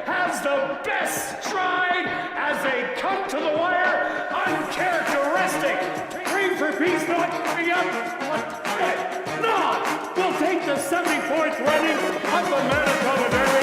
Has the best stride as they come to the wire. Uncharacteristic. Green for peace, not coming up. Not will take the 74th running of the Manitoba Derby.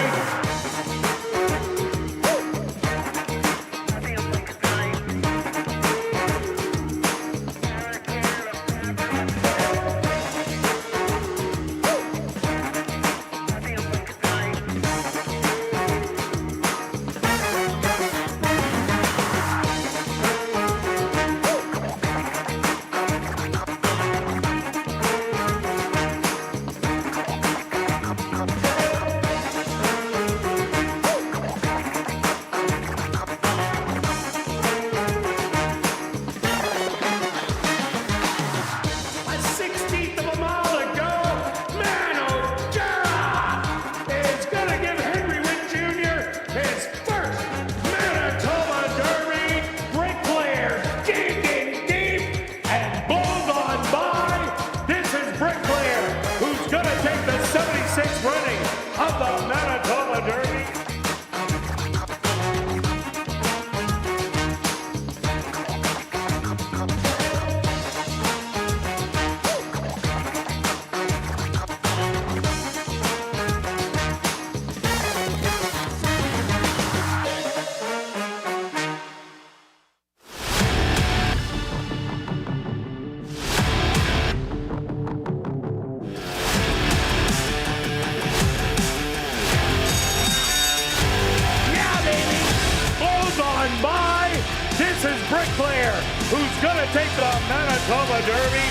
Who's going to take the Manitoba Derby?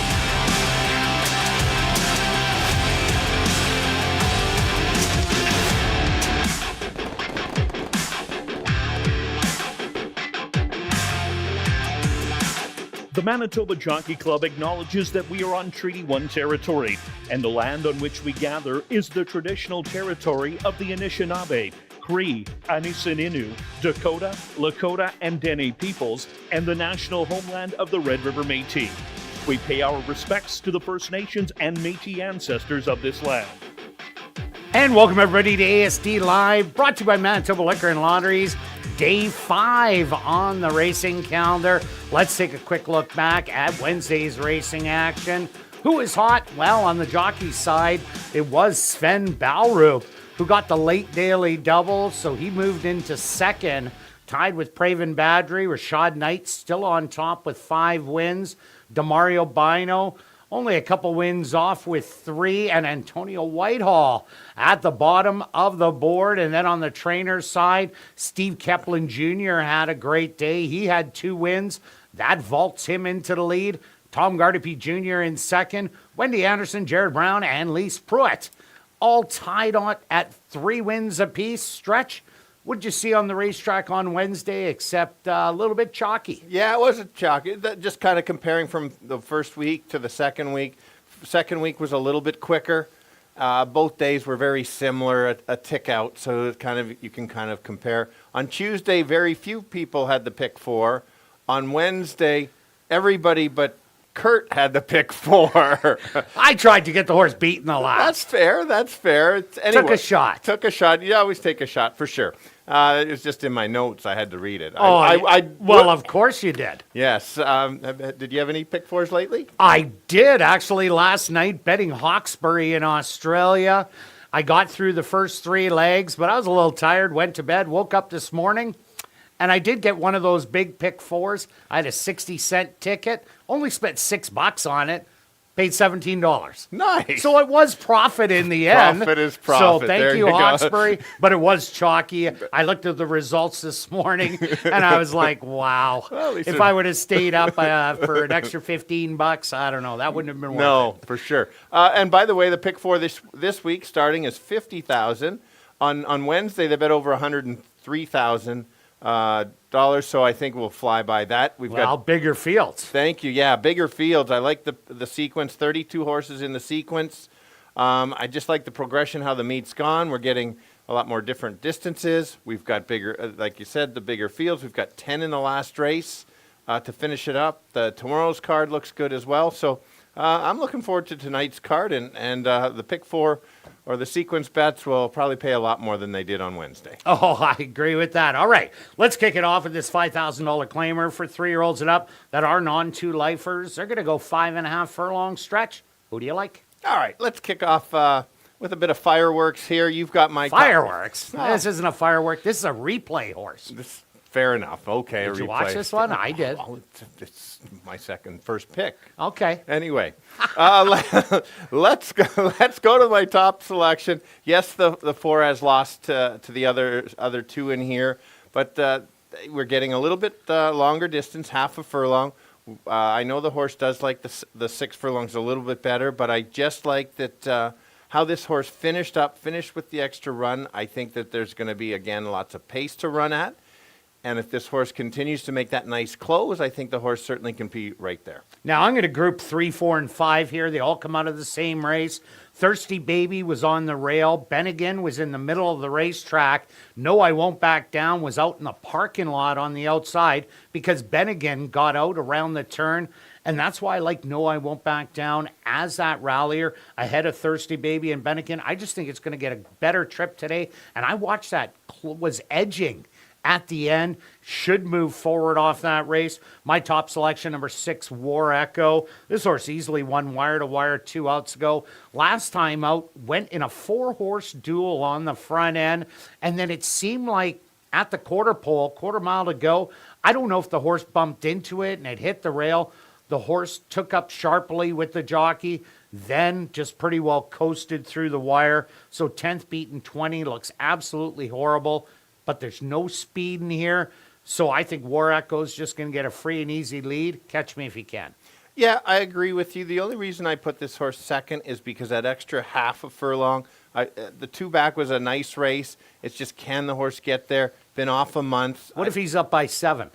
The Manitoba Jockey Club acknowledges that we are on Treaty 1 territory, and the land on which we gather is the traditional territory of the Anishinaabe, Cree, Anisininew, Dakota, Lakota, and Dene peoples, and the national homeland of the Red River Métis. We pay our respects to the First Nations and Métis ancestors of this land. And welcome everybody to ASD Live, brought to you by Manitoba Liquor and Lotteries. Day 5 on the racing calendar. Let's take a quick look back at Wednesday's racing action. Who is hot? Well, on the jockey side, it was Sven Balrup, who got the late daily double, so he moved into second, tied with Praven Badri. Rashad Knight still on top with 5 wins. Demario Bino only a couple wins off with 3, and Antonio Whitehall at the bottom of the board. And then on the trainer's side, Steve Keplin Jr. had a great day. He had 2 wins. That vaults him into the lead. Tom Gardapi Jr. in second. Wendy Anderson, Jared Brown, and Lise Pruitt all tied on at 3 wins apiece. Stretch, what did you see on the racetrack on Wednesday, except a little bit chalky? Yeah, it was a chalky. Just kind of comparing from the first week to the second week. Second week was a little bit quicker. Both days were very similar, a tick out, so it you can kind of compare. On Tuesday, very few people had the pick 4. On Wednesday, everybody but Kirt had the pick 4. I tried to get the horse beat in the last. That's fair. Anyway, Took a shot. You always take a shot, for sure. It was just in my notes. I had to read it. Well, of course you did. Yes. Did you have any pick 4s lately? I did, actually, last night, betting Hawkesbury in Australia. I got through the first 3 legs, but I was a little tired, went to bed, woke up this morning, and I did get one of those big pick 4s. I had a 60-cent ticket, only spent $6 on it, paid $17. Nice. So it was profit in the end. Profit is profit. So There thank you, you go. Hawkesbury. But it was chalky. I looked at the results this morning, and I was like, wow. Well, at least If I would have stayed up for an extra $15, I don't know. That wouldn't have been worth it. No, for sure. And by the way, the pick 4 this week starting is $50,000. On Wednesday, they bet over $103,000. So I think we'll fly by that. We've got bigger fields. Thank you. Yeah, bigger fields. I like the sequence. 32 horses in the sequence. I just like the progression, how the meet's gone. We're getting a lot more different distances. We've got bigger, like you said, the bigger fields. We've got 10 in the last race to finish it up. Tomorrow's card looks good as well. So I'm looking forward to tonight's card, and the pick 4 or the sequence bets will probably pay a lot more than they did on Wednesday. Oh, I agree with that. All right, let's kick it off with this $5,000 claimer for 3-year-olds and up that are non-2-lifers. They're going to go 5.5 furlong stretch. Who do you like? All right, let's kick off with a bit of fireworks here. You've got my Fireworks? Oh. This isn't a firework. This is a replay horse. Fair enough. Okay, Did a you replay. watch this one? I did. Oh, it's my first pick. Okay. Anyway, let's go to my top selection. Yes, the 4 has lost to the other 2 in here, but we're getting a little bit longer distance, half a furlong. I know the horse does like the 6 furlongs a little bit better, but I just like that how this horse finished with the extra run. I think that there's going to be, again, lots of pace to run at. And if this horse continues to make that nice close, I think the horse certainly can be right there. Now, I'm going to group 3, 4, and 5 here. They all come out of the same race. Thirsty Baby was on the rail. Bennigan was in the middle of the racetrack. No, I Won't Back Down was out in the parking lot on the outside because Bennigan got out around the turn. And that's why I like No, I Won't Back Down as that rallier ahead of Thirsty Baby and Bennigan. I just think it's going to get a better trip today. And I watched that, was edging at the end, should move forward off that race. My top selection, number 6, War Echo. This horse easily won wire to wire 2 outs ago. Last time out, went in a 4-horse duel on the front end, and then it seemed like at the quarter mile to go, I don't know if the horse bumped into it and it hit the rail. The horse took up sharply with the jockey, then just pretty well coasted through the wire. So 10th beaten 20 looks absolutely horrible. But there's no speed in here. So I think War Echo's just going to get a free and easy lead. Catch me if you can. Yeah, I agree with you. The only reason I put this horse second is because that extra half a furlong, the 2 back was a nice race. It's just, can the horse get there? Been off a month. What if he's up by 7?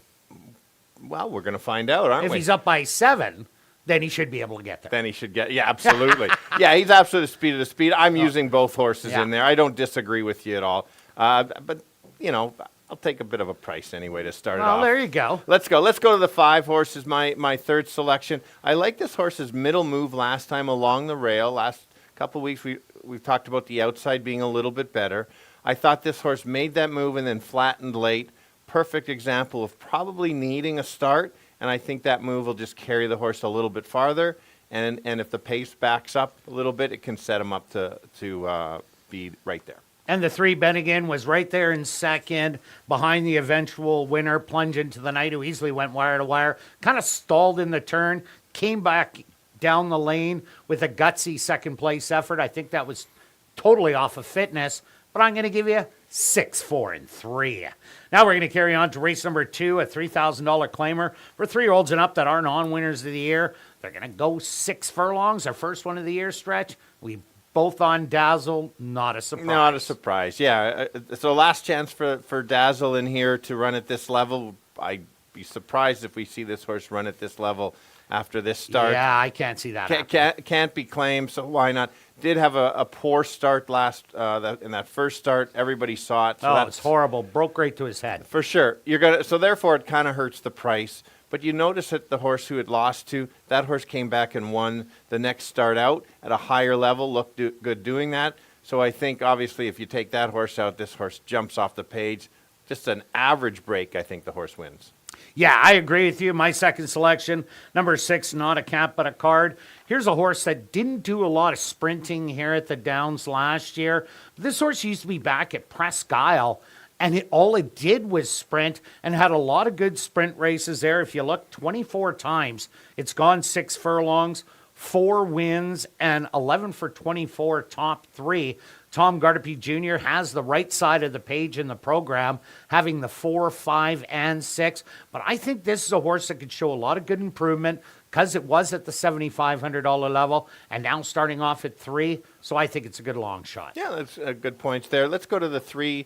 Well, we're going to find out, aren't we? If he's up by 7, then he should be able to get there. Then he should get, yeah, absolutely. Yeah, he's absolutely speed of the speed. I'm using both horses in there. I don't disagree with you at all. But you know, I'll take a bit of a price anyway to start it off. Well, there you go. Let's go. Let's go to the 5 horses, my third selection. I like this horse's middle move last time along the rail. Last couple of weeks, we've talked about the outside being a little bit better. I thought this horse made that move and then flattened late. Perfect example of probably needing a start, and I think that move will just carry the horse a little bit farther. And if the pace backs up a little bit, it can set him up to be right there. And the 3, Bennigan, was right there in second, behind the eventual winner, Plunge Into the Night, who easily went wire to wire, kind of stalled in the turn, came back down the lane with a gutsy second-place effort. I think that was totally off of fitness, but I'm going to give you 6, 4, and 3. Now we're going to carry on to race number 2, a $3,000 claimer for 3-year-olds and up that are non-winners of the year. They're going to go 6 furlongs, their first one of the year stretch. We both on Dazzle, not a surprise. Not a surprise, yeah. So last chance for Dazzle in here to run at this level. I'd be surprised if we see this horse run at this level after this start. Yeah, I can't see that Can't be claimed, so why not? Did have a poor start in that first start. Everybody saw it. So it's horrible. Broke right to his head. For sure. So therefore it kind of hurts the price. But you notice that the horse who had lost to, that horse came back and won the next start out at a higher level, looked good doing that. So I think, obviously, if you take that horse out, this horse jumps off the page. Just an average break, I think the horse wins. Yeah, I agree with you. My second selection, number 6, Not a Cat But a Card. Here's a horse that didn't do a lot of sprinting here at the Downs last year. This horse used to be back at Presque Isle, and all it did was sprint and had a lot of good sprint races there. If you look, 24 times, it's gone 6 furlongs, 4 wins, and 11 for 24 top 3. Tom Gardapi Jr. has the right side of the page in the program, having the 4, 5, and 6. But I think this is a horse that could show a lot of good improvement because it was at the $7,500 level and now starting off at 3. So I think it's a good long shot. Yeah, that's a good points there. Let's go to the 3.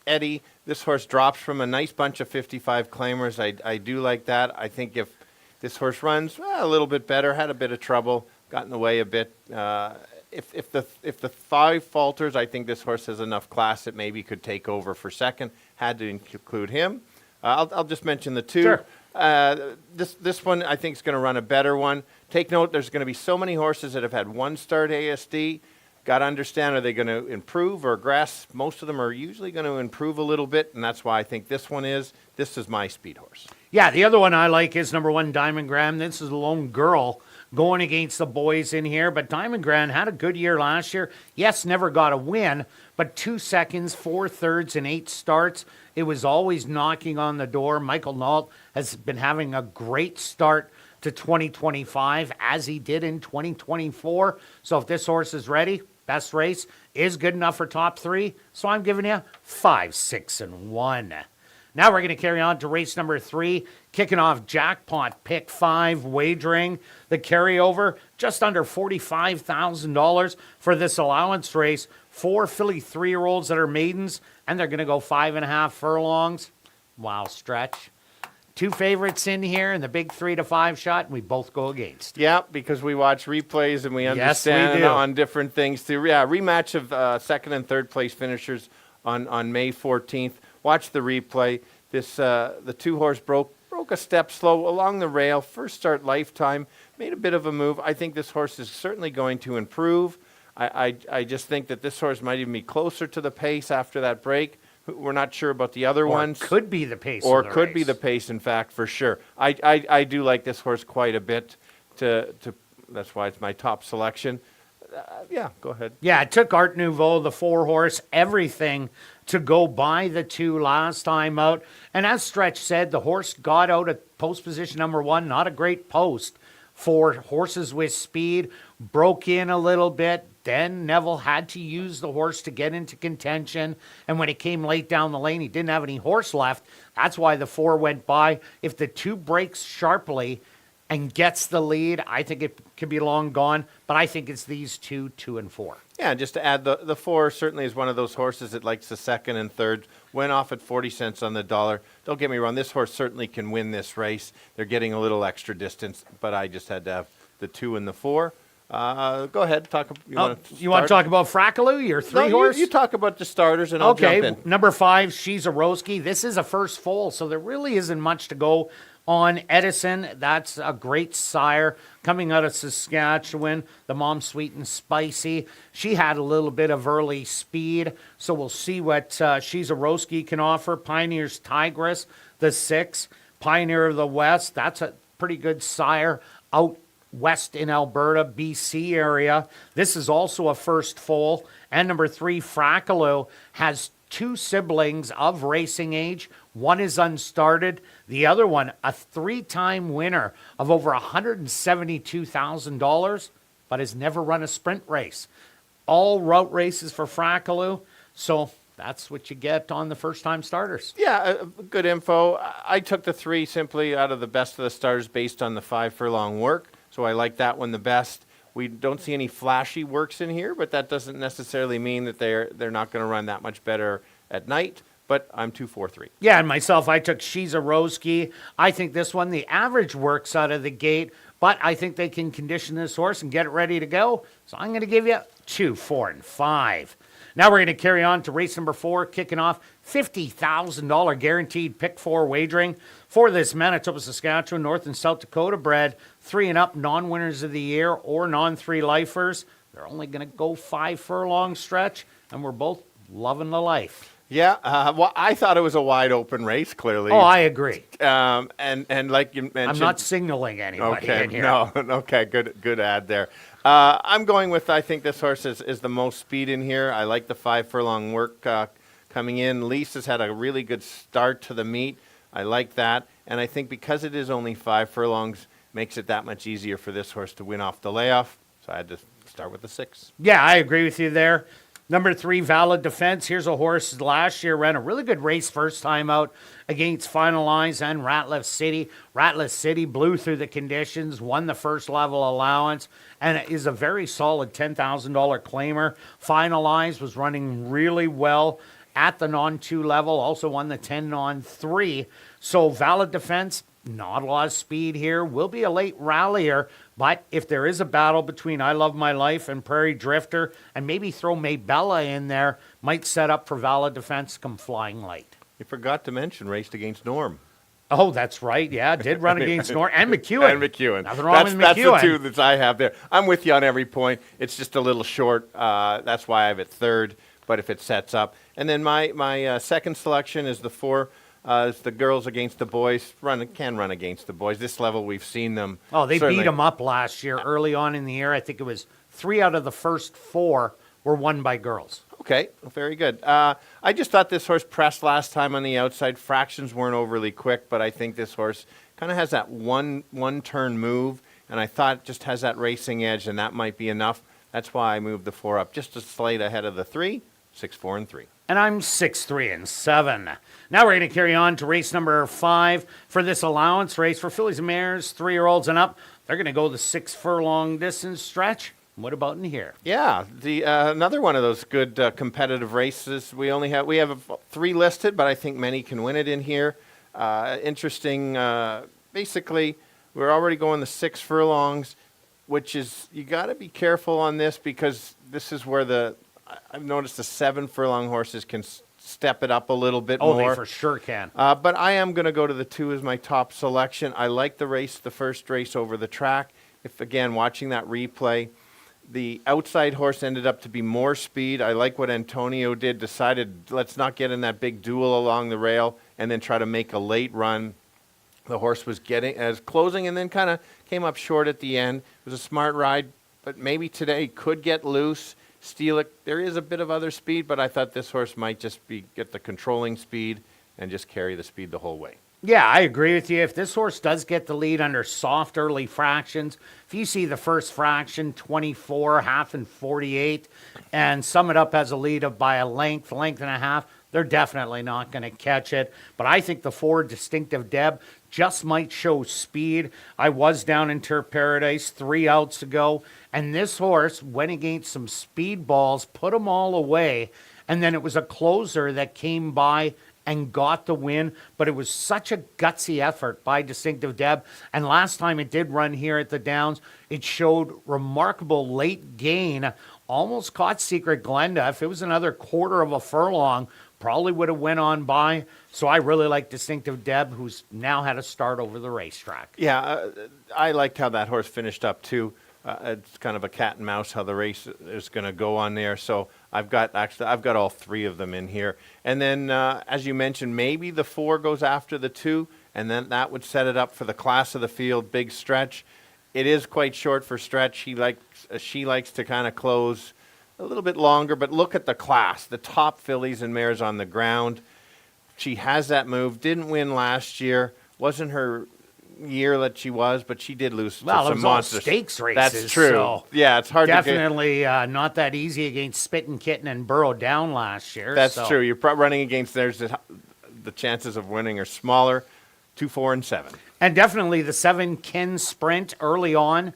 Eddie, this horse drops from a nice bunch of 55 claimers. I do like that. I think if this horse runs a little bit better, had a bit of trouble, got in the way a bit. If the 5 falters, I think this horse has enough class that maybe could take over for second. Had to include him. I'll just mention the 2. Sure. This one I think is going to run a better one. Take note, there's going to be so many horses that have had 1 start ASD. Got to understand, are they going to improve or regress? Most of them are usually going to improve a little bit, and that's why I think this one is. This is my speed horse. Yeah, the other one I like is number 1, Diamond Graham. This is a lone girl going against the boys in here, but Diamond Graham had a good year last year. Yes, never got a win, but 2 seconds, 4 thirds, and 8 starts. It was always knocking on the door. Michael Nault has been having a great start to 2025 as he did in 2024. So if this horse is ready, best race is good enough for top 3. So I'm giving you 5, 6, and 1. Now we're going to carry on to race number 3, kicking off jackpot pick 5 wagering. The carryover, just under $45,000 for this allowance race. 4 filly 3-year-olds that are maidens, and they're going to go 5.5 furlongs. Wow, stretch. 2 favorites in here in the big 3 to 5 shot, and we both go against. Yeah, because we watch replays and we understand we do. on different things too. Yeah, rematch of second and third place finishers on May 14th. Watch the replay. This the 2-horse broke a step slow along the rail. First start lifetime, made a bit of a move. I think this horse is certainly going to improve. I just think that this horse might even be closer to the pace after that break. We're not sure about the other ones. Could be the pace. Or of the could race. be the pace, in fact, for sure. I do like this horse quite a bit. That's why it's my top selection. Yeah, go ahead. Yeah, it took Art Nouveau, the 4-horse, everything to go by the 2 last time out. And as Stretch said, the horse got out at post position number 1. Not a great post for horses with speed. Broke in a little bit. Then Neville had to use the horse to get into contention. And when it came late down the lane, he didn't have any horse left. That's why the 4 went by. If the 2 breaks sharply and gets the lead, I think it could be long gone. But I think it's these 2, 2, and 4. Yeah, just to add, the 4 certainly is one of those horses that likes the second and third. Went off at 40 cents on the dollar. Don't get me wrong, this horse certainly can win this race. They're getting a little extra distance, but I just had to have the 2 and the 4. Go ahead. You want to talk about Frackaloo, your 3-horse? You talk about the starters, and I'll jump in. Number 5, She's a Roski. This is a first foal, so there really isn't much to go on. Edison, that's a great sire coming out of Saskatchewan. The mom, Sweet and Spicy. She had a little bit of early speed, so we'll see what She's a Roski can offer. Pioneer's Tigress, the 6. Pioneer of the West, that's a pretty good sire out west in Alberta, BC area. This is also a first foal. And number 3, Frackaloo, has 2 siblings of racing age. One is unstarted. The other one, a 3-time winner of over $172,000, but has never run a sprint race. All route races for Frackaloo. So that's what you get on the first-time starters. Yeah, good info. I took the 3 simply out of the best of the starters based on the 5 furlong work. So I like that one the best. We don't see any flashy works in here, but that doesn't necessarily mean that they're not going to run that much better at night. But I'm 2-4-3. Yeah, and myself, I took She's a Roski. I think this one, the average works out of the gate, but I think they can condition this horse and get it ready to go. So I'm going to give you 2, 4, and 5. Now we're going to carry on to race number 4, kicking off $50,000 guaranteed pick 4 wagering for this Manitoba, Saskatchewan, North and South Dakota bred 3 and up non-winners of the year or non-3 lifers. They're only going to go 5 furlong stretch, and we're both loving the life. Yeah, well, I thought it was a wide open race, clearly. Oh, I agree. And like you mentioned, I'm not signaling anybody in here. No, okay, good ad there. I'm going with, I think this horse is the most speed in here. I like the 5 furlong work coming in. Lisa's had a really good start to the meet. I like that. And I think because it is only 5 furlongs, makes it that much easier for this horse to win off the layoff. So I had to start with the 6. Yeah, I agree with you there. Number 3, Valid Defense. Here's a horse last year ran a really good race first time out against Finalize and Ratliff City. Ratliff City blew through the conditions, won the first level allowance, and is a very solid $10,000 claimer. Finalize was running really well at the non-2 level, also won the 10 non-3. So Valid Defense, not a lot of speed here, will be a late rallier. But if there is a battle between I Love My Life and Prairie Drifter, and maybe throw Maybella in there, might set up for Valid Defense come flying late. You forgot to mention raced against Norm. Oh, that's right. Yeah, did run against Norm and McEwen. And McEwen. Nothing wrong with That's McEwen. the two that I have there. I'm with you on every point. It's just a little short. That's why I have it 3rd. But if it sets up. And then my second selection is the 4. It's the girls against the boys. Can run against the boys. This level, we've seen them. Oh, they certainly beat them up last year early on in the year. I think it was 3 out of the first 4 were won by girls. Okay, very good. I just thought this horse pressed last time on the outside. Fractions weren't overly quick, but I think this horse kind of has that one-turn move, and I thought it just has that racing edge, and that might be enough. That's why I moved the 4 up just a slate ahead of the 3, 6, 4, and 3. And I'm 6, 3, and 7. Now we're going to carry on to race number 5 for this allowance race for fillies and mares, 3-year-olds and up. They're going to go the 6 furlong distance stretch. What about in here? Yeah, the another one of those good competitive races. We have 3 listed, but I think many can win it in here. Interesting. Basically, we're already going the 6 furlongs, which is you got to be careful on this because this is where I've noticed the 7 furlong horses can step it up a little bit more. Oh, they for sure can. But I am going to go to the 2 as my top selection. I like the first race over the track. If, again, watching that replay, the outside horse ended up to be more speed. I like what Antonio did, decided let's not get in that big duel along the rail and then try to make a late run. The horse was closing and then kind of came up short at the end. It was a smart ride, but maybe today could get loose. Steal it. There is a bit of other speed, but I thought this horse might just get the controlling speed and just carry the speed the whole way. Yeah, I agree with you. If this horse does get the lead under soft early fractions, if you see the first fraction, 24, half, and 48, and sum it up as a lead by a length and a half, they're definitely not going to catch it. But I think the 4 Distinctive Deb just might show speed. I was down in Turf Paradise 3 outs ago, and this horse went against some speed balls, put them all away, and then it was a closer that came by and got the win, but it was such a gutsy effort by Distinctive Deb. And last time it did run here at the Downs, it showed remarkable late gain, almost caught Secret Glenda. If it was another quarter of a furlong, probably would have went on by. So I really like Distinctive Deb, who's now had a start over the racetrack. Yeah, I liked how that horse finished up too. It's kind of a cat and mouse how the race is going to go on there. So I've got all 3 of them in here. And then, as you mentioned, maybe the 4 goes after the 2, and then that would set it up for the class of the field, big stretch. It is quite short for stretch. She likes to kind of close a little bit longer, but look at the class, the top fillies and mares on the ground. She has that move. Didn't win last year. Wasn't her year that she was, but she did lose to some monsters. Stakes races. That's true. So yeah, it's hard definitely not that easy against Spittin' Kitten and Burrow Down last year. That's true. You're running against theirs. The chances of winning are smaller. 2, 4, and 7. And definitely the 7 Ken Sprint early on.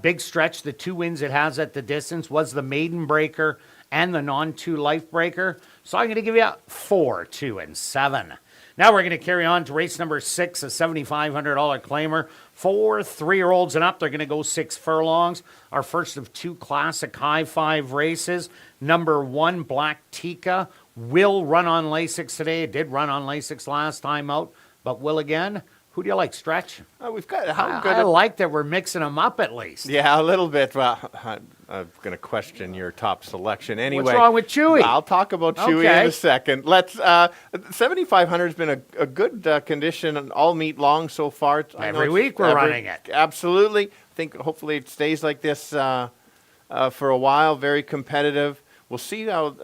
Big stretch. The 2 wins it has at the distance was the Maiden Breaker and the non-2 Life Breaker. So I'm going to give you 4, 2, and 7. Now we're going to carry on to race number 6, a $7,500 claimer. 4 3-year-olds and up, they're going to go 6 furlongs. Our first of 2 classic high 5 races. Number 1, Black Tika, will run on Lasix today. It did run on Lasix last time out, but will again. Who do you like, Stretch? We've got I like that we're mixing them up at least. Yeah, a little bit. Well, I'm going to question your top selection anyway. What's wrong with Chewy? I'll talk about Chewy Okay. in a second. Let's 7,500 has been a good condition all meet long so far. Every week we're running it. Absolutely. I think hopefully it stays like this for a while. Very competitive. We'll see how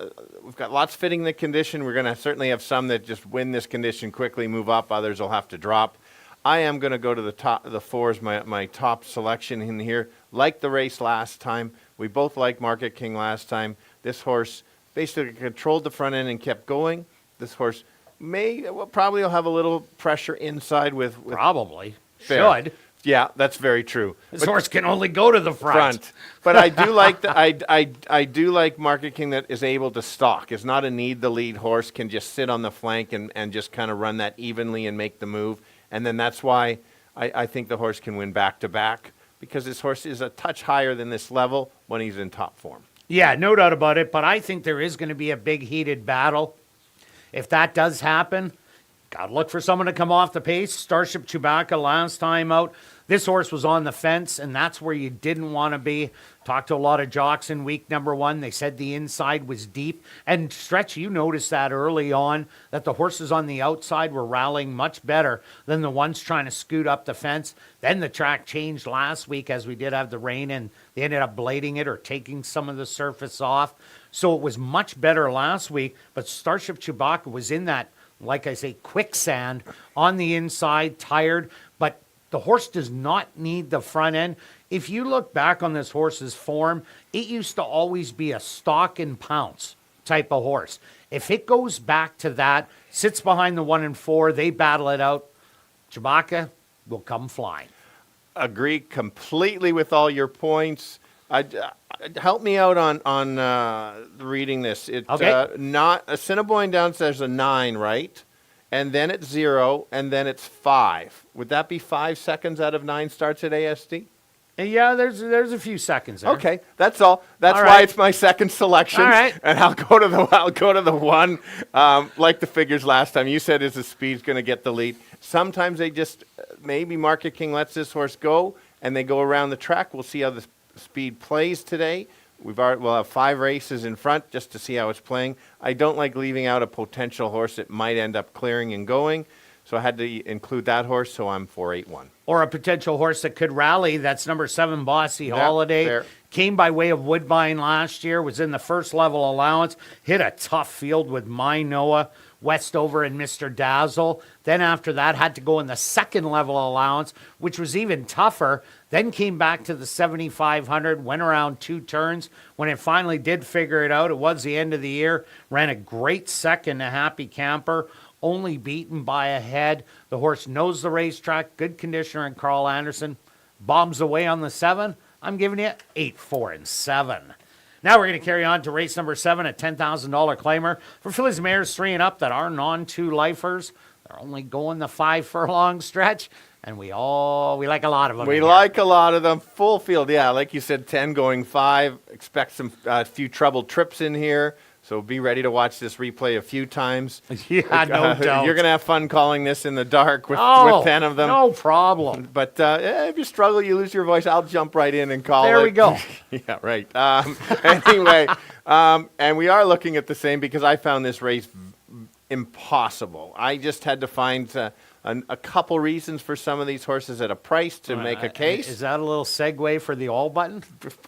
we've got lots fitting the condition. We're going to certainly have some that just win this condition quickly, move up. Others will have to drop. I am going to go to the top. The 4 is my top selection in here. Like the race last time, we both liked Market King last time. This horse basically controlled the front end and kept going. This horse probably will have a little pressure inside with Probably. Fair. Should. Yeah, that's very true. This horse can only go to the front. But I do like I do like Market King that is able to stalk. Is not a need the lead horse, can just sit on the flank and just kind of run that evenly and make the move. And then that's why I think the horse can win back to back, because this horse is a touch higher than this level when he's in top form. Yeah, no doubt about it. But I think there is going to be a big heated battle. If that does happen, got to look for someone to come off the pace. Starship Chewbacca last time out. This horse was on the fence, and that's where you didn't want to be. Talked to a lot of jocks in week number 1. They said the inside was deep. And Stretch, you noticed that early on, that the horses on the outside were rallying much better than the ones trying to scoot up the fence. Then the track changed last week as we did have the rain, and they ended up blading it or taking some of the surface off. So it was much better last week, but Starship Chewbacca was in that, like I say, quicksand on the inside, tired, but the horse does not need the front end. If you look back on this horse's form, it used to always be a stalk and pounce type of horse. If it goes back to that, sits behind the 1 and 4, they battle it out, Chewbacca will come flying. Agree completely with all your points. Help me out on reading this. It's Okay. not Assiniboia Downs. There's a 9, right? And then it's 0, and then it's 5. Would that be 5 seconds out of 9 starts at ASD? Yeah, there's a few seconds there. Okay, that's all. That's All why right. it's my second selection. All right. And I'll go to the 1. Like the figures last time, you said is the speed's going to get the lead. Sometimes they just maybe Market King lets this horse go, and they go around the track. We'll see how the speed plays today. We'll have 5 races in front just to see how it's playing. I don't like leaving out a potential horse that might end up clearing and going, so I had to include that horse, so I'm 4-8-1. Or a potential horse that could rally. That's number 7, Bossy Yeah, Holiday. fair. Came by way of Woodbine last year, was in the first level allowance, hit a tough field with My Noah, Westover, and Mr. Dazzle. Then after that, had to go in the second level allowance, which was even tougher. Then came back to the 7,500, went around 2 turns. When it finally did figure it out, it was the end of the year. Ran a great second to Happy Camper, only beaten by a head. The horse knows the racetrack, good conditioner, and Carl Anderson bombs away on the 7. I'm giving you 8, 4, and 7. Now we're going to carry on to race number 7, a $10,000 claimer for fillies and mares 3 and up that are non-2 lifers. They're only going the 5 furlong stretch, and we like a lot of them. We in here. like a lot of them. Full field, yeah. Like you said, 10 going 5. Expect some few troubled trips in here. So be ready to watch this replay a few times. Yeah, no doubt. You're going to have fun calling this in the dark with 10 of them. No problem. But if you struggle, you lose your voice, I'll jump right in and call There it. we go. Yeah, right. Anyway, and we are looking at the same because I found this race impossible. I just had to find a couple reasons for some of these horses at a price to make a case. Is that a little segue for the all button?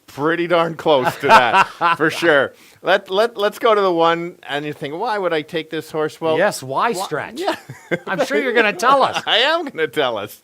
Pretty darn close to that, for sure. Let's go to the 1, and you think, why would I take this horse? Well, Yes, why stretch? Yeah. I'm sure you're going to tell us. I am going to tell us.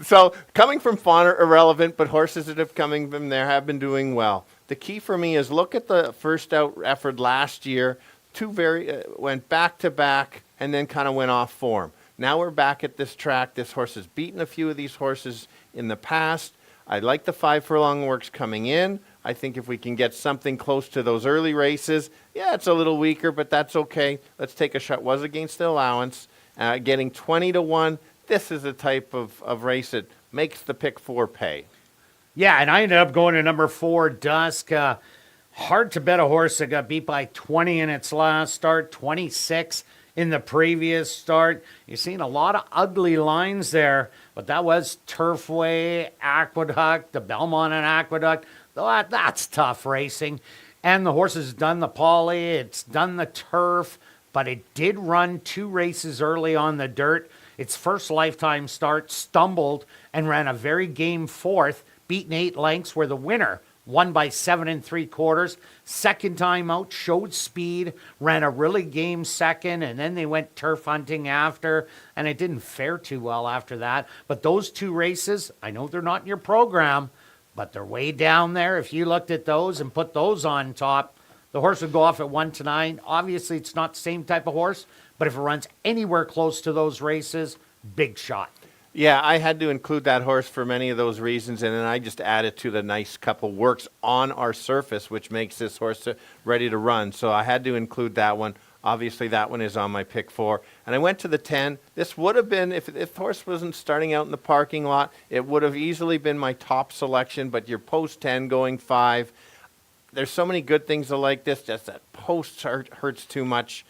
So coming from Fawn are irrelevant, but horses that have coming from there have been doing well. The key for me is look at the first out effort last year. 2 went back to back and then kind of went off form. Now we're back at this track. This horse has beaten a few of these horses in the past. I like the 5 furlong works coming in. I think if we can get something close to those early races, yeah, it's a little weaker, but that's okay. Let's take a shot. Was against the allowance. Getting 20-1, this is a type of race that makes the pick 4 pay. Yeah, and I ended up going to number 4, Dusk. Hard to bet a horse that got beat by 20 in its last start, 26 in the previous start. You've seen a lot of ugly lines there, but that was Turfway, Aqueduct, the Belmont and Aqueduct. That's tough racing. And the horse has done the poly, it's done the turf, but it did run 2 races early on the dirt. Its first lifetime start stumbled and ran a very game 4th, beaten 8 lengths, where the winner won by 7 3/4. Second time out, showed speed, ran a really game 2nd, and then they went turf hunting after, and it didn't fare too well after that. But those 2 races, I know they're not in your program, but they're way down there. If you looked at those and put those on top, the horse would go off at 1-9. Obviously, it's not the same type of horse, but if it runs anywhere close to those races, big shot. Yeah, I had to include that horse for many of those reasons, and then I just added to the nice couple works on our surface, which makes this horse ready to run. So I had to include that one. Obviously, that one is on my pick 4. And I went to the 10. This would have been, if the horse wasn't starting out in the parking lot, it would have easily been my top selection, but your post 10 going 5. There's so many good things I like this, just that post hurts too much.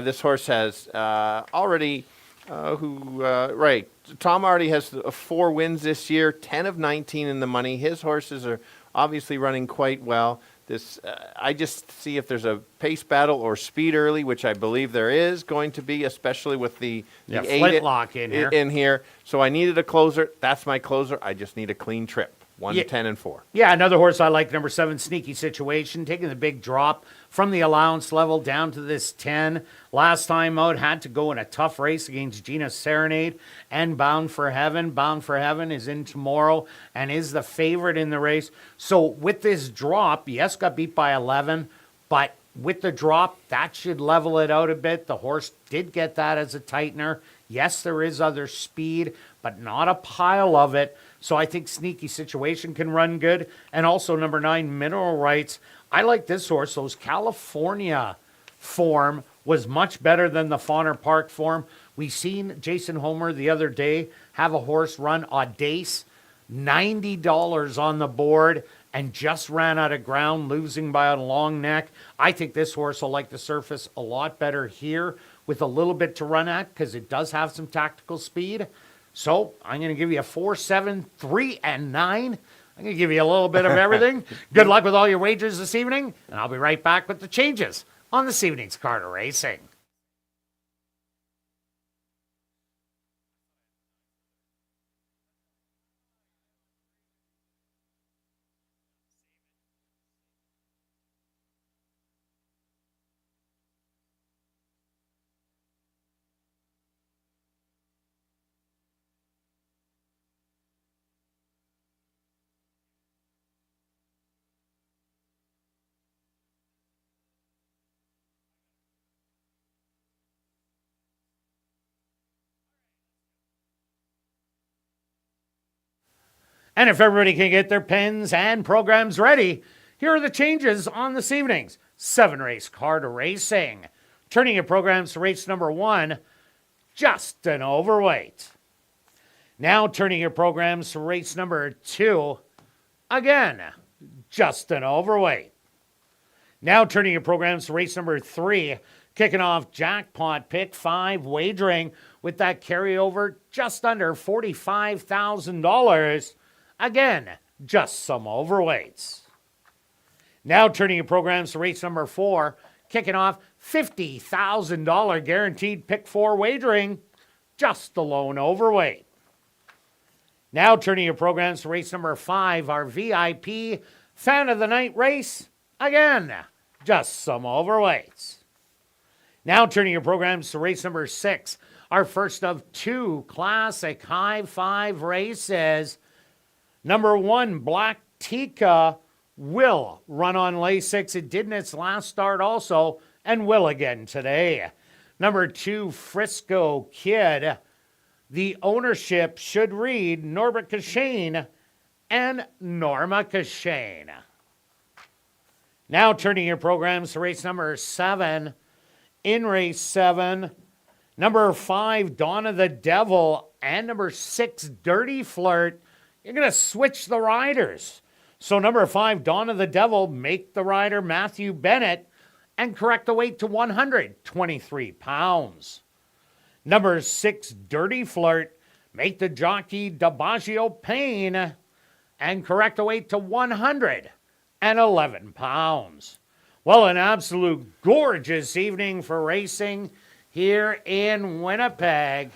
This horse has already, right, Tom already has 4 wins this year, 10 of 19 in the money. His horses are obviously running quite well. This, I just see if there's a pace battle or speed early, which I believe there is going to be, especially with the 8 flintlock in here. So I needed a closer. That's my closer. I just need a clean trip. 1, 10, and 4. Yeah, another horse I like, number 7, Sneaky Situation, taking the big drop from the allowance level down to this 10. Last time out, had to go in a tough race against Gina Serenade and Bound for Heaven. Bound for Heaven is in tomorrow and is the favorite in the race. So with this drop, yes, got beat by 11, but with the drop, that should level it out a bit. The horse did get that as a tightener. Yes, there is other speed, but not a pile of it. So I think Sneaky Situation can run good. And also number 9, Mineral Rights. I like this horse. Those California form was much better than the Fauner Park form. We seen Jason Homer the other day have a horse run Audace, $90 on the board, and just ran out of ground, losing by a long neck. I think this horse will like the surface a lot better here with a little bit to run at because it does have some tactical speed. So I'm going to give you a 4, 7, 3, and 9. I'm going to give you a little bit of everything. Good luck with all your wagers this evening, and I'll be right back with the changes on this evening's Carter Racing. And if everybody can get their pens and programs ready, here are the changes on this evening's 7-race Carter Racing. Turning your programs to race number 1, just an overweight. Now turning your programs to race number 2, again, just an overweight. Now turning your programs to race number 3, kicking off jackpot pick 5 wagering with that carryover just under $45,000. Again, just some overweights. Now turning your programs to race number 4, kicking off $50,000 guaranteed pick 4 wagering, just the lone overweight. Now turning your programs to race number 5, our VIP Fan of the Night race, again, just some overweights. Now turning your programs to race number 6, our first of 2 classic high 5 races. Number 1, Black Tika, will run on lay 6. It did in its last start also, and will again today. Number 2, Frisco Kid. The ownership should read Norbert Cashane and Norma Cashane. Now turning your programs to race number 7. In race 7, number 5, Dawn of the Devil, and number 6, Dirty Flirt. You're going to switch the riders. So number 5, Dawn of the Devil, make the rider Matthew Bennett. and correct the weight to 123 pounds. Number 6, Dirty Flirt, make the jockey DiBaggio pain and correct the weight to 111 pounds. Well, an absolute gorgeous evening for racing here in Winnipeg.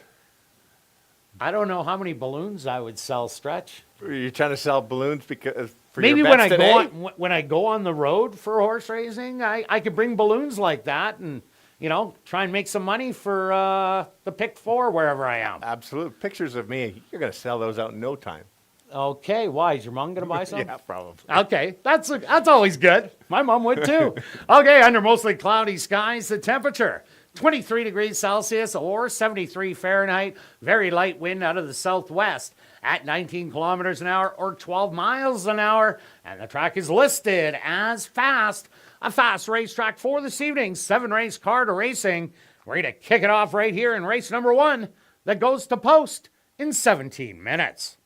I don't know how many balloons I would sell, Stretch. Are you trying to sell balloons because for Maybe your when bets I today? when I go on the road for horse racing, I could bring balloons like that and, you know, try and make some money for the pick 4 wherever I am. Absolutely. Pictures of me, you're going to sell those out in no time. Okay, why? Is your mom going to buy some? Yeah, probably. Okay, that's always good. My mom would too. Okay, under mostly cloudy skies, the temperature 23 degrees Celsius or 73 Fahrenheit. Very light wind out of the southwest at 19 kilometers an hour or 12 miles an hour. And the track is listed as fast. A fast racetrack for this evening. 7-race car to racing. We're going to kick it off right here in race number 1 that goes to post in 17 minutes.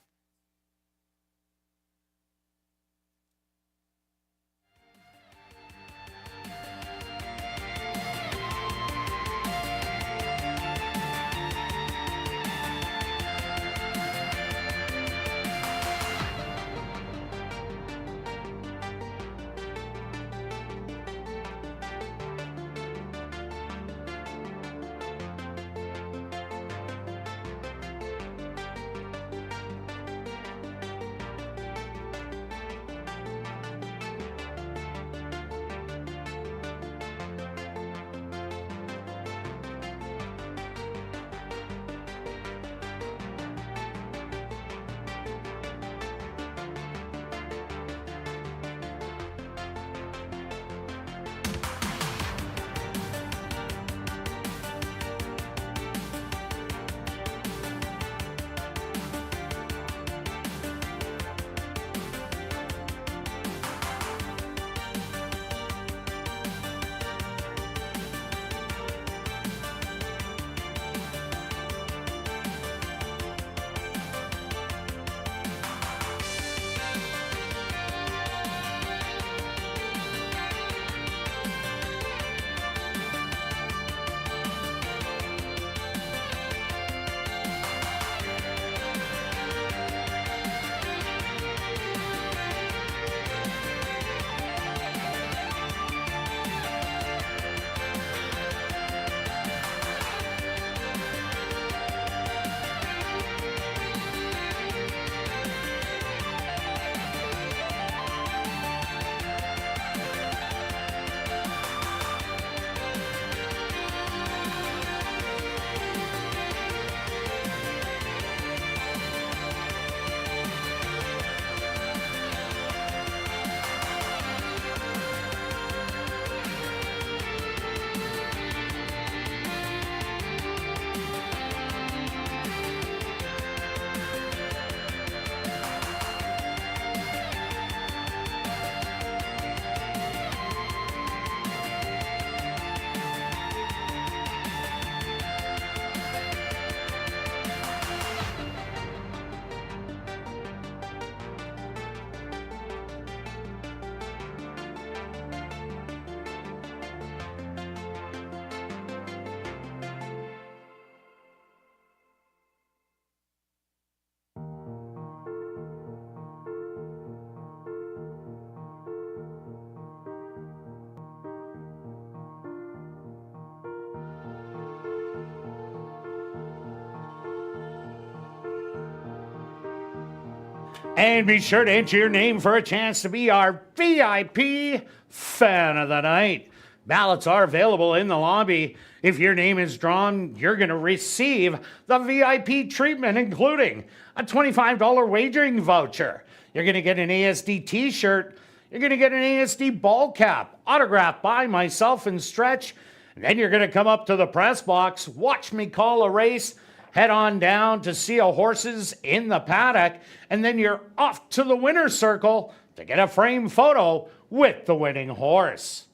And be sure to enter your name for a chance to be our VIP Fan of the Night. Ballots are available in the lobby. If your name is drawn, you're going to receive the VIP treatment, including a $25 wagering voucher. You're going to get an ASD t-shirt. You're going to get an ASD ball cap, autographed by myself and Stretch. And then you're going to come up to the press box, watch me call a race, head on down to see a horses in the paddock, and then you're off to the winner's circle to get a framed photo with the winning horse.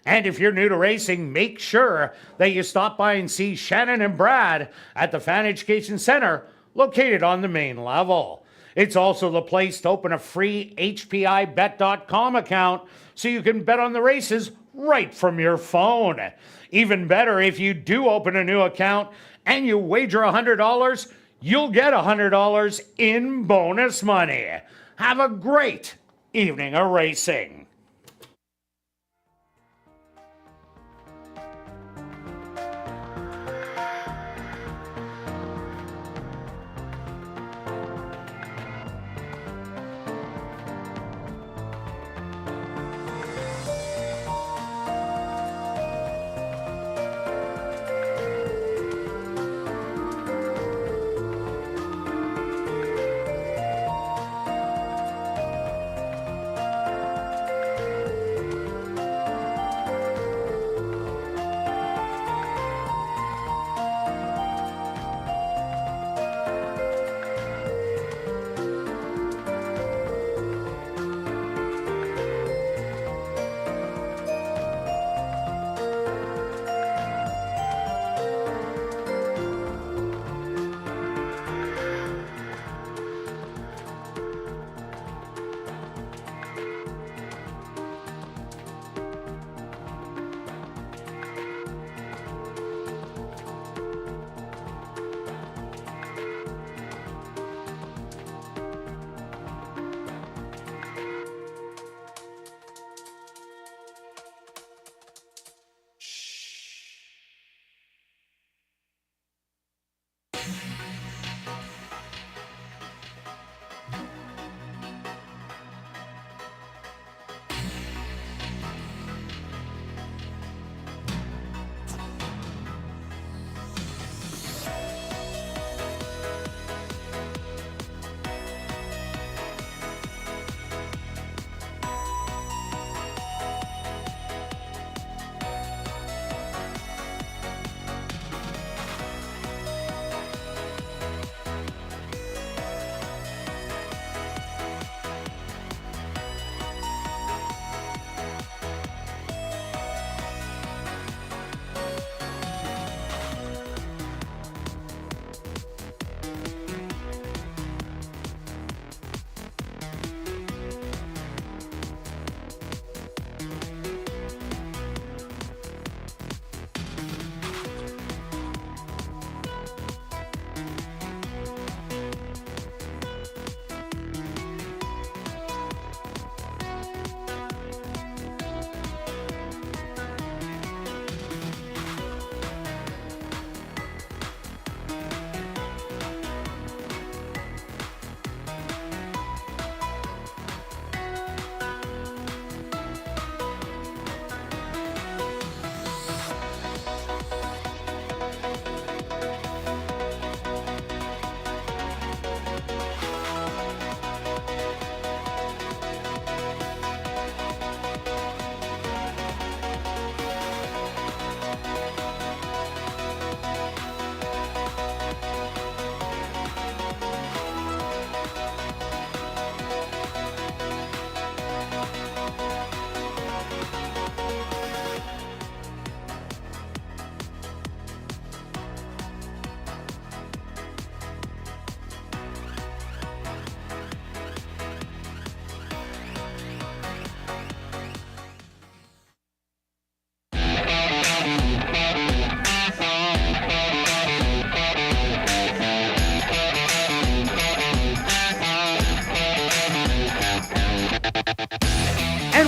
And if you're new to racing, make sure that you stop by and see Shannon and Brad at the Fan Education Center located on the main level. It's also the place to open a free HPIBet.com account so you can bet on the races right from your phone. Even better, if you do open a new account and you wager $100, you'll get $100 in bonus money. Have a great evening of racing.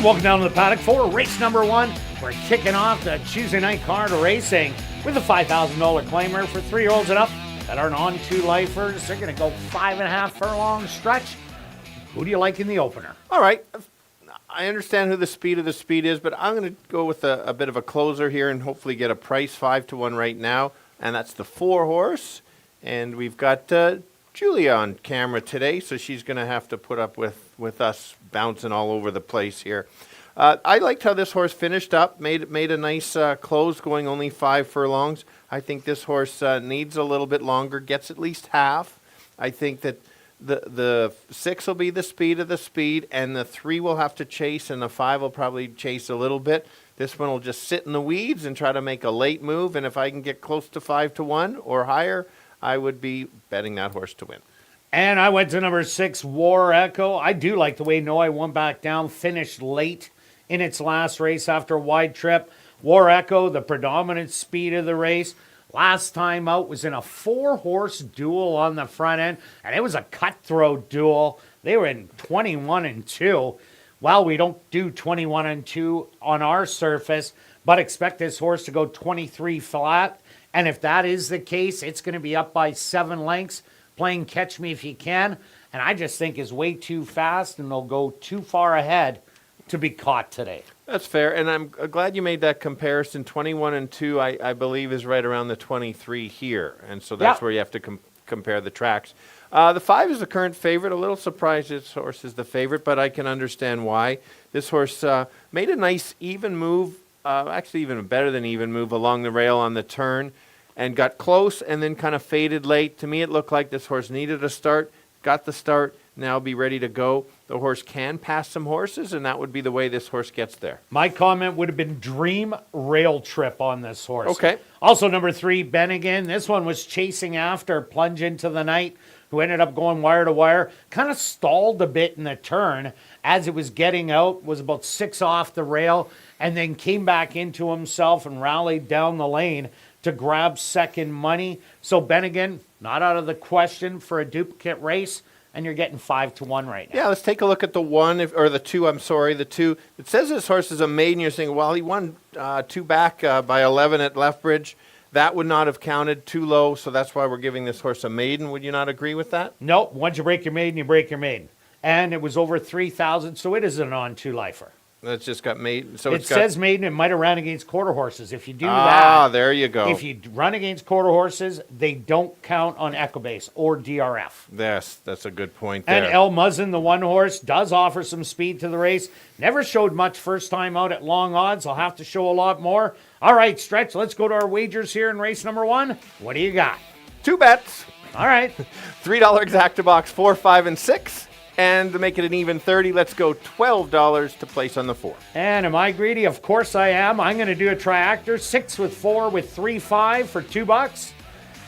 Welcome down to the paddock for race number 1. We're kicking off the Tuesday night card of racing with a $5,000 claimer for 3-year-olds and up that aren't on 2 lifers. They're going to go 5.5 furlong stretch. Who do you like in the opener? All right. I understand who the speed of the speed is, but I'm going to go with a bit of a closer here and hopefully get a price 5-1 right now. And that's the 4 horse. And we've got Julia on camera today, so she's going to have to put up with us bouncing all over the place here. I liked how this horse finished up, made a nice close, going only 5 furlongs. I think this horse needs a little bit longer, gets at least half. I think that the 6 will be the speed of the speed, and the 3 will have to chase, and the 5 will probably chase a little bit. This one will just sit in the weeds and try to make a late move, and if I can get close to 5-1 or higher, I would be betting that horse to win. And I went to number 6, War Echo. I do like the way Noi won back down, finished late in its last race after a wide trip. War Echo, the predominant speed of the race. Last time out was in a 4-horse duel on the front end, and it was a cutthroat duel. They were in 21-2. Well, we don't do 21-2 on our surface, but expect this horse to go 23 flat. And if that is the case, it's going to be up by 7 lengths, playing Catch Me If You Can. And I just think is way too fast, and they'll go too far ahead to be caught today. That's fair, and I'm glad you made that comparison. 21-2, I believe, is right around the 23 here, and so that's where you have to compare the tracks. The 5 is the current favorite. A little surprised this horse is the favorite, but I can understand why. This horse made a nice even move, actually even better than even move along the rail on the turn, and got close and then kind of faded late. To me, it looked like this horse needed a start, got the start, now be ready to go. The horse can pass some horses, and that would be the way this horse gets there. My comment would have been dream rail trip on this horse. Okay. Also, number 3, Bennigan. This one was chasing after Plunge Into the Night, who ended up going wire to wire. Kind of stalled a bit in the turn as it was getting out, was about 6 off the rail, and then came back into himself and rallied down the lane to grab second money. So Bennigan, not out of the question for a duplicate race, and you're getting 5-1 right now. Yeah, let's take a look at the 2. The 2. It says this horse is a maiden. You're saying, well, he won 2 back by 11 at Lethbridge. That would not have counted, too low, so that's why we're giving this horse a maiden. Would you not agree with that? No, once you break your maiden, you break your maiden. And it was over 3,000, so it is an on-2-lifer. That's just got maiden. So it says maiden. It might have ran against quarter horses. If you do there you go. If you run against quarter horses, they don't count on Ecobase or DRF. Yes, that's a good point there. And El Muzzin, the 1 horse, does offer some speed to the race. Never showed much first time out at long odds. I'll have to show a lot more. All right, Stretch, let's go to our wagers here in race number 1. What do you got? 2 bets. All right. $3 exacta box, 4, 5, and 6. And to make it an even 30, let's go $12 to place on the 4. And am I greedy? Of course I am. I'm going to do a triactor, 6 with 4 with 3, 5 for $2.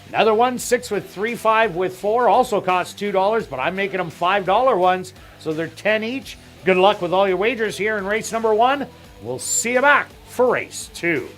Another one, 6 with 3, 5 with 4, also costs $2, but I'm making them $5 ones, so they're 10 each. Good luck with all your wagers here in race number 1. We'll see you back for race 2.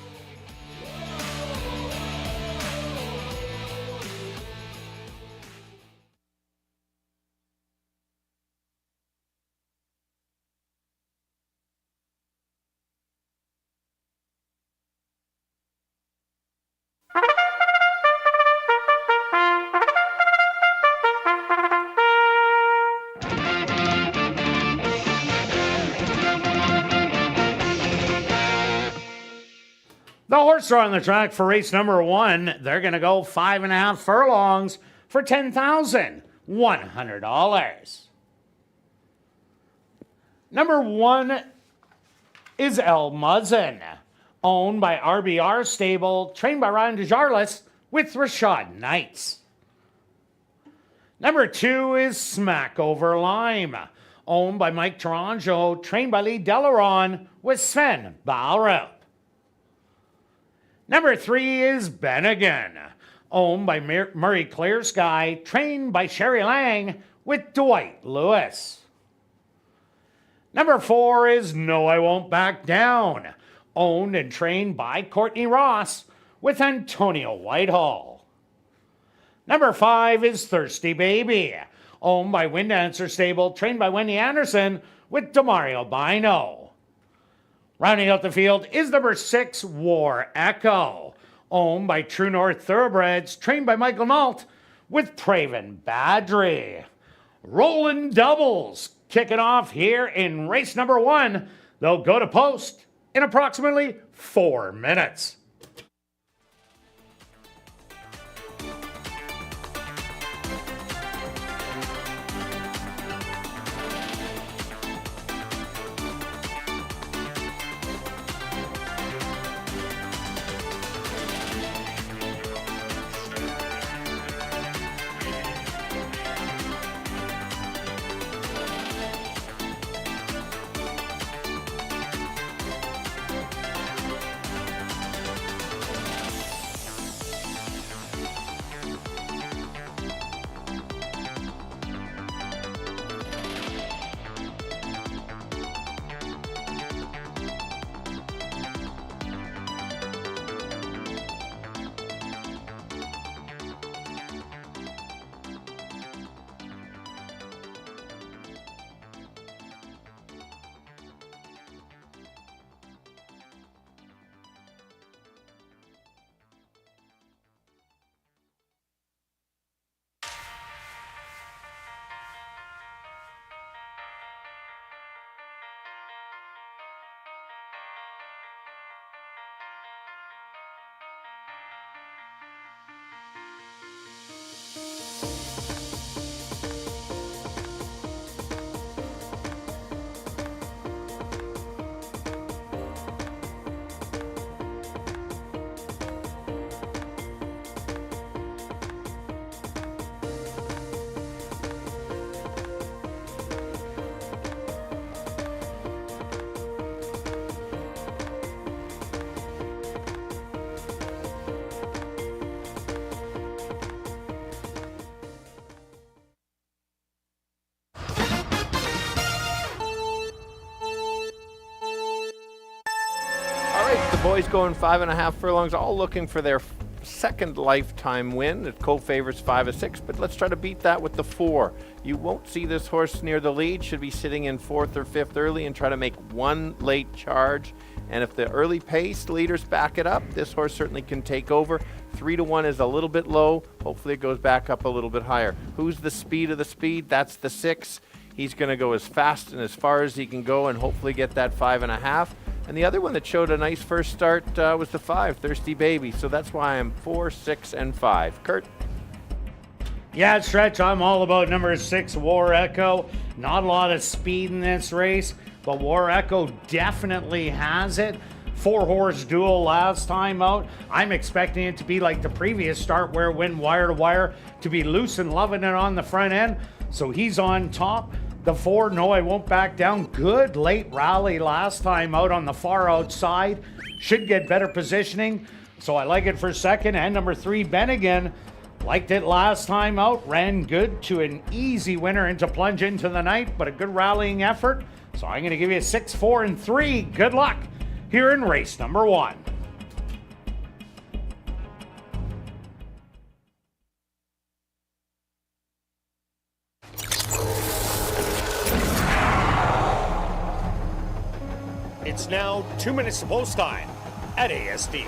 The horses are on the track for race number 1. They're going to go 5.5 furlongs for $10,100. Number 1 is El Muzzin, owned by RBR Stable, trained by Ryan DeJarlis with Rashad Knights. Number 2 is Smack Over Lime, owned by Mike Taranjo, trained by Lee Delaron with Sven Balrup. Number 3 is Bennigan, owned by Murray Clear Sky, trained by Sherry Lang with Dwight Lewis. Number 4 is No I Won't Back Down, owned and trained by Courtney Ross with Antonio Whitehall. Number 5 is Thirsty Baby, owned by Wind Dancer Stable, trained by Wendy Anderson with Demario Bino. Rounding out the field is number 6, War Echo, owned by True North Thoroughbreds, trained by Michael Nault with Praven Badri. Rolling doubles, kicking off here in race number 1. They'll go to post in approximately 4 minutes. boys going 5.5 furlongs, all looking for their second lifetime win. It co-favors 5 of 6, but let's try to beat that with the 4. You won't see this horse near the lead. Should be sitting in 4th or 5th early and try to make one late charge. And if the early pace leaders back it up, this horse certainly can take over. 3-1 is a little bit low. Hopefully it goes back up a little bit higher. Who's the speed of the speed? That's the 6. He's going to go as fast and as far as he can go and hopefully get that 5.5. And the other one that showed a nice first start was the 5, Thirsty Baby. So that's why I'm 4, 6, and 5. Kirt? Yeah, Stretch, I'm all about number 6, War Echo. Not a lot of speed in this race, but War Echo definitely has it. 4-horse duel last time out. I'm expecting it to be like the previous start where it went wire to wire, to be loose and loving it on the front end. So he's on top. The 4, No, I Won't Back Down. Good late rally last time out on the far outside. Should get better positioning. So I like it for second. And number 3, Bennigan. Liked it last time out. Ran good to an easy winner and to plunge into the night, but a good rallying effort. So I'm going to give you a 6, 4, and 3. Good luck here in race number 1. It's now 2 minutes to post time at ASD.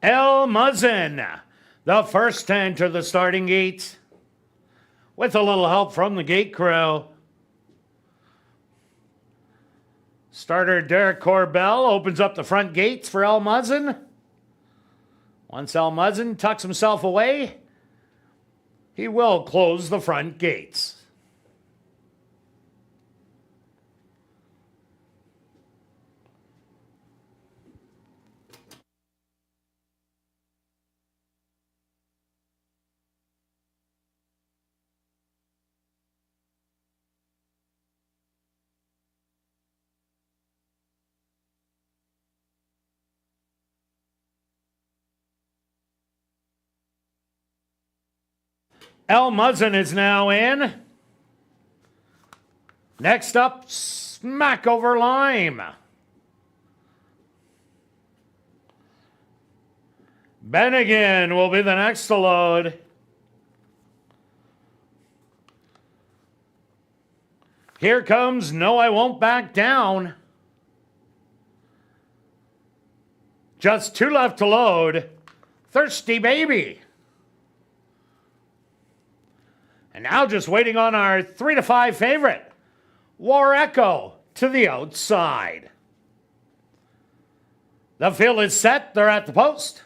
El Muzzin, the first to enter the starting gate, with a little help from the gate crew. Starter Derek Corbell opens up the front gates for El Muzzin. Once El Muzzin tucks himself away, he will close the front gates. El Muzzin is now in. Next up, Smack Over Lime. Bennigan will be the next to load. Here comes No I Won't Back Down. Just 2 left to load. Thirsty Baby. And now just waiting on our 3 to 5 favorite, War Echo, to the outside. The field is set. They're at the post.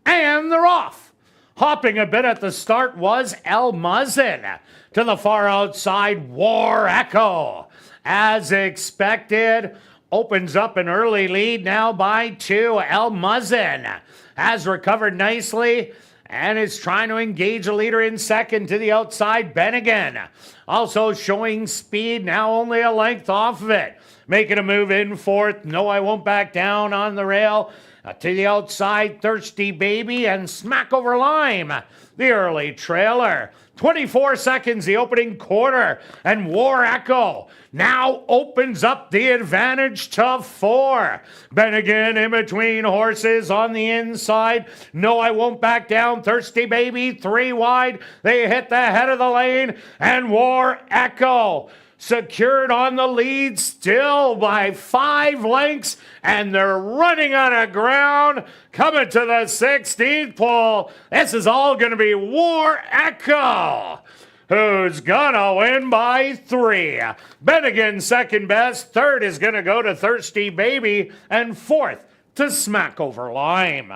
And they're off. Hopping a bit at the start was El Muzzin. To the far outside, War Echo. As expected, opens up an early lead now by 2. El Muzzin has recovered nicely and is trying to engage a leader in second. To the outside, Bennigan. Also showing speed, now only a length off of it. Making a move in fourth. No, I Won't Back Down on the rail. To the outside, Thirsty Baby and Smack Over Lime, the early trailer. 24 seconds, the opening quarter, and War Echo now opens up the advantage to 4. Bennigan in between horses on the inside. No, I Won't Back Down. Thirsty Baby 3 wide. They hit the head of the lane, and War Echo secured on the lead still by 5 lengths, and they're running out of ground, coming to the 16th pole. This is all going to be War Echo, who's gonna win by 3. Bennigan second best, third is gonna go to Thirsty Baby, and fourth to Smack Over Lime.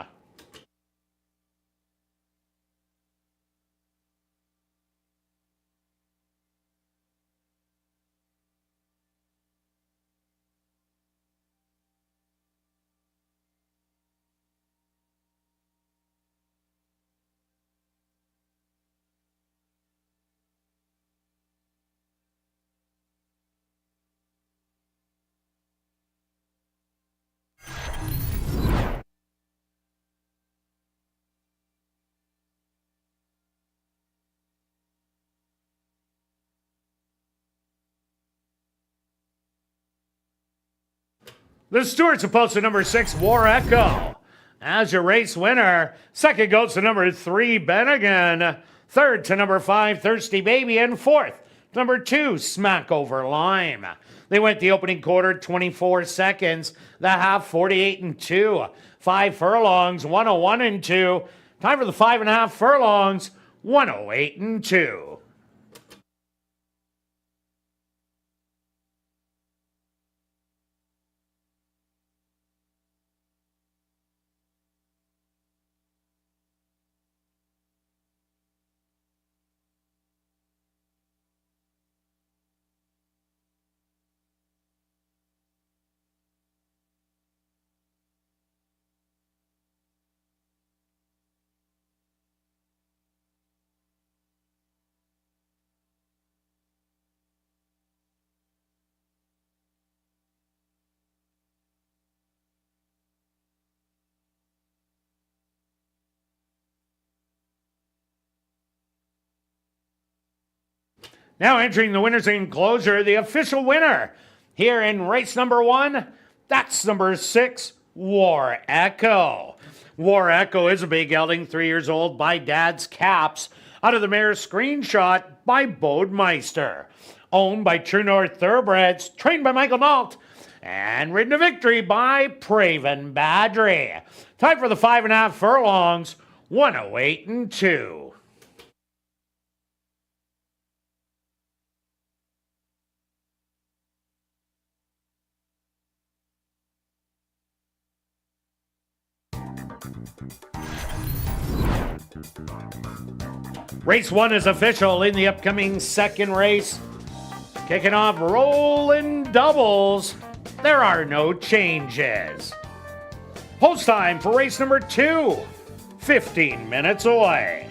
The Stewards are posted number 6, War Echo, as your race winner. Second goes to number 3, Bennigan. Third to number 5, Thirsty Baby. And fourth, number 2, Smack Over Lime. They went the opening quarter 24 seconds, the half 48 and 2. 5 furlongs, 101 and 2. Time for the 5.5 furlongs, 108 and 2. Now entering the winner's enclosure, the official winner here in race number 1, that's number 6, War Echo. War Echo is a big gelding, 3 years old, by Dad's Caps, out of the mare's screenshot by Bodemeister. Owned by True North Thoroughbreds, trained by Michael Nault, and ridden to victory by Praven Badry. Time for the 5.5 furlongs, 108 and 2. Race 1 is official in the upcoming second race. Kicking off rolling doubles. There are no changes. Post time for race number 2. 15 minutes away.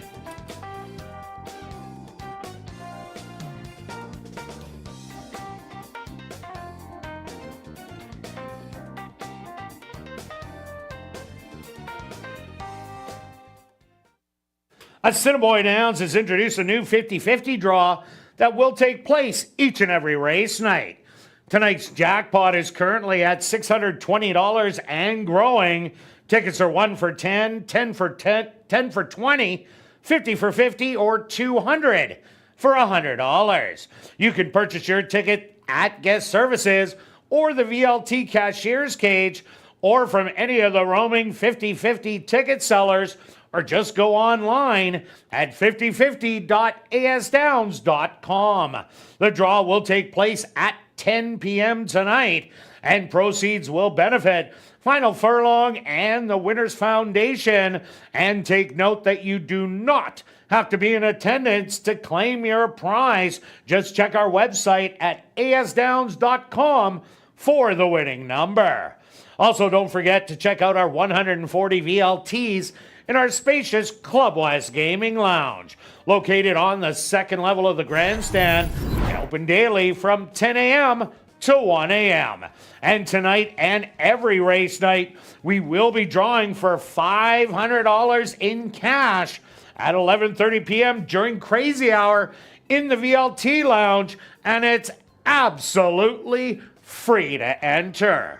Assiniboia Downs has introduced a new 50-50 draw that will take place each and every race night. Tonight's jackpot is currently at $620 and growing. Tickets are 1 for 10, 10 for 10, 10 for 20, 50 for 50, or 200 for $100. You can purchase your ticket at guest services or the VLT cashier's cage or from any of the roaming 50-50 ticket sellers, or just go online at 5050.asdowns.com. The draw will take place at 10 p.m. tonight, and proceeds will benefit Final Furlong and the Winners Foundation. And take note that you do not have to be in attendance to claim your prize. Just check our website at asdowns.com for the winning number. Also, don't forget to check out our 140 VLTs in our spacious Club West Gaming Lounge, located on the second level of the grandstand and open daily from 10 a.m. to 1 a.m. And tonight and every race night, we will be drawing for $500 in cash at 11:30 p.m. during Crazy Hour in the VLT Lounge, and it's absolutely free to enter.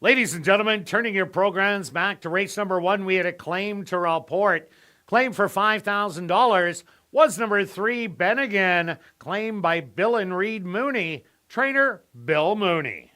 Ladies and gentlemen, turning your programs back to race number 1, we had a claim to report. Claim for $5,000 was number 3, Bennigan, claimed by Bill and Reed Mooney, trainer Bill Mooney.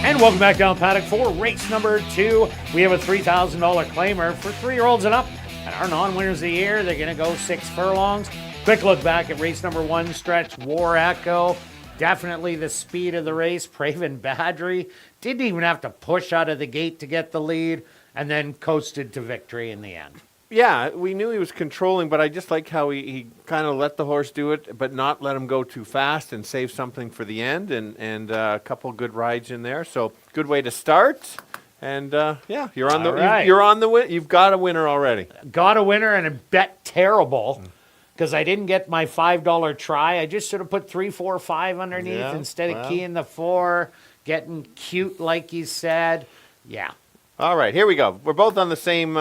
And welcome back down paddock for race number 2. We have a $3,000 claimer for 3-year-olds and up. And our non-winners of the year, they're going to go 6 furlongs. Quick look back at race number 1, stretch War Echo. Definitely the speed of the race. Praven Badri didn't even have to push out of the gate to get the lead and then coasted to victory in the end. Yeah, we knew he was controlling, but I just like how he kind of let the horse do it, but not let him go too fast and save something for the end, and a couple good rides in there. So good way to start. And yeah, you're on you're on the win. You've got a winner already. Got a winner and a bet terrible because I didn't get my $5 try. I just should have put 3, 4, 5 underneath instead of keying the 4, getting cute like you said. Yeah. All right, here we go. We're both on the same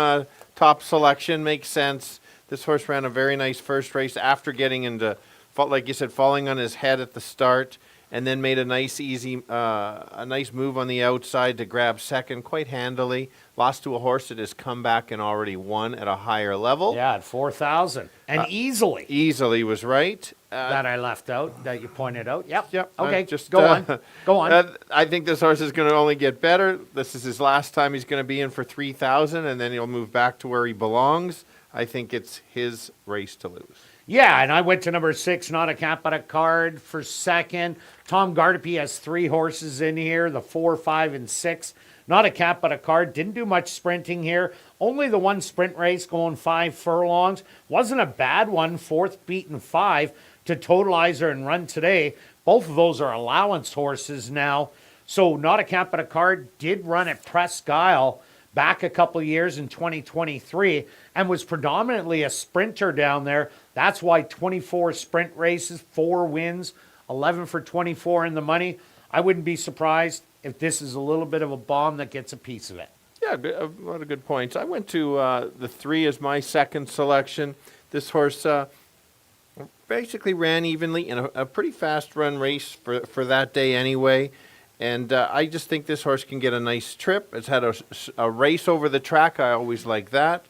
top selection. Makes sense. This horse ran a very nice first race after getting into, like you said, falling on his head at the start, and then made a nice, easy, a nice move on the outside to grab second quite handily. Lost to a horse that has come back and already won at a higher level. Yeah, at 4,000. And easily. Easily was right. That I left out, that you pointed out. Yep. Okay, just go on. Go on. I think this horse is going to only get better. This is his last time he's going to be in for 3,000, and then he'll move back to where he belongs. I think it's his race to lose. Yeah, and I went to number 6, Not a Cap But a Card for second. Tom Gardepy has 3 horses in here, the 4, 5, and 6. Not a Cap But a Card. Didn't do much sprinting here. Only the 1 sprint race going 5 furlongs. Wasn't a bad one, 4th beaten 5 to Totalizer and Run Today. Both of those are allowance horses now. So Not a Cap But a Card did run at Presque Isle back a couple years in 2023 and was predominantly a sprinter down there. That's why 24 sprint races, 4 wins, 11 for 24 in the money. I wouldn't be surprised if this is a little bit of a bomb that gets a piece of it. Yeah, a lot of good points. I went to the 3 as my second selection. This horse basically ran evenly in a pretty fast run race for that day anyway. And I just think this horse can get a nice trip. It's had a race over the track. I always like that.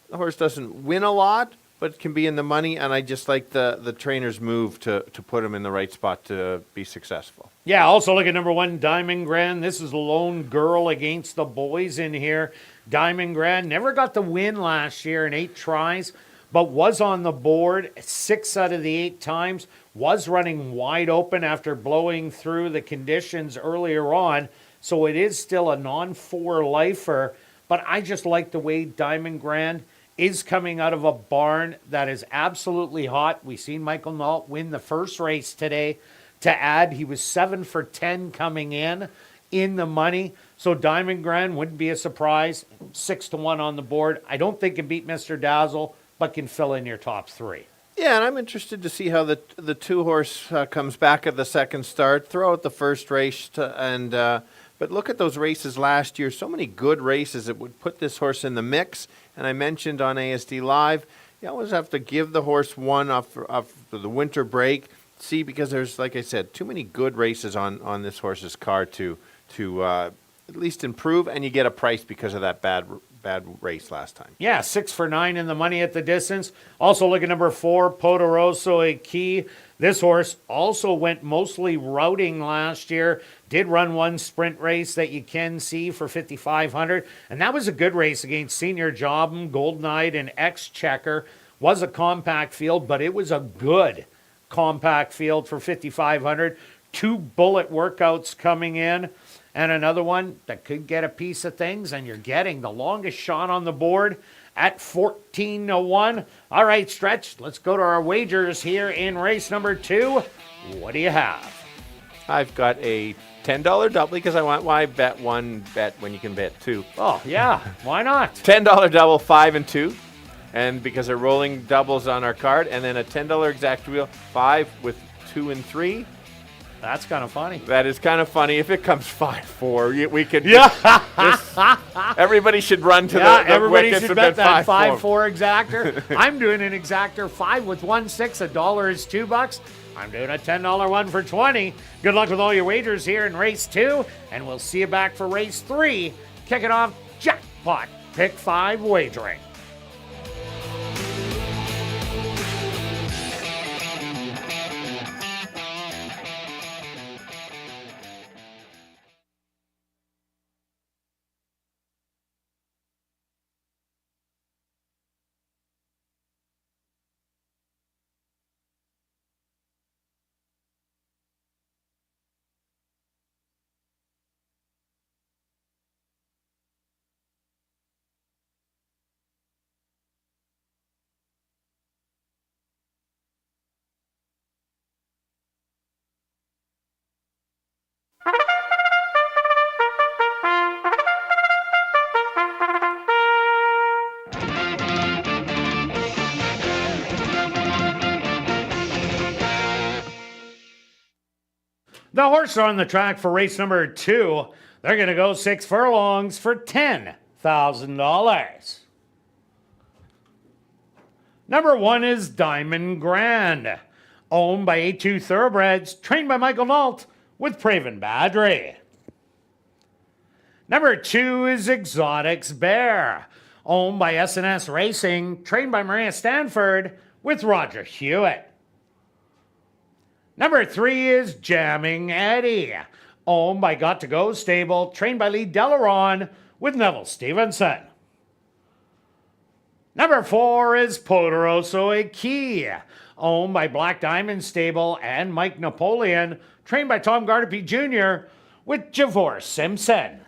The horse doesn't win a lot, but can be in the money. And I just like the trainer's move to put him in the right spot to be successful. Yeah, also look at number 1, Diamond Grand. This is Lone Girl against the boys in here. Diamond Grand never got the win last year in 8 tries, but was on the board 6 out of the 8 times. Was running wide open after blowing through the conditions earlier on. So it is still a non-4 lifer, but I just like the way Diamond Grand is coming out of a barn that is absolutely hot. We've seen Michael Nault win the first race today. To add, he was 7 for 10 coming in the money. So Diamond Grand wouldn't be a surprise. 6-1 on the board. I don't think can beat Mr. Dazzle, but can fill in your top 3. Yeah, and I'm interested to see how the 2-horse comes back at the second start. Throw out the first race, but look at those races last year. So many good races that would put this horse in the mix. And I mentioned on ASD Live, you always have to give the horse one off the winter break. See, because there's, like I said, too many good races on this horse's card to at least improve, and you get a price because of that bad race last time. Yeah, 6 for 9 in the money at the distance. Also look at number 4, Poderoso a Key. This horse also went mostly routing last year. Did run one sprint race that you can see for 5,500. And that was a good race against Senior Jobim, Golden Knight, and Exchequer. Was a compact field, but it was a good compact field for 5,500. 2 bullet workouts coming in. And another one that could get a piece of things, and you're getting the longest shot on the board at 14-1. All right, Stretch, let's go to our wagers here in race number 2. What do you have? I've got a $10 double because why bet one bet when you can bet 2? Oh, yeah, why not? $10 double, 5 and 2. And because they're rolling doubles on our card, and then a $10 exact wheel, 5 with 2 and 3. That's kind of funny. That is kind of funny. If it comes 5-4, we could. Yeah. Everybody should run to the everybody wickets should and bet that 5-4 exactor. I'm doing an exactor 5 with 1-6. $1 is $2. I'm doing a $10 one for 20. Good luck with all your wagers here in race 2, and we'll see you back for race 3. Kicking off jackpot pick 5 wagering. The horses are on the track for race number 2. They're going to go 6 furlongs for $10,000. Number 1 is Diamond Grand, owned by A2 Thoroughbreds, trained by Michael Nault with Praven Badri. Number 2 is Exotics Bear, owned by S&S Racing, trained by Maria Stanford with Roger Hewitt. Number 3 is Jamming Eddie, owned by Got to Go Stable, trained by Lee Delaron with Neville Stevenson. Number 4 is Poderoso a Key, owned by Black Diamond Stable and Mike Napoleon, trained by Tom Gardapi Jr. with Javor Simpson.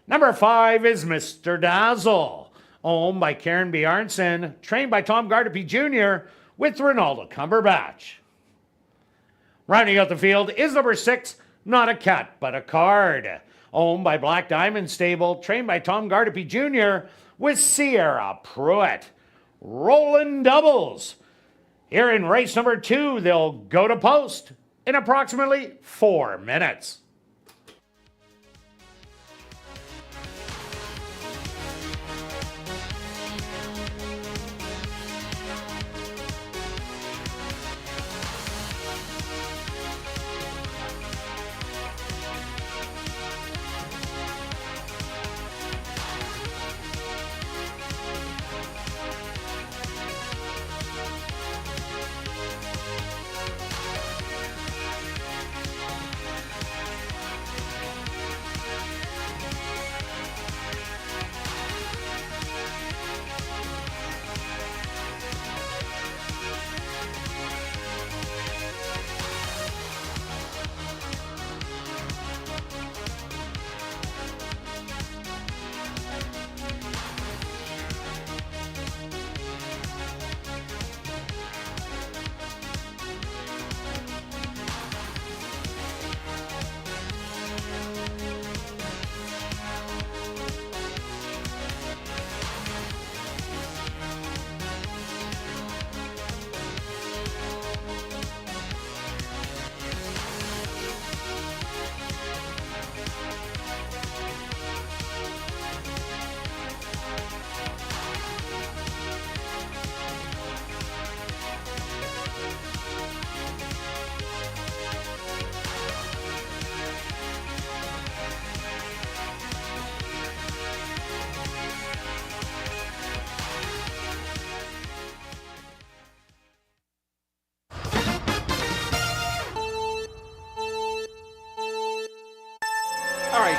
Number 5 is Mr. Dazzle, owned by Karen Bjarnson, trained by Tom Gardapi Jr. with Ronaldo Cumberbatch. Rounding out the field is number 6, Not a Cat But a Card, owned by Black Diamond Stable, trained by Tom Gardapi Jr. with Sierra Pruitt. Rolling doubles. Here in race number 2, they'll go to post in approximately 4 minutes.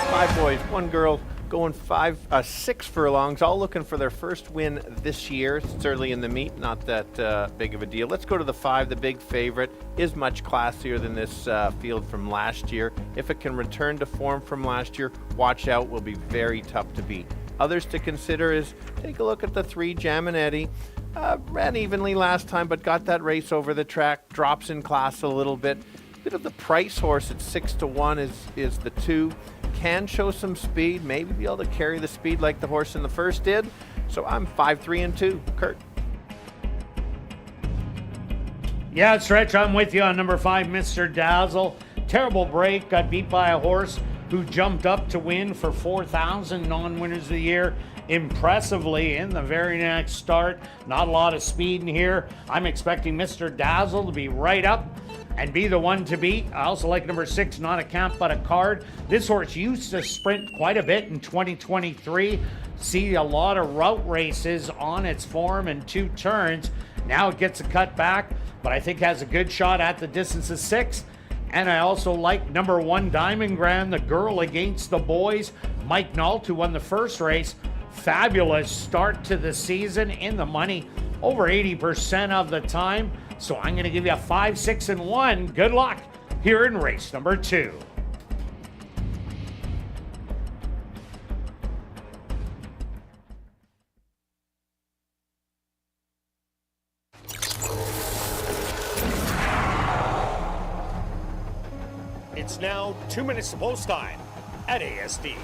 5 boys, 1 girl, going 6 furlongs, all looking for their first win this year. It's early in the meet, not that big of a deal. Let's go to the 5. The big favorite is much classier than this field from last year. If it can return to form from last year, watch out, will be very tough to beat. Others to consider is take a look at the 3, Jam and Eddie. Ran evenly last time, but got that race over the track, drops in class a little bit. Bit of the price horse at 6 to 1 is the 2. Can show some speed, maybe be able to carry the speed like the horse in the first did. So I'm 5, 3, and 2. Kirt. Yeah, Stretch, I'm with you on number 5, Mr. Dazzle. Terrible break, got beat by a horse who jumped up to win for 4,000 non-winners of the year impressively in the very next start. Not a lot of speed in here. I'm expecting Mr. Dazzle to be right up and be the one to beat. I also like number 6, Not a Camp But a Card. This horse used to sprint quite a bit in 2023. See a lot of route races on its form and 2 turns. Now it gets a cut back, but I think has a good shot at the distance of 6. And I also like number 1, Diamond Grand, the girl against the boys. Mike Nault, who won the first race. Fabulous start to the season, in the money over 80% of the time. So I'm going to give you a 5, 6, and 1. Good luck here in race number 2. It's now 2 minutes to post time at ASD.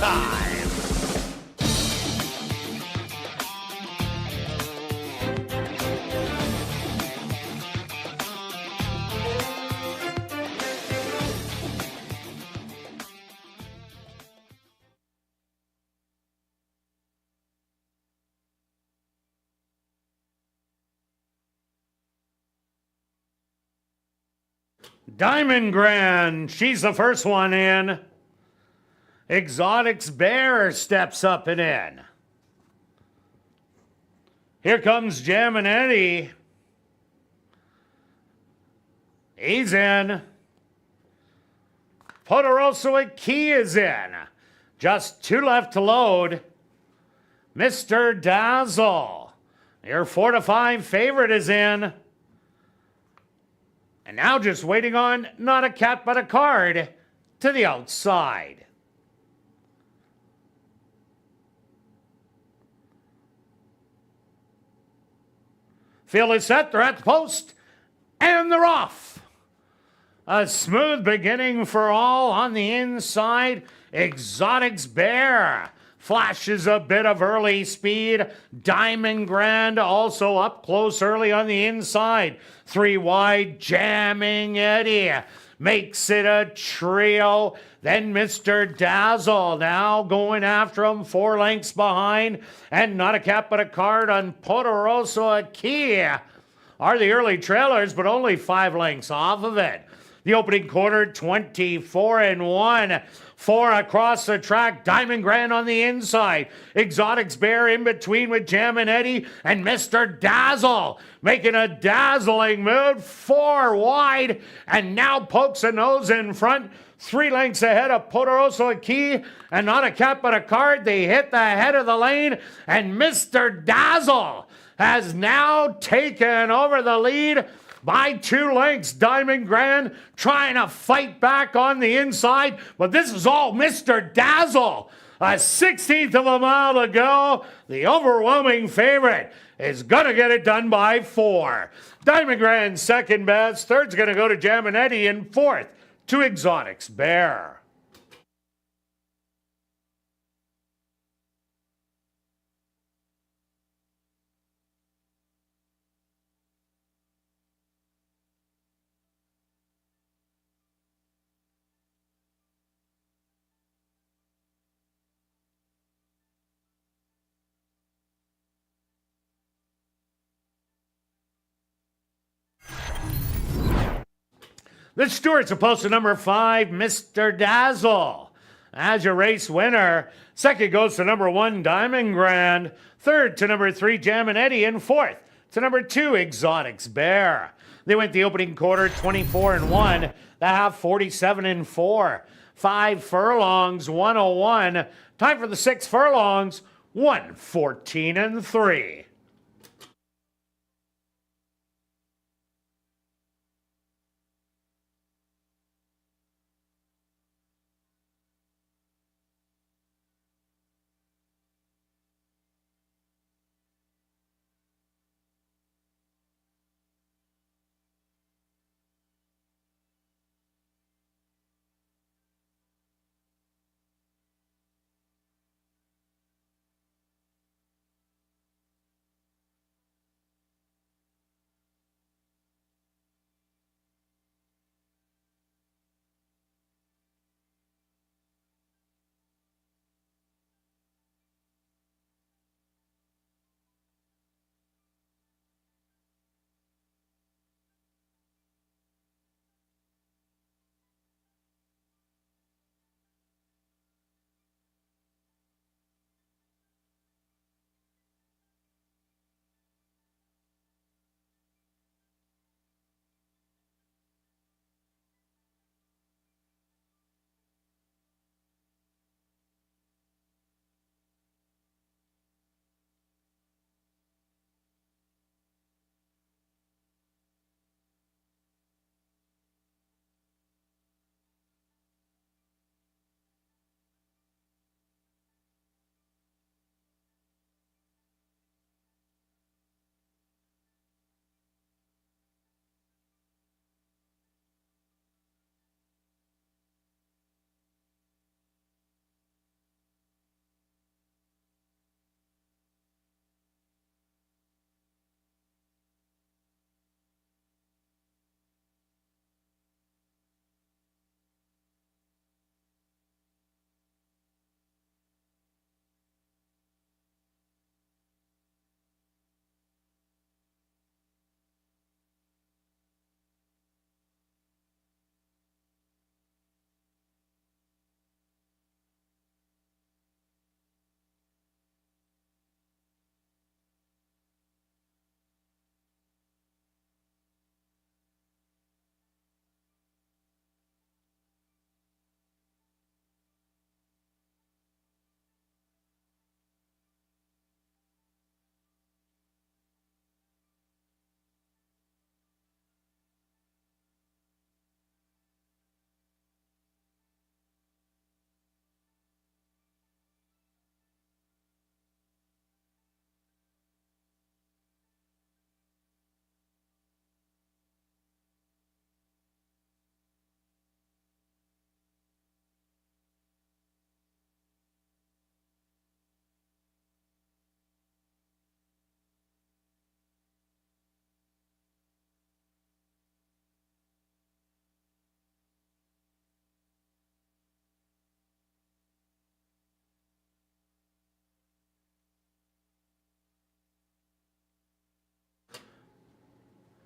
time. Diamond Grand, she's the first one in. Exotics Bear steps up and in. Here comes Jammin' Eddie. He's in. Poderoso Key is in. Just 2 left to load. Mr. Dazzle, your 4 to 5 favorite is in. And now just waiting on Not a Cat But a Card to the outside. Field is set, they're at the post, and they're off. A smooth beginning for all on the inside. Exotics Bear flashes a bit of early speed. Diamond Grand also up close early on the inside. 3 wide, Jamming Eddie makes it a trio. Then Mr. Dazzle now going after him, 4 lengths behind. And Not a Cat But a Card on Poderoso Key are the early trailers, but only 5 lengths off of it. The opening quarter, 24-1. 4 across the track. Diamond Grand on the inside. Exotics Bear in between with Jammin' Eddie and Mr. Dazzle making a dazzling move. 4 wide and now pokes a nose in front. 3 lengths ahead of Poderoso Key and Not a Cat But a Card. They hit the head of the lane and Mr. Dazzle has now taken over the lead by 2 lengths. Diamond Grand trying to fight back on the inside, but this is all Mr. Dazzle. A 16th of a mile to go. The overwhelming favorite is going to get it done by 4. Diamond Grand second best. Third's going to go to Jammin' Eddie, and 4th to Exotics Bear. The Stewarts are posted number 5, Mr. Dazzle, as your race winner. Second goes to number 1, Diamond Grand. Third to number 3, Jammin' Eddie. And 4th to number 2, Exotics Bear. They went the opening quarter 24-1, the half 47-4. 5 furlongs, 101. Time for the 6 furlongs, 114-3.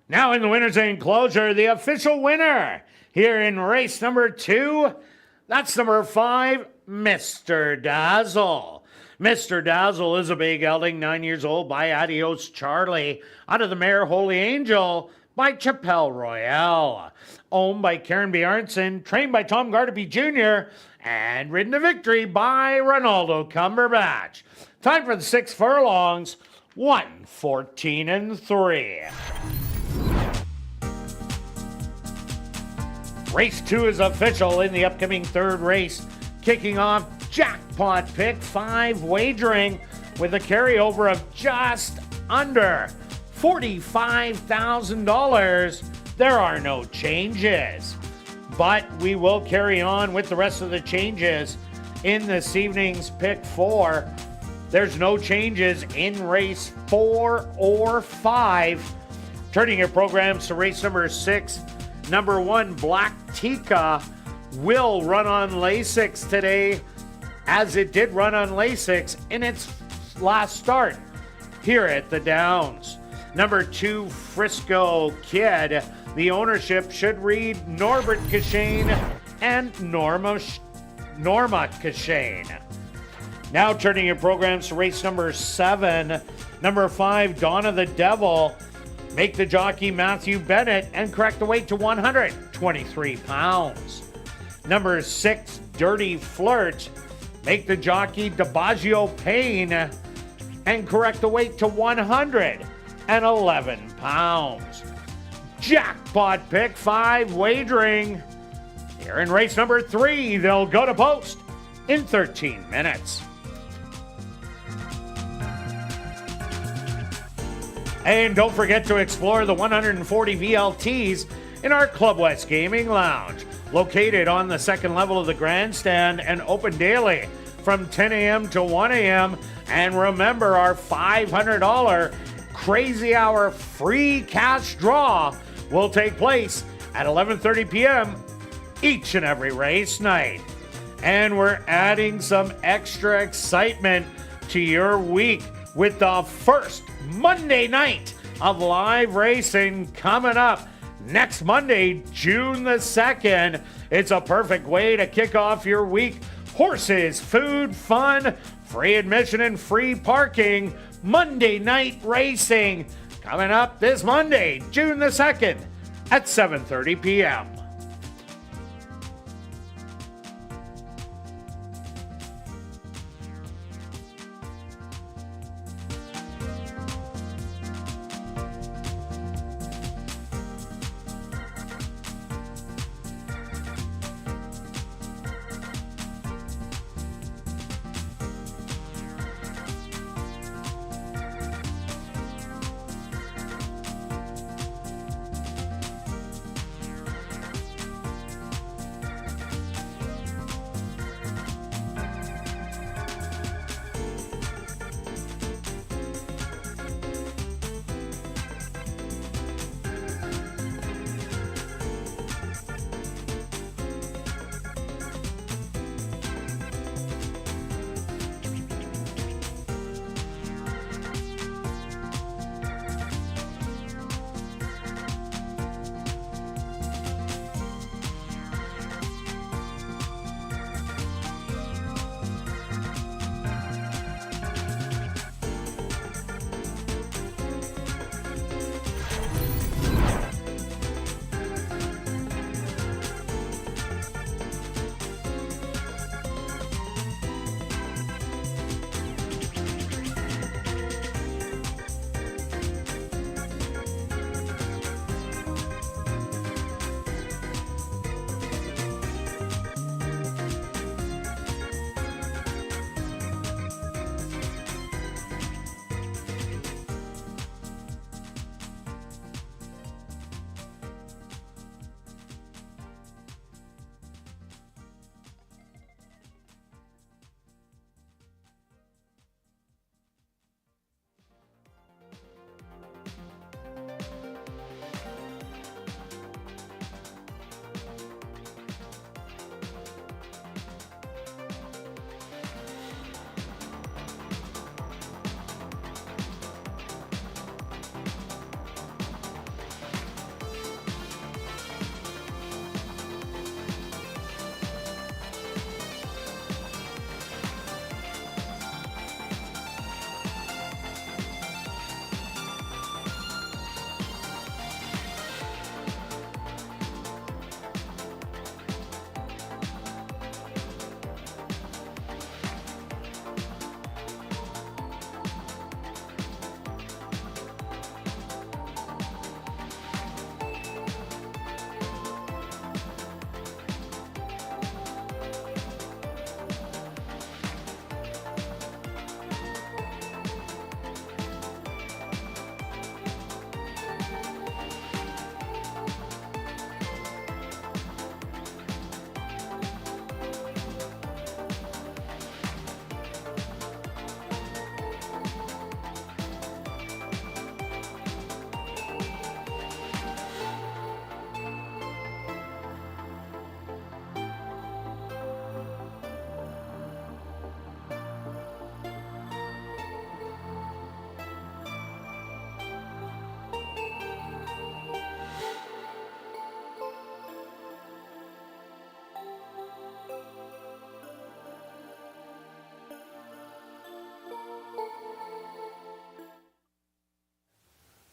Now in the winner's enclosure, the official winner here in race number 2, that's number 5, Mr. Dazzle. Mr. Dazzle is a big gelding, 9 years old, by Adios Charlie, out of the mare Holy Angel by Chapelle Royale. Owned by Karen Bjarnson, trained by Tom Gardaby Jr., and ridden to victory by Ronaldo Cumberbatch. Time for the 6 furlongs, 1:14 and 3. Race 2 is official in the upcoming 3rd race, kicking off Jackpot Pick 5 wagering with a carryover of just under $45,000. There are no changes, but we will carry on with the rest of the changes in this evening's Pick 4. There's no changes in race 4 or 5. Turning your programs to race number 6. Number 1, Black Tika, will run on Lasix today, as it did run on Lasix in its last start here at the Downs. Number 2, Frisco Kid. The ownership should read Norbert Cashane and Norma Cashane. Now turning your programs to race number 7. Number 5, Dawn of the Devil. Make the jockey Matthew Bennett and correct the weight to 123 pounds. Number 6, Dirty Flirt. Make the jockey DiBaggio Payne and correct the weight to 111 pounds. Jackpot Pick 5 wagering. Here in race number 3, they'll go to post in 13 minutes. And don't forget to explore the 140 VLTs in our Club West Gaming Lounge, located on the second level of the grandstand and open daily from 10 a.m. to 1 a.m. And remember, our $500 Crazy Hour free cash draw will take place at 11:30 p.m. each and every race night. And we're adding some extra excitement to your week with the first Monday night of live racing coming up next Monday, June the 2nd. It's a perfect way to kick off your week. Horses, food, fun, free admission and free parking. Monday night racing coming up this Monday, June the 2nd at 7:30 p.m.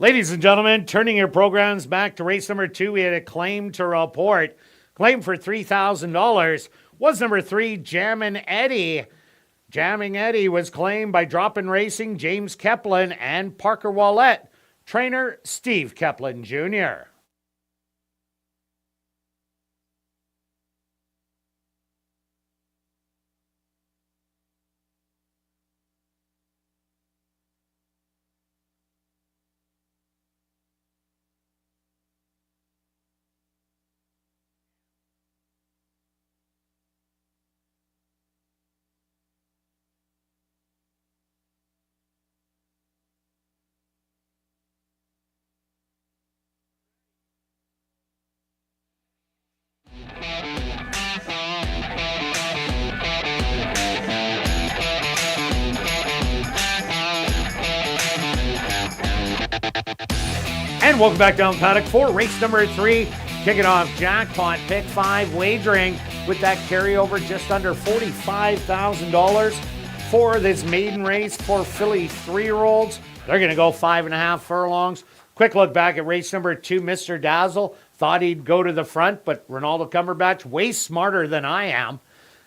Ladies and gentlemen, turning your programs back to race number 2, we had a claim to report. Claim for $3,000 was number 3, Jammin' Eddie. Jamming Eddie was claimed by Drop-In Racing, James Keplin, and Parker Wallette. Trainer, Steve Keplin Jr. And welcome back down paddock for race number 3. Kicking off jackpot pick 5 wagering with that carryover just under $45,000 for this maiden race for filly 3-year-olds. They're going to go 5.5 furlongs. Quick look back at race number 2. Mr. Dazzle thought he'd go to the front, but Ronaldo Cumberbatch, way smarter than I am,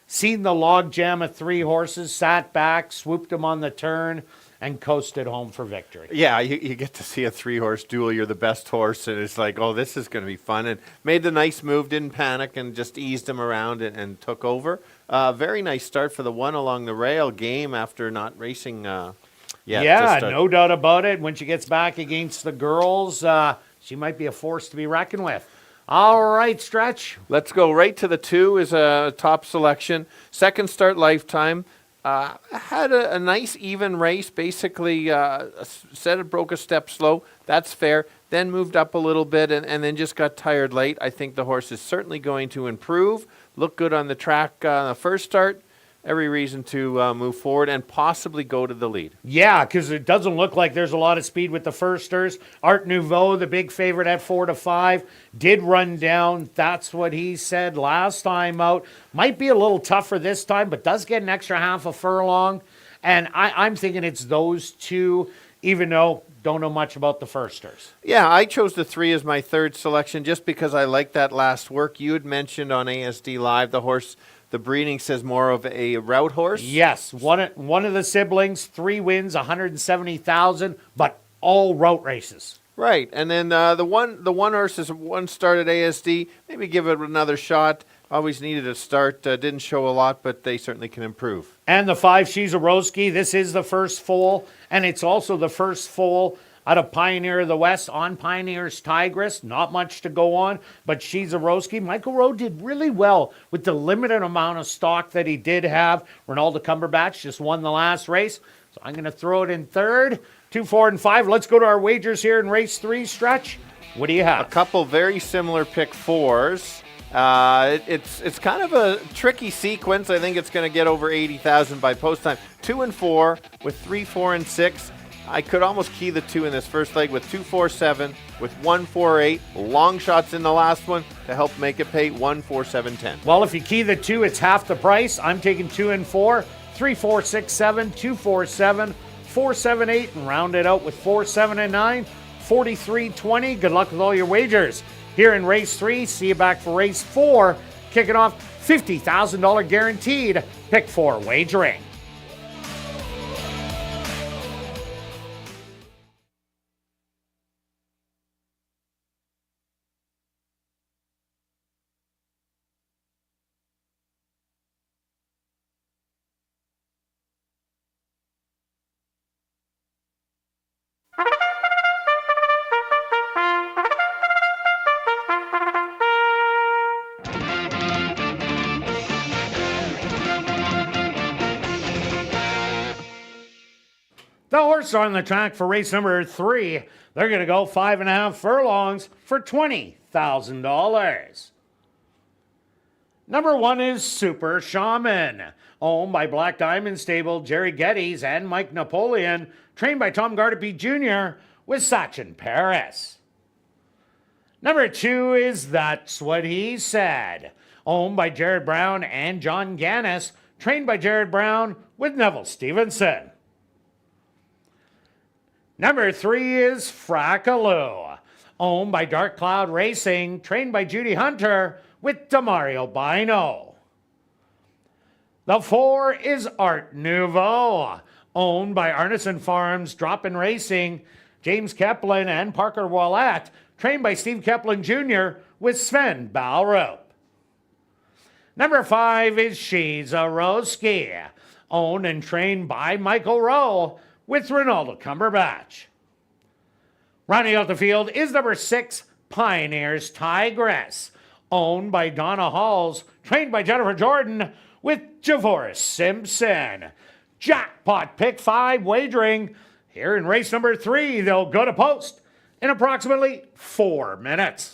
seen the log jam of 3 horses, sat back, swooped him on the turn, and coasted home for victory. Yeah, you get to see a 3-horse duel. You're the best horse, and it's like, oh, this is going to be fun. And made the nice move, didn't panic, and just eased him around and took over. Very nice start for the one along the rail game after not racing yet. Yeah, no doubt about it. When she gets back against the girls, she might be a force to be reckoned with. All right, Stretch. Let's go right to the 2 is a top selection. Second start lifetime. Had a nice even race, basically said it broke a step slow. That's fair. Then moved up a little bit and then just got tired late. I think the horse is certainly going to improve. Look good on the track on the first start. Every reason to move forward and possibly go to the lead. Yeah, because it doesn't look like there's a lot of speed with the firsters. Art Nouveau, the big favorite at 4-5, did run down. That's what he said last time out. Might be a little tougher this time, but does get an extra half a furlong. And I'm thinking it's those 2, even though don't know much about the firsters. Yeah, I chose the 3 as my third selection just because I like that last work. You had mentioned on ASD Live the horse. The breeding says more of a route horse. Yes, one of the siblings, 3 wins, 170,000, but all route races. Right, and then the one horse is one start at ASD. Maybe give it another shot. Always needed a start. Didn't show a lot, but they certainly can improve. And the 5, Shizorowski. This is the first foal, and it's also the first foal out of Pioneer of the West on Pioneer's Tigress. Not much to go on, but Shizorowski. Michael Rowe did really well with the limited amount of stock that he did have. Ronaldo Cumberbatch just won the last race, so I'm going to throw it in third. 2, 4, and 5. Let's go to our wagers here in race 3. Stretch, what do you have? A couple very similar pick 4s. It's kind of a tricky sequence. I think it's going to get over 80,000 by post time. 2 and 4 with 3, 4, and 6. I could almost key the 2 in this first leg with 2, 4, 7, with 1, 4, 8. Long shots in the last one to help make it pay 1, 4, 7, 10. Well, if you key the 2, it's half the price. I'm taking 2 and 4, 3, 4, 6, 7, 2, 4, 7, 4, 7, 8, and round it out with 4, 7, and 9, 43, 20. Good luck with all your wagers here in race 3. See you back for race 4, kicking off $50,000 guaranteed pick 4 wagering. The horse on the track for race number 3. They're going to go 5.5 furlongs for $20,000. Number 1 is Super Shaman, owned by Black Diamond Stable, Jerry Geddes, and Mike Napoleon, trained by Tom Gardapi Jr. with Sachin Paris. Number 2 is That's What He Said, owned by Jared Brown and John Gannis, trained by Jared Brown with Neville Stevenson. Number 3 is Frackaloo, owned by Dark Cloud Racing, trained by Judy Hunter with Demario Bino. The 4 is Art Nouveau, owned by Arneson Farms, Drop-In Racing, James Keplin and Parker Wallette, trained by Steve Keplin Jr. with Sven Balrup. Number 5 is She's a Roski, owned and trained by Michael Rowe with Ronaldo Cumberbatch. Rounding out the field is number 6, Pioneers Tigress, owned by Donna Halls, trained by Jennifer Jordan with Javoris Simpson. Jackpot pick 5 wagering. Here in race number 3, they'll go to post in approximately 4 minutes.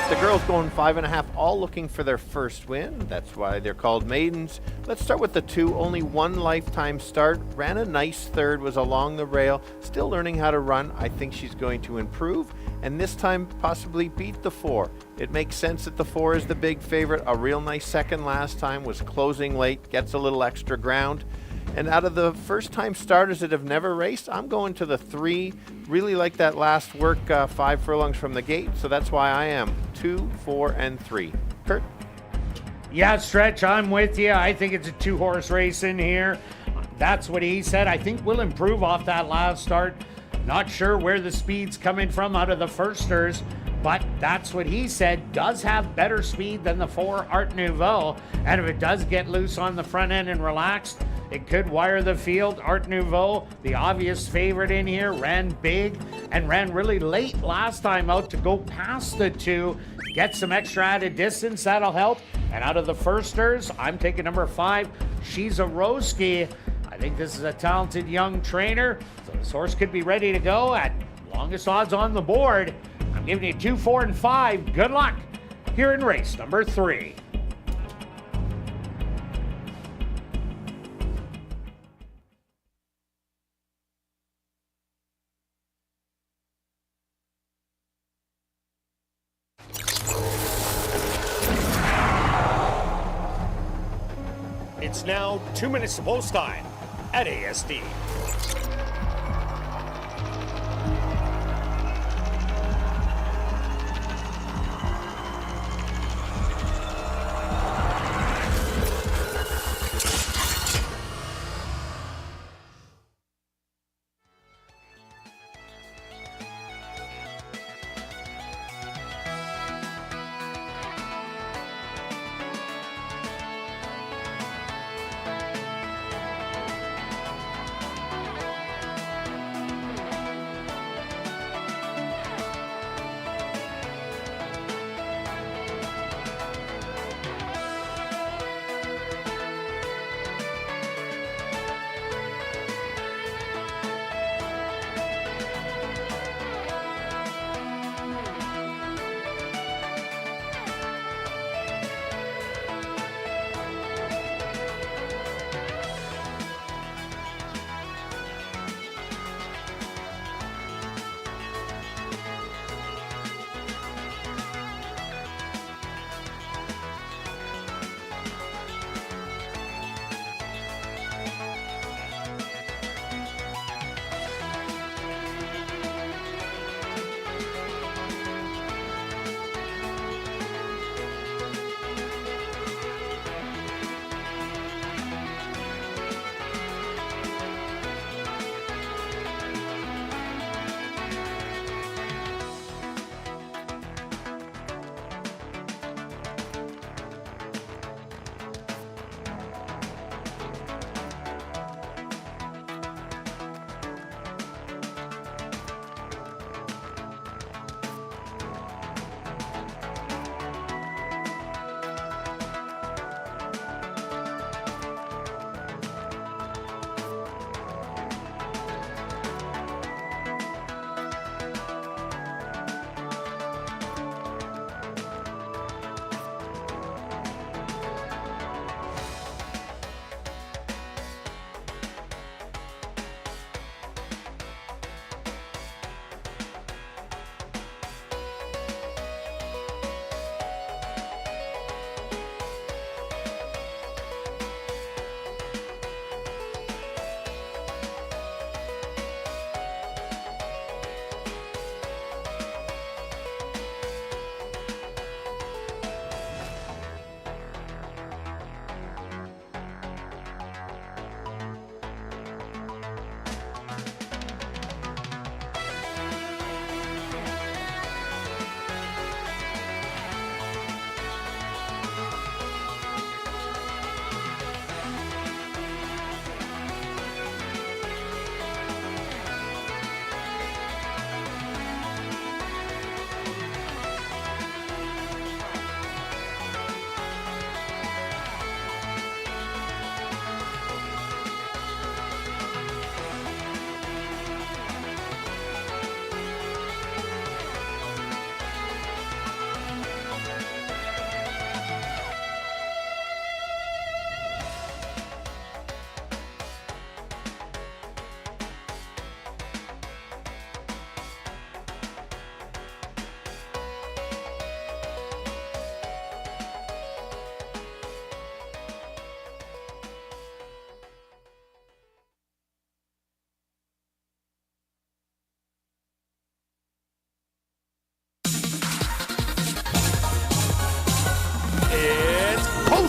The girls going 5.5, all looking for their first win. That's why they're called maidens. Let's start with the 2. Only one lifetime start. Ran a nice third, was along the rail. Still learning how to run. I think she's going to improve. And this time possibly beat the 4. It makes sense that the 4 is the big favorite. A real nice second last time. Was closing late. Gets a little extra ground. And out of the first-time starters that have never raced, I'm going to the 3. Really like that last work, 5 furlongs from the gate, so that's why I am 2, 4, and 3. Kirt? Yeah, Stretch, I'm with you. I think it's a 2-horse race in here. That's what he said. I think we'll improve off that last start. Not sure where the speed's coming from out of the firsters, but that's what he said. Does have better speed than the 4 Art Nouveau, and if it does get loose on the front end and relaxed, it could wire the field. Art Nouveau, the obvious favorite in here, ran big and ran really late last time out to go past the 2. Get some extra added distance, that'll help. And out of the firsters, I'm taking number 5, She's a Roski. I think this is a talented young trainer, so this horse could be ready to go at longest odds on the board. I'm giving you 2, 4, and 5. Good luck here in race number 3. It's now 2 minutes to post time at ASD.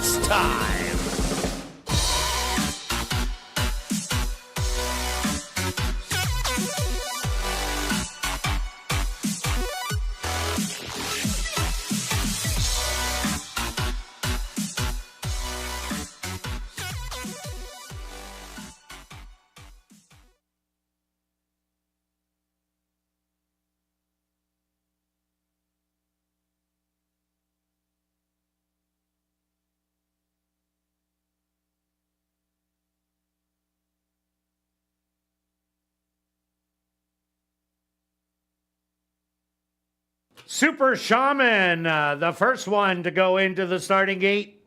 It's time. Super Shaman, the first one to go into the starting gate.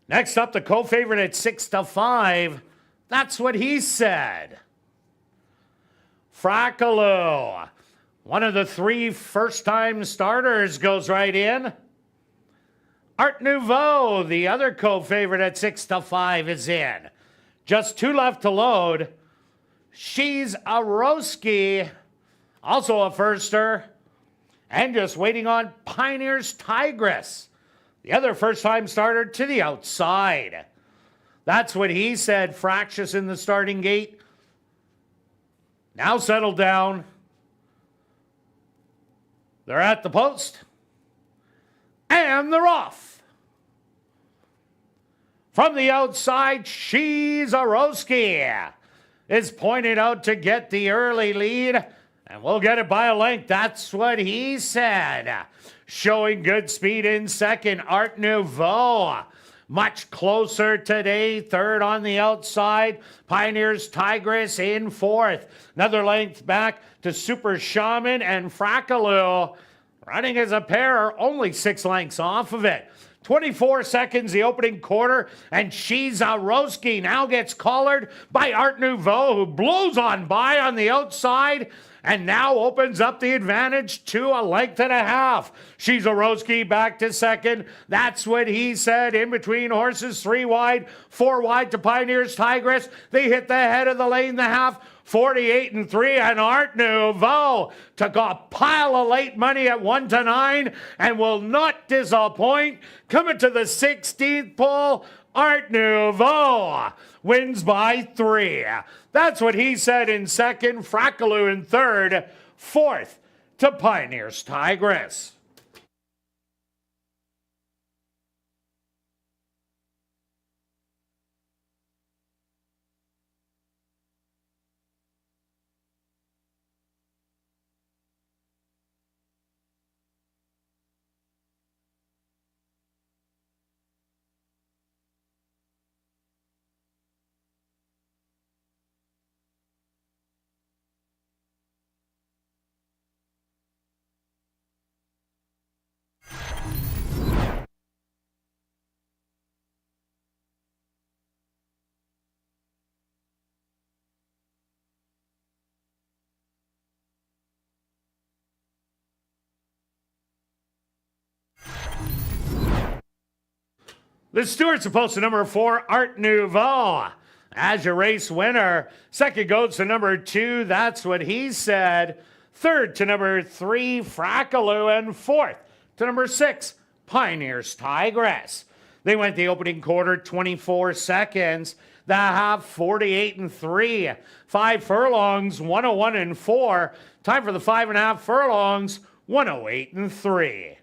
Next up, the co-favorite at 6-5. That's what he said. Frackaloo, one of the 3 first-time starters, goes right in. Art Nouveau, the other co-favorite at 6-5, is in. Just 2 left to load. She's a Roski, also a firster, and just waiting on Pioneer's Tigress, the other first-time starter, to the outside. That's what he said. Fractious in the starting gate. Now settled down. They're at the post, and they're off. From the outside, She's a Roski is pointed out to get the early lead, and we'll get it by a length. That's what he said. Showing good speed in second, Art Nouveau. Much closer today, third on the outside. Pioneer's Tigress in fourth. Another length back to Super Shaman and Frackaloo. Running as a pair, only 6 lengths off of it. 24 seconds, the opening quarter, and She's a Roski now gets collared by Art Nouveau, who blows on by on the outside and now opens up the advantage to a length and a half. She's a Roski back to second. That's what he said. In between horses, 3 wide, 4 wide to Pioneer's Tigress. They hit the head of the lane, the half. 48-3, and Art Nouveau took a pile of late money at 1-9 and will not disappoint. Coming to the 16th pole, Art Nouveau wins by 3. That's what he said in second. Frackaloo in third. Fourth to Pioneer's Tigress. The Stewart's supposed to number 4, Art Nouveau, as your race winner. Second goes to number 2, that's what he said. Third to number 3, Frackaloo, and fourth to number 6, Pioneer's Tigress. They went the opening quarter 24 seconds. The half 48-3. 5 furlongs, 101-4. Time for the 5.5 furlongs, 108-3.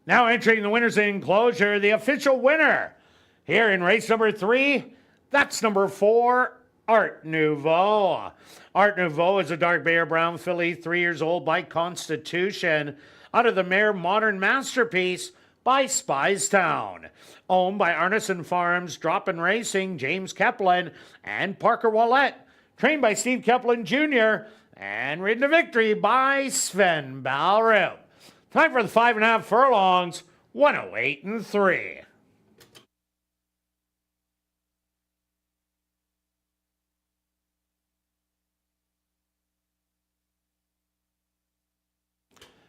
Now entering the winner's enclosure, the official winner here in race number 3, that's number 4, Art Nouveau. Art Nouveau is a dark Bear Brown filly, 3 years old by constitution, out of the mare Modern Masterpiece by Spystown. Owned by Arneson Farms, Drop-In Racing, James Keplin, and Parker Wallette. Trained by Steve Keplin Jr. and ridden to victory by Sven Balrog. Time for the 5.5 furlongs, 108 and 3.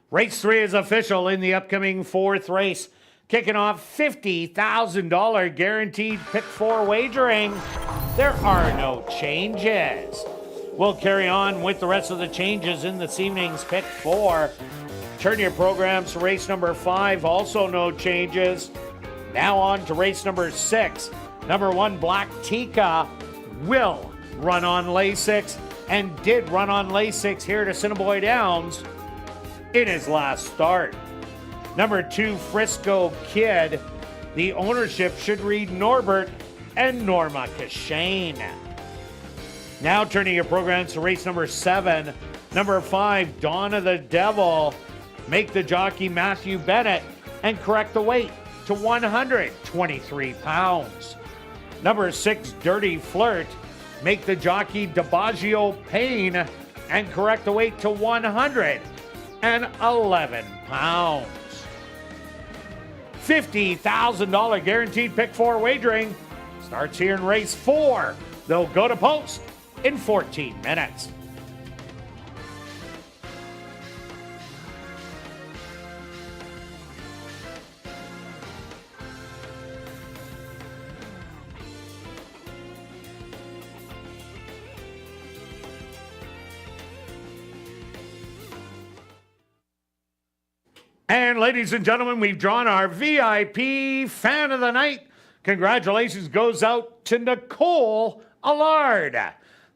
Race 3 is official in the upcoming 4th race. Kicking off $50,000 guaranteed pick 4 wagering. There are no changes. We'll carry on with the rest of the changes in this evening's pick 4. Turn your programs to race number 5, also no changes. Now on to race number 6. Number 1, Black Tika, will run on Lasix and did run on Lasix here at Assiniboia Downs in his last start. Number 2, Frisco Kid. The ownership should read Norbert and Norma Kashane. Now turning your programs to race number 7. Number 5, Dawn of the Devil. Make the jockey Matthew Bennett and correct the weight to 123 pounds. Number 6, Dirty Flirt. Make the jockey DiBaggio Payne and correct the weight to 111 pounds. $50,000 guaranteed pick 4 wagering starts here in race 4. They'll go to post in 14 minutes. And ladies and gentlemen, we've drawn our VIP Fan of the Night. Congratulations goes out to Nicole Allard.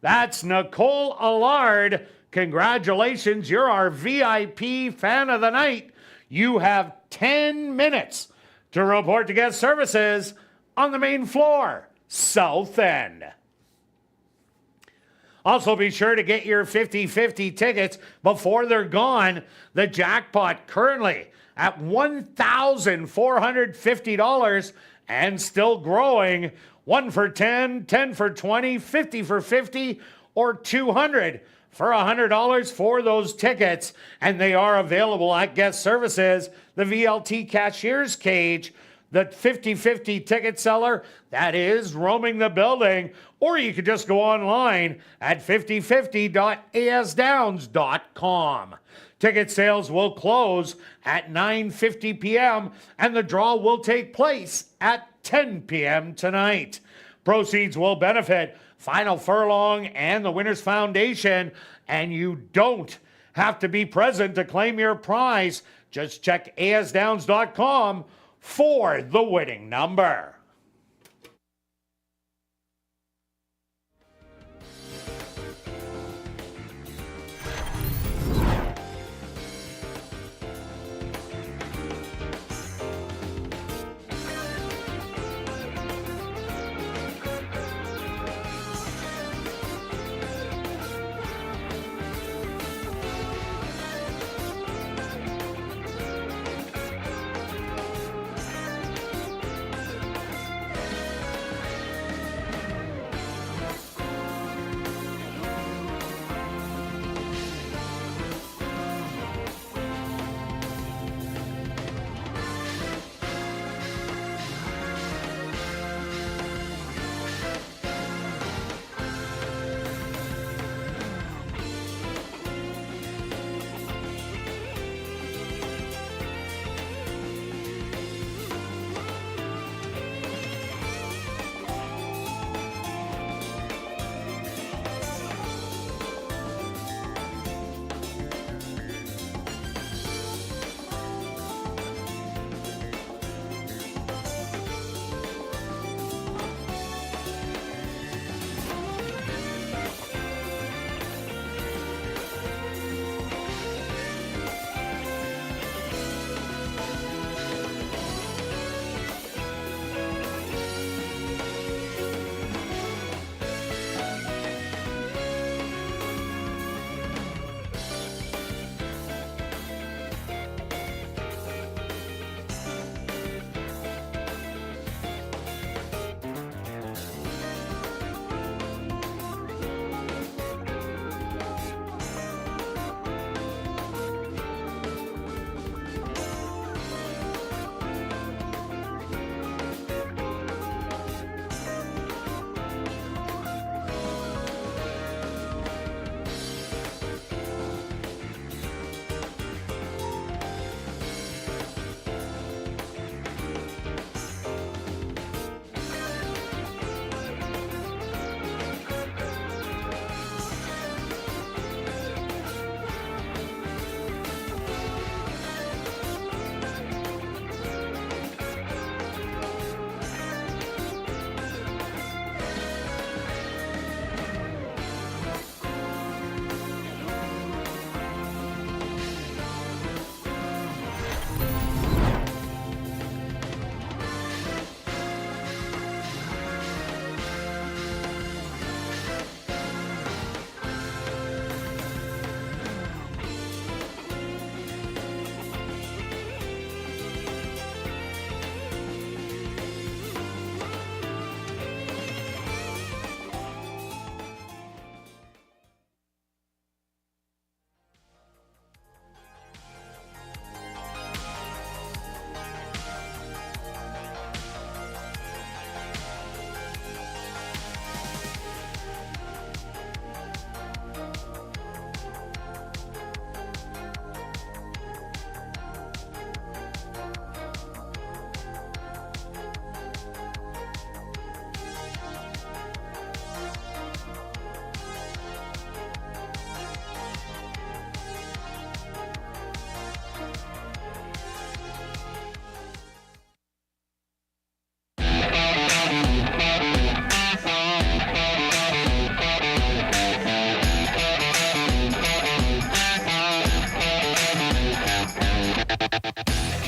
That's Nicole Allard. Congratulations, you're our VIP Fan of the Night. You have 10 minutes to report to guest services on the main floor, South End. Also, be sure to get your 50-50 tickets before they're gone. The jackpot currently at $1,450 and still growing. 1 for 10, 10 for 20, 50 for 50, or 200 for $100 for those tickets. And they are available at guest services, the VLT cashier's cage, the 50-50 ticket seller that is roaming the building, or you could just go online at 5050.asdowns.com. Ticket sales will close at 9:50 p.m. and the draw will take place at 10 p.m. tonight. Proceeds will benefit Final Furlong and the Winners Foundation, and you don't have to be present to claim your prize. Just check asdowns.com for the winning number.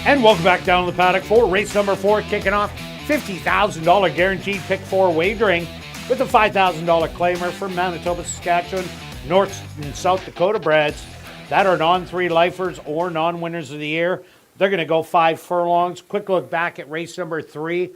And welcome back down to the paddock for race number 4, kicking off $50,000 guaranteed pick 4 wagering with a $5,000 claimer for Manitoba, Saskatchewan, North and South Dakota breds that are non-3 lifers or non-winners of the year. They're going to go 5 furlongs. Quick look back at race number 3.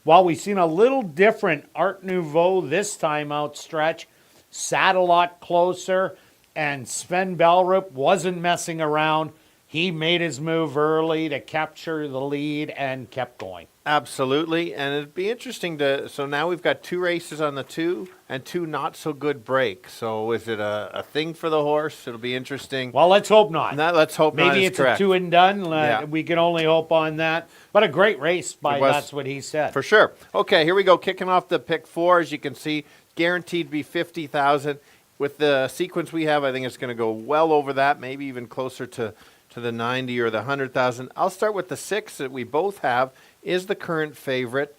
While we've seen a little different Art Nouveau this time out stretch, sat a lot closer, and Sven Bellrup wasn't messing around. He made his move early to capture the lead and kept going. Absolutely, and it'd be interesting to. So now we've got 2 races on the 2 and 2 not so good breaks. So is it a thing for the horse? It'll be interesting. Well, let's hope not. Let's hope not. Maybe it's correct. a 2 and done. Yeah. We can only hope on that. But a great race by that's what he said. For sure. Okay, here we go. Kicking off the pick 4, as you can see, guaranteed to be 50,000. With the sequence we have, I think it's going to go well over that, maybe even closer to the 90 or the 100,000. I'll start with the 6 that we both have, is the current favorite.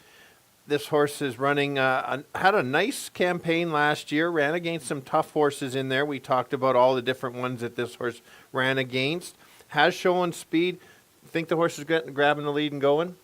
This horse is running, had a nice campaign last year, ran against some tough horses in there. We talked about all the different ones that this horse ran against. Has shown speed. Think the horse is grabbing the lead and going?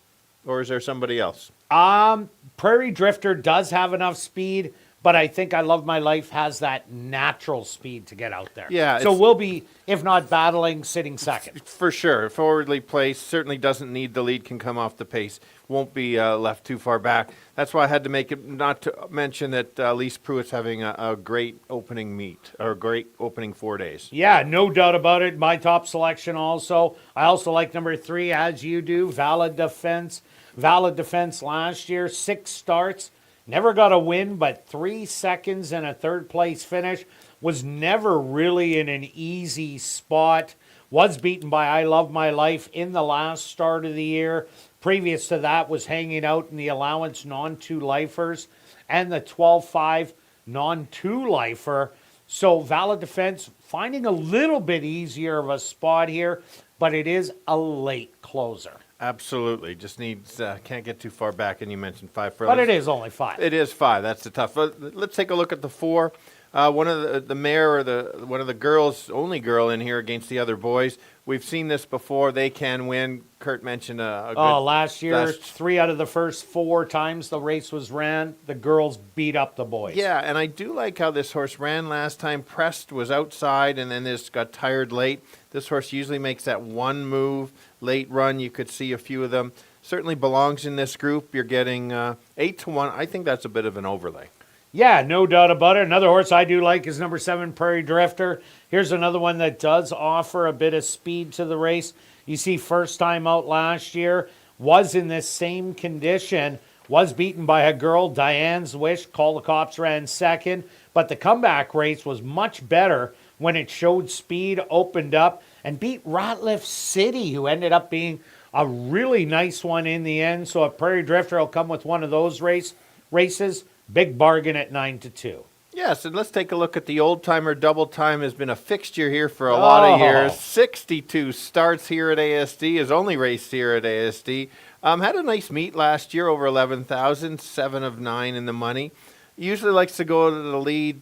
Or is there somebody else? Prairie Drifter does have enough speed, but I think I Love My Life has that natural speed to get out there. Yeah. So we'll be, if not battling, sitting second. For sure. Forwardly placed, certainly doesn't need the lead, can come off the pace. Won't be left too far back. That's why I had to make it, not to mention that Lise Pruitt's having a great opening meet, or a great opening 4 days. Yeah, no doubt about it. My top selection also. I also like number 3, as you do, Valid Defense. Valid Defense last year, 6 starts. Never got a win, but 3 seconds and a 3rd place finish. Was never really in an easy spot. Was beaten by I Love My Life in the last start of the year. Previous to that was hanging out in the allowance non-2 lifers and the 12-5 non-2 lifer. So Valid Defense finding a little bit easier of a spot here, but it is a late closer. Absolutely. Just needs, can't get too far back, and you mentioned 5 furlongs. But it is only 5. It is 5. That's the tough. Let's take a look at the 4. One of the mare, or one of the girls, only girl in here against the other boys. We've seen this before. They can win. Kirt mentioned a good... last year, 3 out of the first 4 times the race was ran, the girls beat up the boys. Yeah, and I do like how this horse ran last time. Pressed was outside, and then this got tired late. This horse usually makes that one move, late run. You could see a few of them. Certainly belongs in this group. You're getting 8-1. I think that's a bit of an overlay. Yeah, no doubt about it. Another horse I do like is number 7, Prairie Drifter. Here's another one that does offer a bit of speed to the race. You see, first time out last year, was in this same condition, was beaten by a girl, Diane's Wish. Call the Cops ran second, but the comeback race was much better when it showed speed, opened up, and beat Ratliff City, who ended up being a really nice one in the end. So if Prairie Drifter will come with one of those races, big bargain at 9-2. Yes, and let's take a look at the old-timer. Double time has been a fixture here for a lot of years. 62 starts here at ASD, his only race here at ASD. Had a nice meet last year, over 11,000, 7 of 9 in the money. Usually likes to go to the lead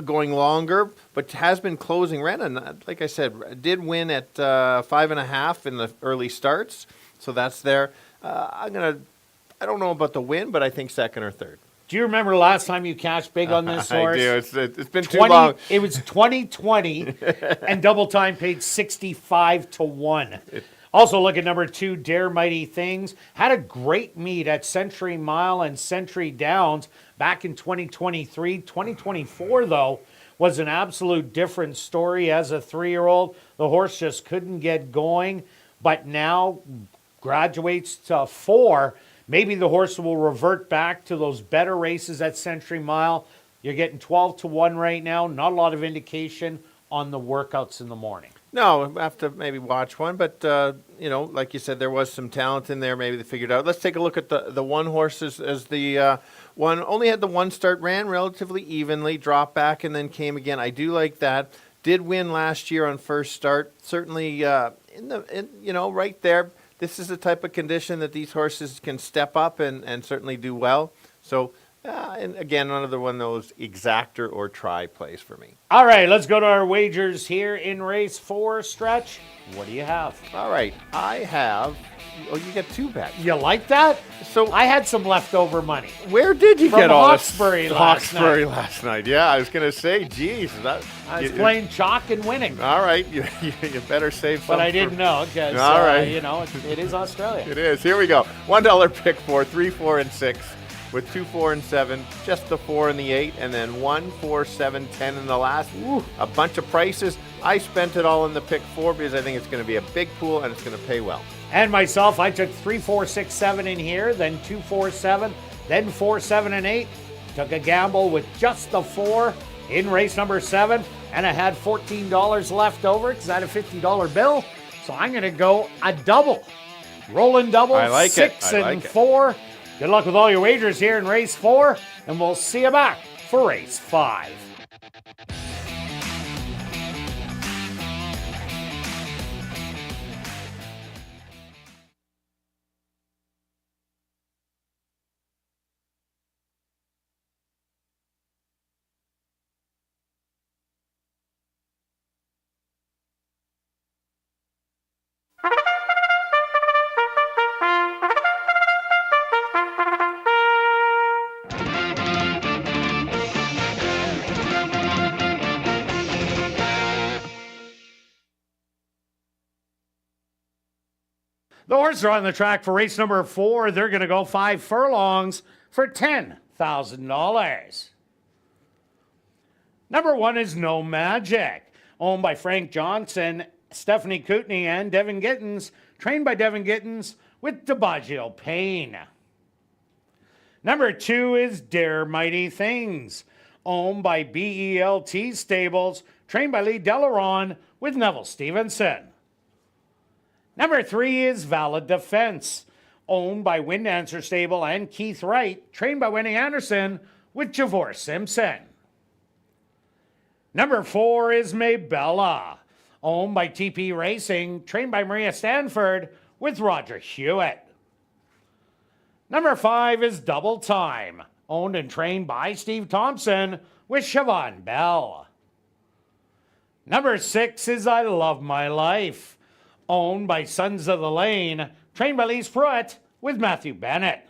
going longer, but has been closing. Like I said, did win at 5.5 in the early starts, so that's there. I don't know about the win, but I think second or third. Do you remember the last time you cashed big on this horse? I do. It's been too long. It was 2020, and Double Time paid 65-1. Also, look at number 2, Dare Mighty Things. Had a great meet at Century Mile and Century Downs back in 2023. 2024, though, was an absolute different story. As a 3-year-old, the horse just couldn't get going, but now graduates to 4. Maybe the horse will revert back to those better races at Century Mile. You're getting 12-1 right now. Not a lot of indication on the workouts in the morning. No, I have to maybe watch one, but, like you said, there was some talent in there. Maybe they figured out. Let's take a look at the one horse as the one. Only had the one start, ran relatively evenly, dropped back, and then came again. I do like that. Did win last year on first start. Certainly, right there. This is the type of condition that these horses can step up and certainly do well. So And again, another one of those exactor or try plays for me. All right, let's go to our wagers here in race 4. Stretch, what do you have? All right, I have. Oh, you get 2 bets. You like that? So I had some leftover money. where did you From get all Hawkesbury this? last Hawkesbury last night. Yeah, I was going to say, geez, that. I was playing chalk and winning, All right, you better save some. but I didn't know because, All right. it is Australia. It is. Here we go. $1 pick 4, 3, 4, and 6. With 2, 4, and 7, just the 4 and the 8, and then 1, 4, 7, 10 in the last. Ooh, a bunch of prices. I spent it all in the pick 4 because I think it's going to be a big pool and it's going to pay well. And myself, I took 3, 4, 6, 7 in here, then 2, 4, 7, then 4, 7, and 8. Took a gamble with just the 4 in race number 7, and I had $14 left over because I had a $50 bill. So I'm going to go a double. Rolling double, I like it. 6 I and like it. 4. Good luck with all your wagers here in race 4, and we'll see you back for race 5. The horses are on the track for race number 4. They're going to go 5 furlongs for $10,000. Number 1 is No Magic, owned by Frank Johnson, Stephanie Kootenay, and Devin Gittins, trained by Devin Gittins with DiBaggio Payne. Number 2 is Dare Mighty Things, owned by BELT Stables, trained by Lee Delaron with Neville Stevenson. Number 3 is Valid Defense, owned by Wind Answer Stable and Keith Wright, trained by Winnie Anderson with Javor Simpson. Number 4 is Maybella, owned by TP Racing, trained by Maria Stanford with Roger Hewitt. Number 5 is Double Time, owned and trained by Steve Thompson with Siobhan Bell. Number 6 is I Love My Life, owned by Sons of the Lane, trained by Lise Pruitt with Matthew Bennett.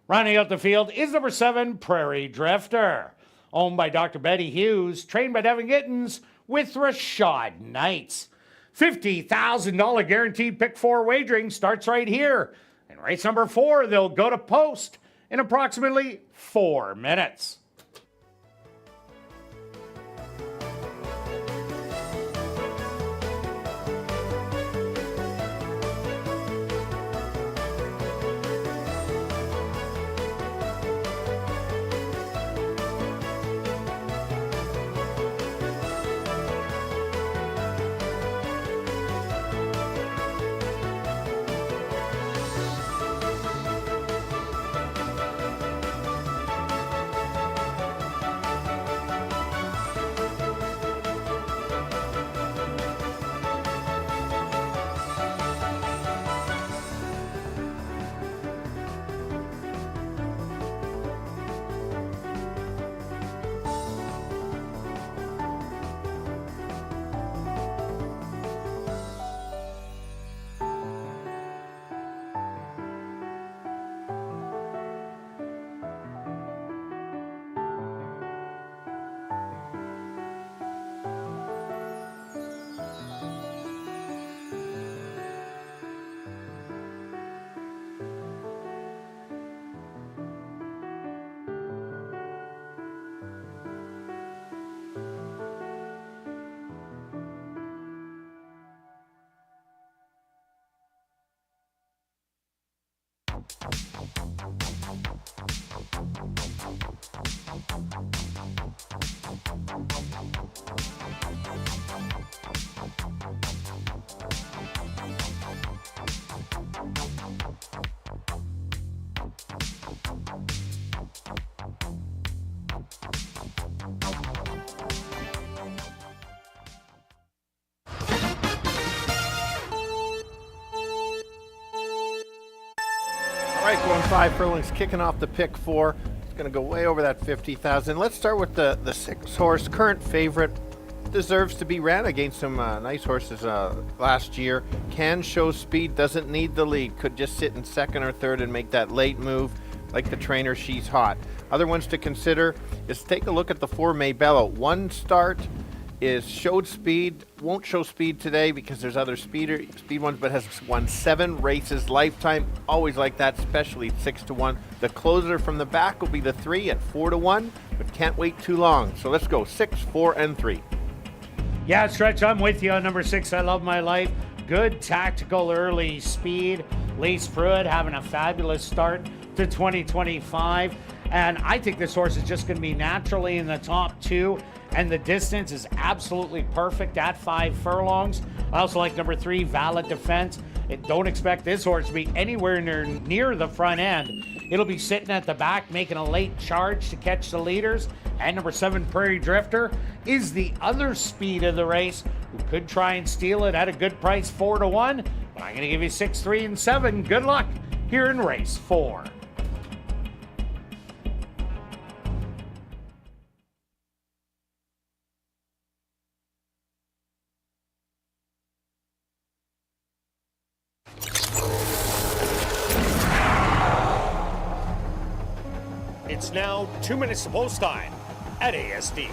Rounding out the field is number 7, Prairie Drifter, owned by Dr. Betty Hughes, trained by Devin Gittins with Rashad Knights. $50,000 guaranteed pick 4 wagering starts right here. In race number 4, they'll go to post in approximately 4 minutes. All right, going 5 furlongs, kicking off the pick 4. It's going to go way over that 50,000. Let's start with the 6 horse, current favorite. Deserves to be ran against some nice horses last year. Can show speed, doesn't need the lead. Could just sit in second or third and make that late move. Like the trainer, she's hot. Other ones to consider is take a look at the 4 Maybello. One start is showed speed, won't show speed today because there's other speed ones, but has won 7 races lifetime. Always like that, especially 6-1. The closer from the back will be the 3 at 4-1, but can't wait too long. So let's go 6, 4, and 3. Yeah, Stretch, I'm with you on number 6. I Love My Life. Good tactical early speed. Lace Pruitt having a fabulous start to 2025. And I think this horse is just going to be naturally in the top 2. And the distance is absolutely perfect at 5 furlongs. I also like number 3, Valid Defense. Don't expect this horse to be anywhere near the front end. It'll be sitting at the back, making a late charge to catch the leaders. And number 7, Prairie Drifter, is the other speed of the race, who could try and steal it at a good price, 4-1. But I'm going to give you 6, 3, and 7. Good luck here in race 4. It's now 2 minutes to post time at ASD.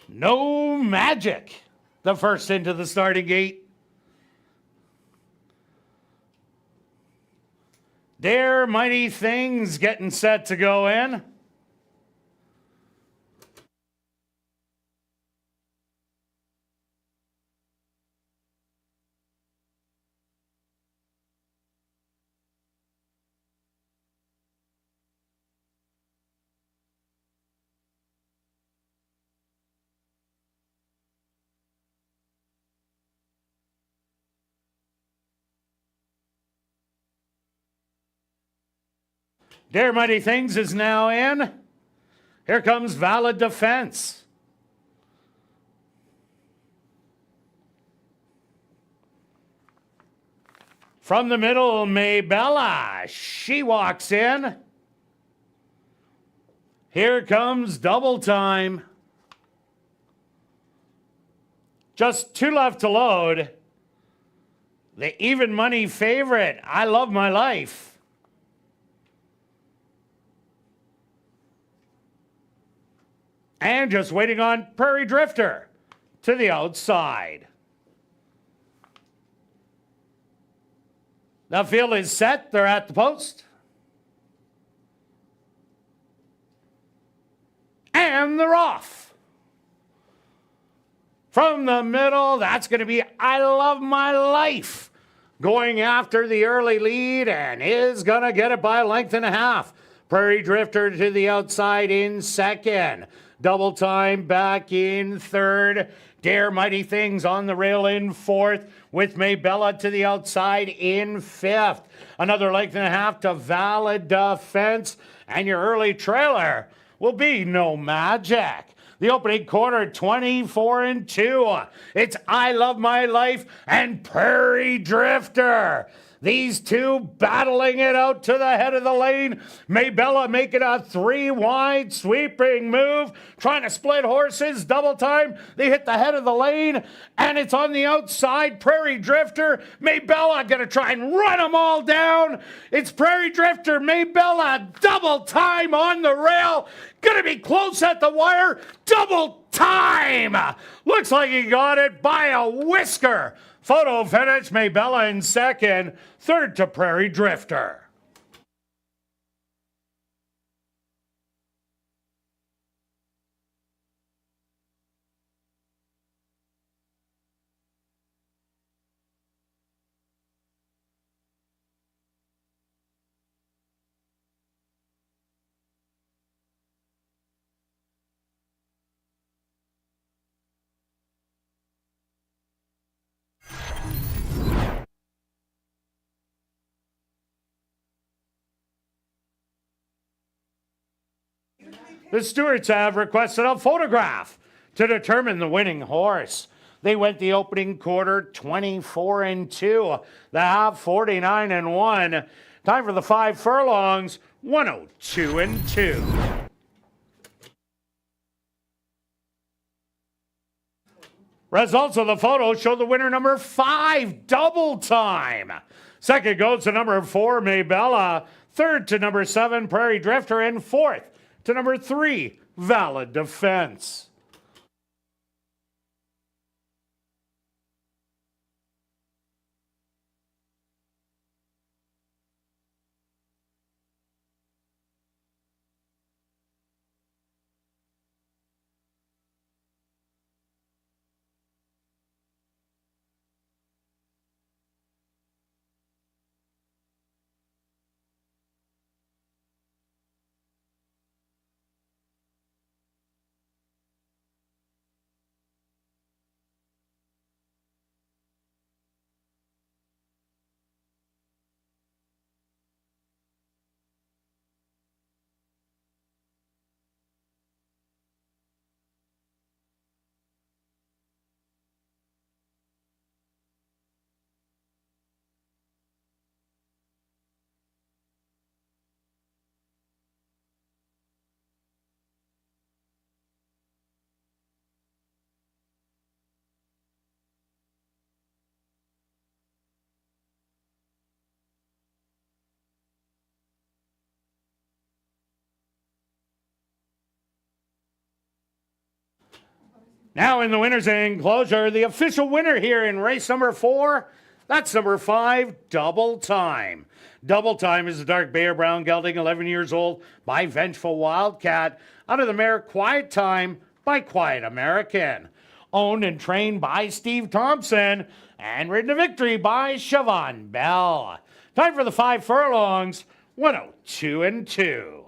No Magic, the first into the starting gate. Dare Mighty Things getting set to go in. Dare Mighty Things is now in. Here comes Valid Defense. From the middle, Maybella. She walks in. Here comes Double Time. Just 2 left to load. The even money favorite, I Love My Life. And just waiting on Prairie Drifter to the outside. The field is set. They're at the post. And they're off. From the middle, that's going to be I Love My Life. Going after the early lead and is going to get it by a length and a half. Prairie Drifter to the outside in second. Double Time back in third. Dare Mighty Things on the rail in fourth, with Maybella to the outside in fifth. Another length and a half to Valid Defense. And your early trailer will be No Magic. The opening quarter, 24-2. It's I Love My Life and Prairie Drifter. These two battling it out to the head of the lane. Maybella making a 3-wide sweeping move, trying to split horses. Double Time, they hit the head of the lane, and it's on the outside. Prairie Drifter, Maybella gonna try and run them all down. It's Prairie Drifter, Maybella, Double Time on the rail. Gonna be close at the wire. Double Time! Looks like he got it by a whisker. Photo finish, Maybella in second, third to Prairie Drifter. The stewards have requested a photograph to determine the winning horse. They went the opening quarter 24-2, the half 49-1. Time for the 5 furlongs, 102-2. Results of the photo show the winner number 5, Double Time. Second goes to number 4, Maybella. Third to number 7, Prairie Drifter. And fourth to number 3, Valid Defense. Now in the winner's enclosure, the official winner here in race number 4, that's number 5, Double Time. Double Time is a dark Bear Brown gelding, 11 years old, by Vengeful Wildcat, out of the mare Quiet Time by Quiet American. Owned and trained by Steve Thompson, and ridden to victory by Siobhan Bell. Time for the 5 furlongs, 102 and 2.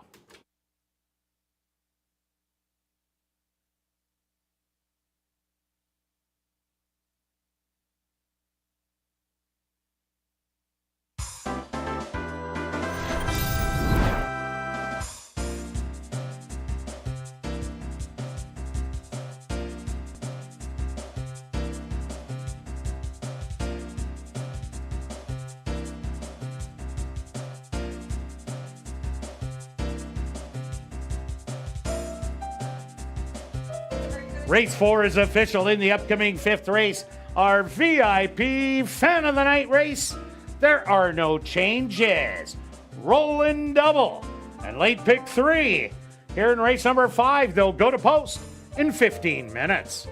Race 4 is official in the upcoming 5th race. Our VIP Fan of the Night race. There are no changes. Rolling double. And late pick 3. Here in race number 5, they'll go to post in 15 minutes.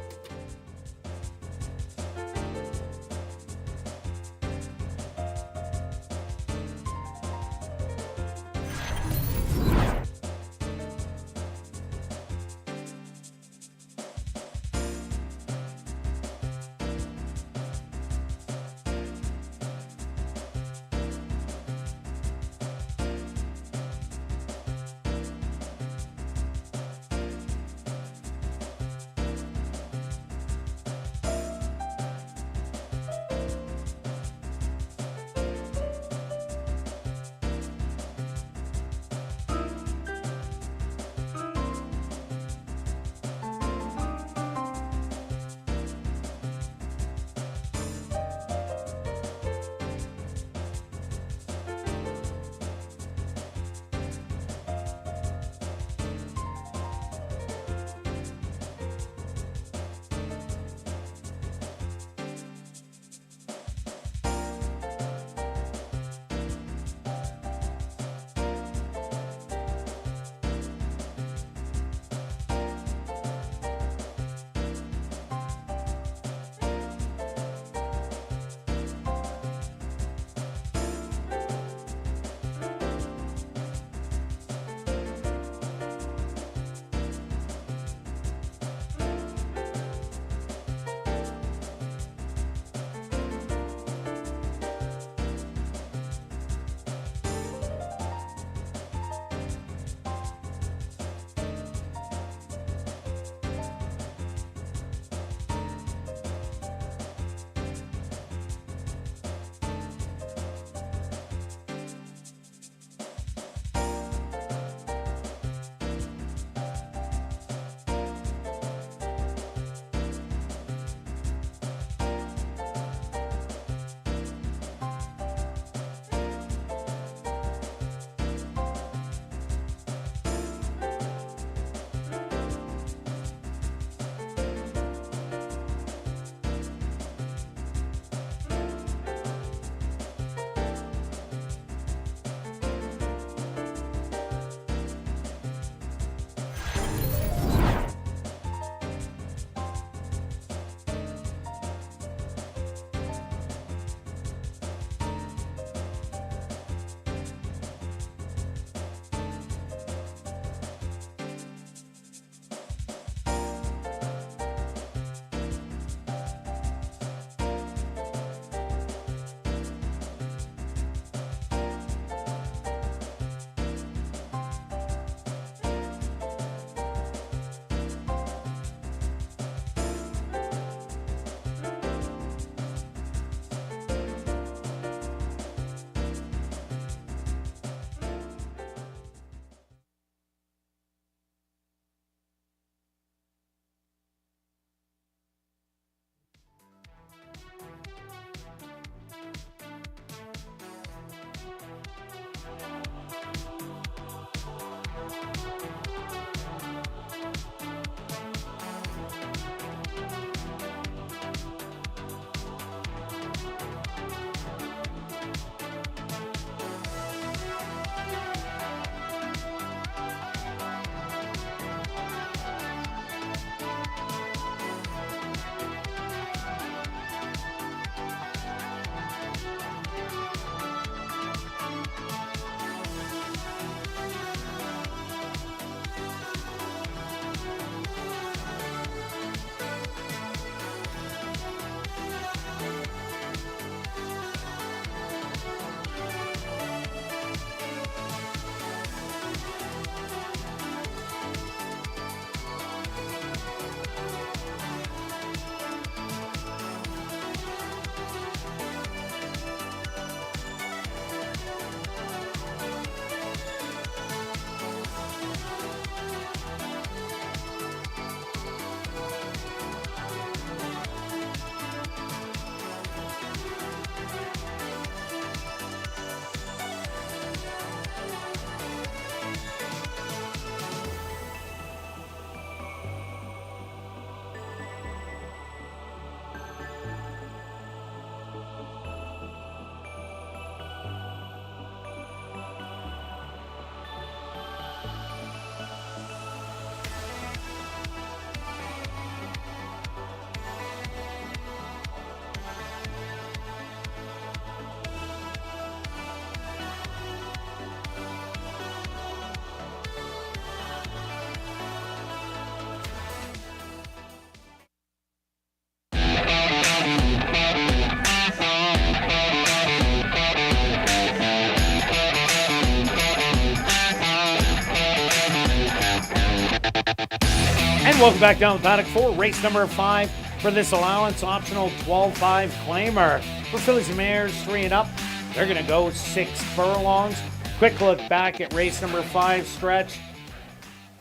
And welcome back down the paddock for race number 5 for this allowance optional 12-5 claimer. For fillies and mares 3 and up, they're going to go 6 furlongs. Quick look back at race number 5 stretch.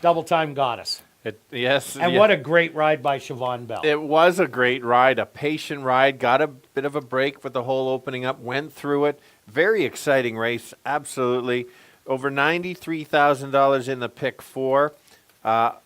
Double time goddess. Yes. And what a great ride by Siobhan Bell. It was a great ride, a patient ride, got a bit of a break with the whole opening up, went through it. Very exciting race, absolutely. Over $93,000 in the pick 4.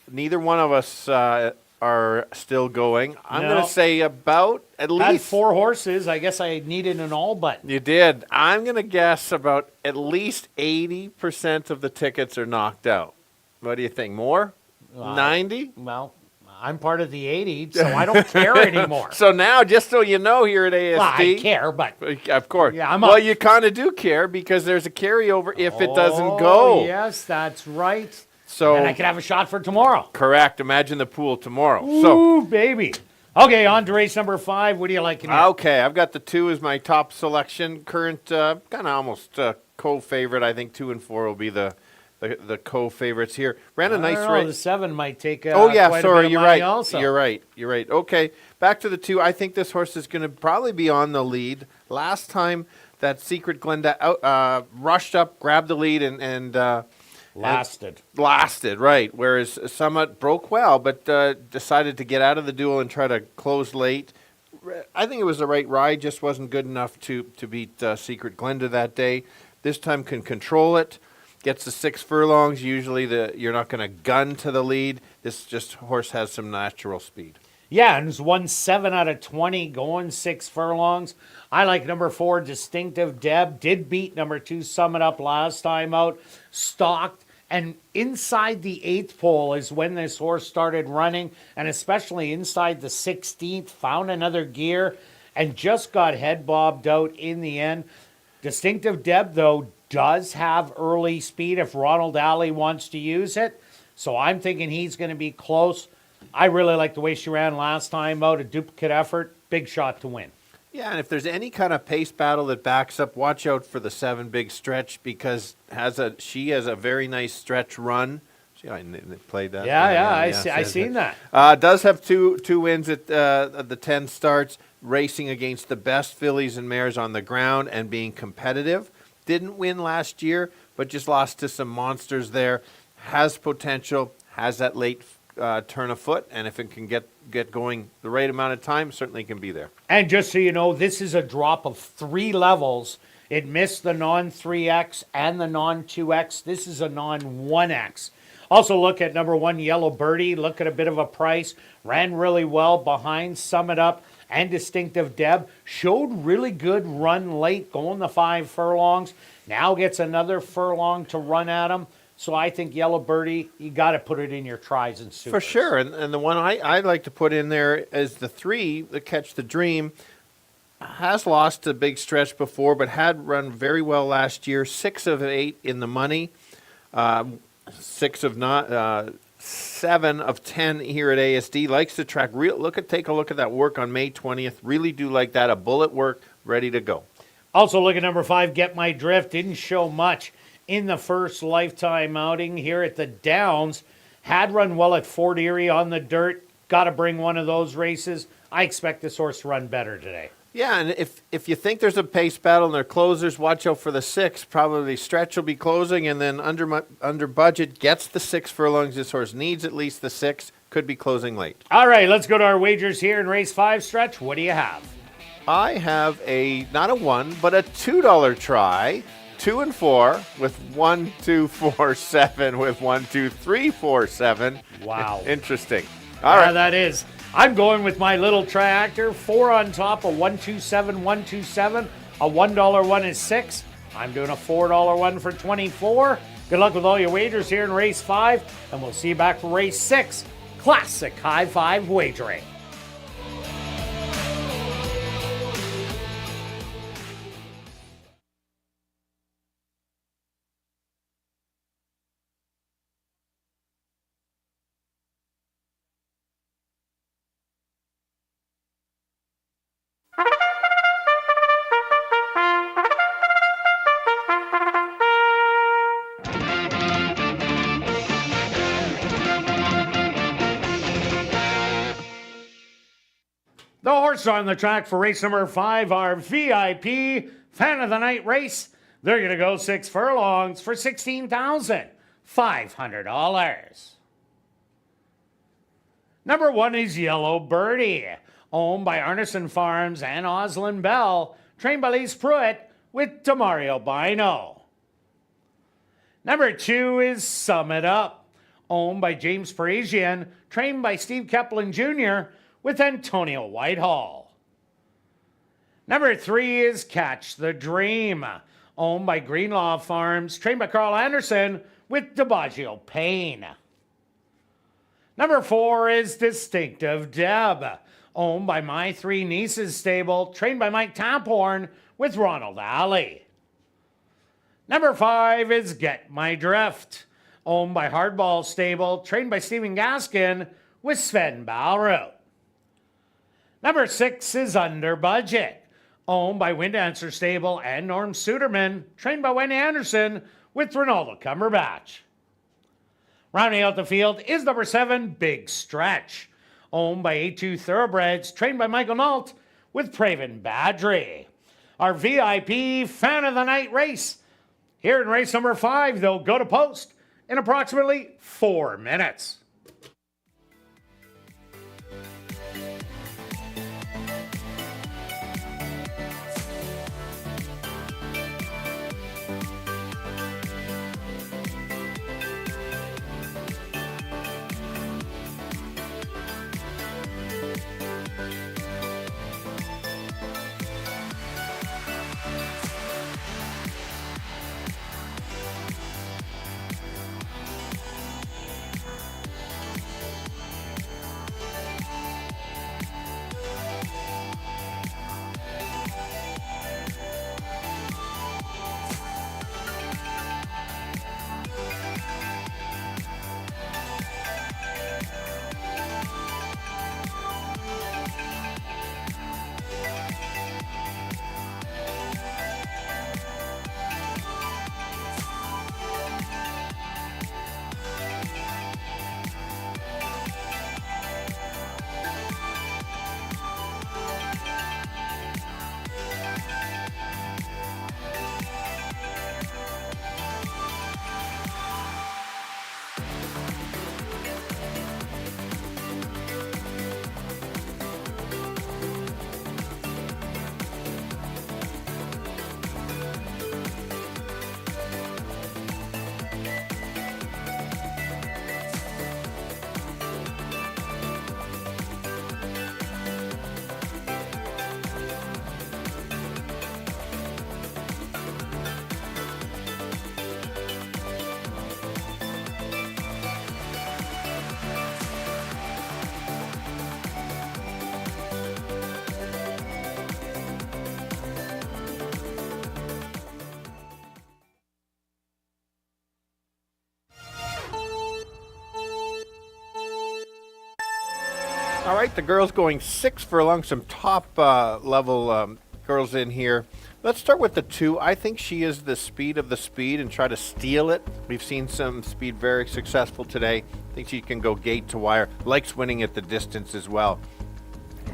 Neither one of us are still going. I'm going to say about at least... Had 4 horses. I guess I needed an all button. You did. I'm going to guess about at least 80% of the tickets are knocked out. What do you think? More? 90? Well, I'm part of the 80, so I don't care anymore. So now, just so you know, here at ASD... Well, I care, but... Of course. Yeah, I'm well, up. you kind of do care because there's a carryover if it doesn't go. Yes, that's right. So, and I could have a shot for tomorrow. Correct. Imagine the pool tomorrow. Ooh, baby. Okay, on to race number 5. What do you like in here? Okay, I've got the 2 as my top selection. Current, kind of almost co-favorite. I think 2 and 4 will be the co-favorites here. Ran a nice race. The 7 might take quite a sorry, bit of you're money right. also. You're right. Okay, back to the 2. I think this horse is going to probably be on the lead. Last time that Secret Glenda rushed up, grabbed the lead, and lasted, right. Whereas Summit broke well, but decided to get out of the duel and try to close late. I think it was the right ride, just wasn't good enough to beat Secret Glenda that day. This time can control it. Gets the 6 furlongs. Usually you're not going to gun to the lead. This horse has some natural speed. Yeah, and it's won 7 out of 20, going 6 furlongs. I like number 4, Distinctive Deb. Did beat number 2, Summit Up last time out. Stalked. And inside the 8th pole is when this horse started running, and especially inside the 16th, found another gear and just got head bobbed out in the end. Distinctive Deb, though, does have early speed if Ronald Alley wants to use it. So I'm thinking he's going to be close. I really like the way she ran last time out, a duplicate effort, big shot to win. Yeah, and if there's any kind of pace battle that backs up, watch out for the 7 Big Stretch because she has a very nice stretch run. See, I played that. I seen that. Does have two wins at the 10 starts, racing against the best fillies and mares on the ground and being competitive. Didn't win last year, but just lost to some monsters there. Has potential, has that late turn of foot, and if it can get going the right amount of time, certainly can be there. And just so you know, this is a drop of 3 levels. It missed the non-3X and the non-2X. This is a non-1X. Also look at number 1, Yellow Birdie. Look at a bit of a price. Ran really well behind Summit Up and Distinctive Deb. Showed really good run late, going the 5 furlongs. Now gets another furlong to run at him. So I think Yellow Birdie, you got to put it in your tries and supers. For sure. And the one I'd like to put in there is the 3, the Catch the Dream. Has lost a big stretch before, but had run very well last year. 6 of 8 in the money. 7 of 10 here at ASD. Likes the track. Take a look at that work on May 20th. Really do like that. A bullet work, ready to go. Also look at number 5, Get My Drift. Didn't show much in the first lifetime outing here at the Downs. Had run well at Fort Erie on the dirt. Got to bring one of those races. I expect this horse to run better today. Yeah, and if you think there's a pace battle and they're closers, watch out for the 6. Probably Stretch will be closing, and then under budget gets the 6 furlongs. This horse needs at least the 6. Could be closing late. All right, let's go to our wagers here in race 5 stretch. What do you have? I have not a 1, but a $2 try. 2 and 4 with 1, 2, 4, 7 with 1, 2, 3, 4, 7. Wow. Interesting. All right. That is. I'm going with my little triactor. 4 on top, a 127, 127. A $1 one is 6. I'm doing a $4 one for 24. Good luck with all your wagers here in race 5, and we'll see you back for race 6. Classic high 5 wagering. The horse on the track for race number 5, our VIP Fan of the Night race. They're going to go 6 furlongs for $16,500. Number 1 is Yellow Birdie, owned by Arneson Farms and Oslin Bell, trained by Lise Pruitt with Demario Bino. Number 2 is Summit Up, owned by James Parisian, trained by Steve Kepplin Jr. with Antonio Whitehall. Number 3 is Catch the Dream, owned by Greenlaw Farms, trained by Carl Anderson with DiBaggio Payne. Number 4 is Distinctive Deb, owned by My Three Nieces Stable, trained by Mike Taphorn with Ronald Alley. Number 5 is Get My Drift, owned by Hardball Stable, trained by Stephen Gaskin with Sven Balrout. Number 6 is Under Budget, owned by Windancer Stable and Norm Suderman, trained by Wendy Anderson with Ronaldo Cumberbatch. Rounding out the field is number 7, Big Stretch, owned by A2 Thoroughbreds, trained by Michael Nault with Praven Badri. Our VIP Fan of the Night race. Here in race number 5, they'll go to post in approximately 4 minutes. All right, the girls going 6 furlongs, some top level girls in here. Let's start with the 2. I think she is the speed of the speed and try to steal it. We've seen some speed very successful today. I think she can go gate to wire. Likes winning at the distance as well.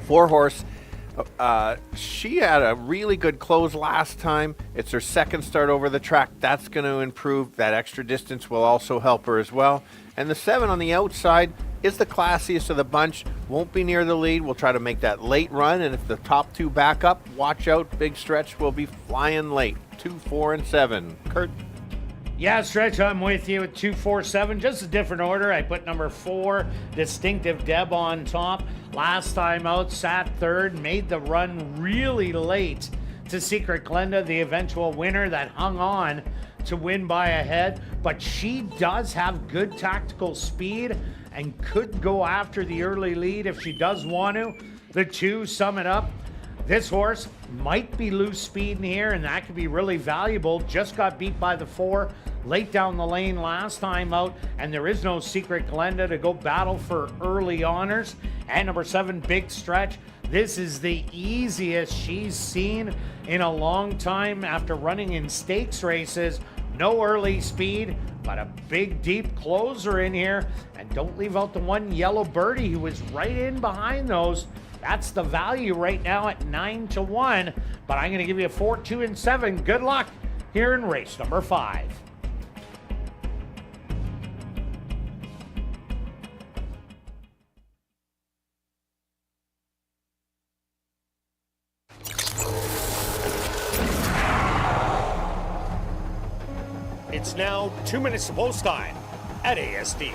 4 horse. She had a really good close last time. It's her second start over the track. That's going to improve. That extra distance will also help her as well. And the 7 on the outside is the classiest of the bunch. Won't be near the lead. We'll try to make that late run. And if the top 2 back up, watch out. Big Stretch will be flying late. 2, 4, and 7. Kirt? Yeah, Stretch, I'm with you at 2, 4, 7. Just a different order. I put number 4, Distinctive Deb, on top. Last time out, sat third, made the run really late to Secret Glenda, the eventual winner that hung on to win by a head. But she does have good tactical speed and could go after the early lead if she does want to. The 2, Summit Up. This horse might be loose speed in here, and that could be really valuable. Just got beat by the 4 late down the lane last time out, and there is no Secret Glenda to go battle for early honors. And number 7, Big Stretch. This is the easiest she's seen in a long time after running in stakes races. No early speed, but a big, deep closer in here. And don't leave out the 1, Yellow Birdie, who was right in behind those. That's the value right now at 9-1. But I'm going to give you a 4, 2, and 7. Good luck here in race number 5. It's now 2 minutes to post time at ASD.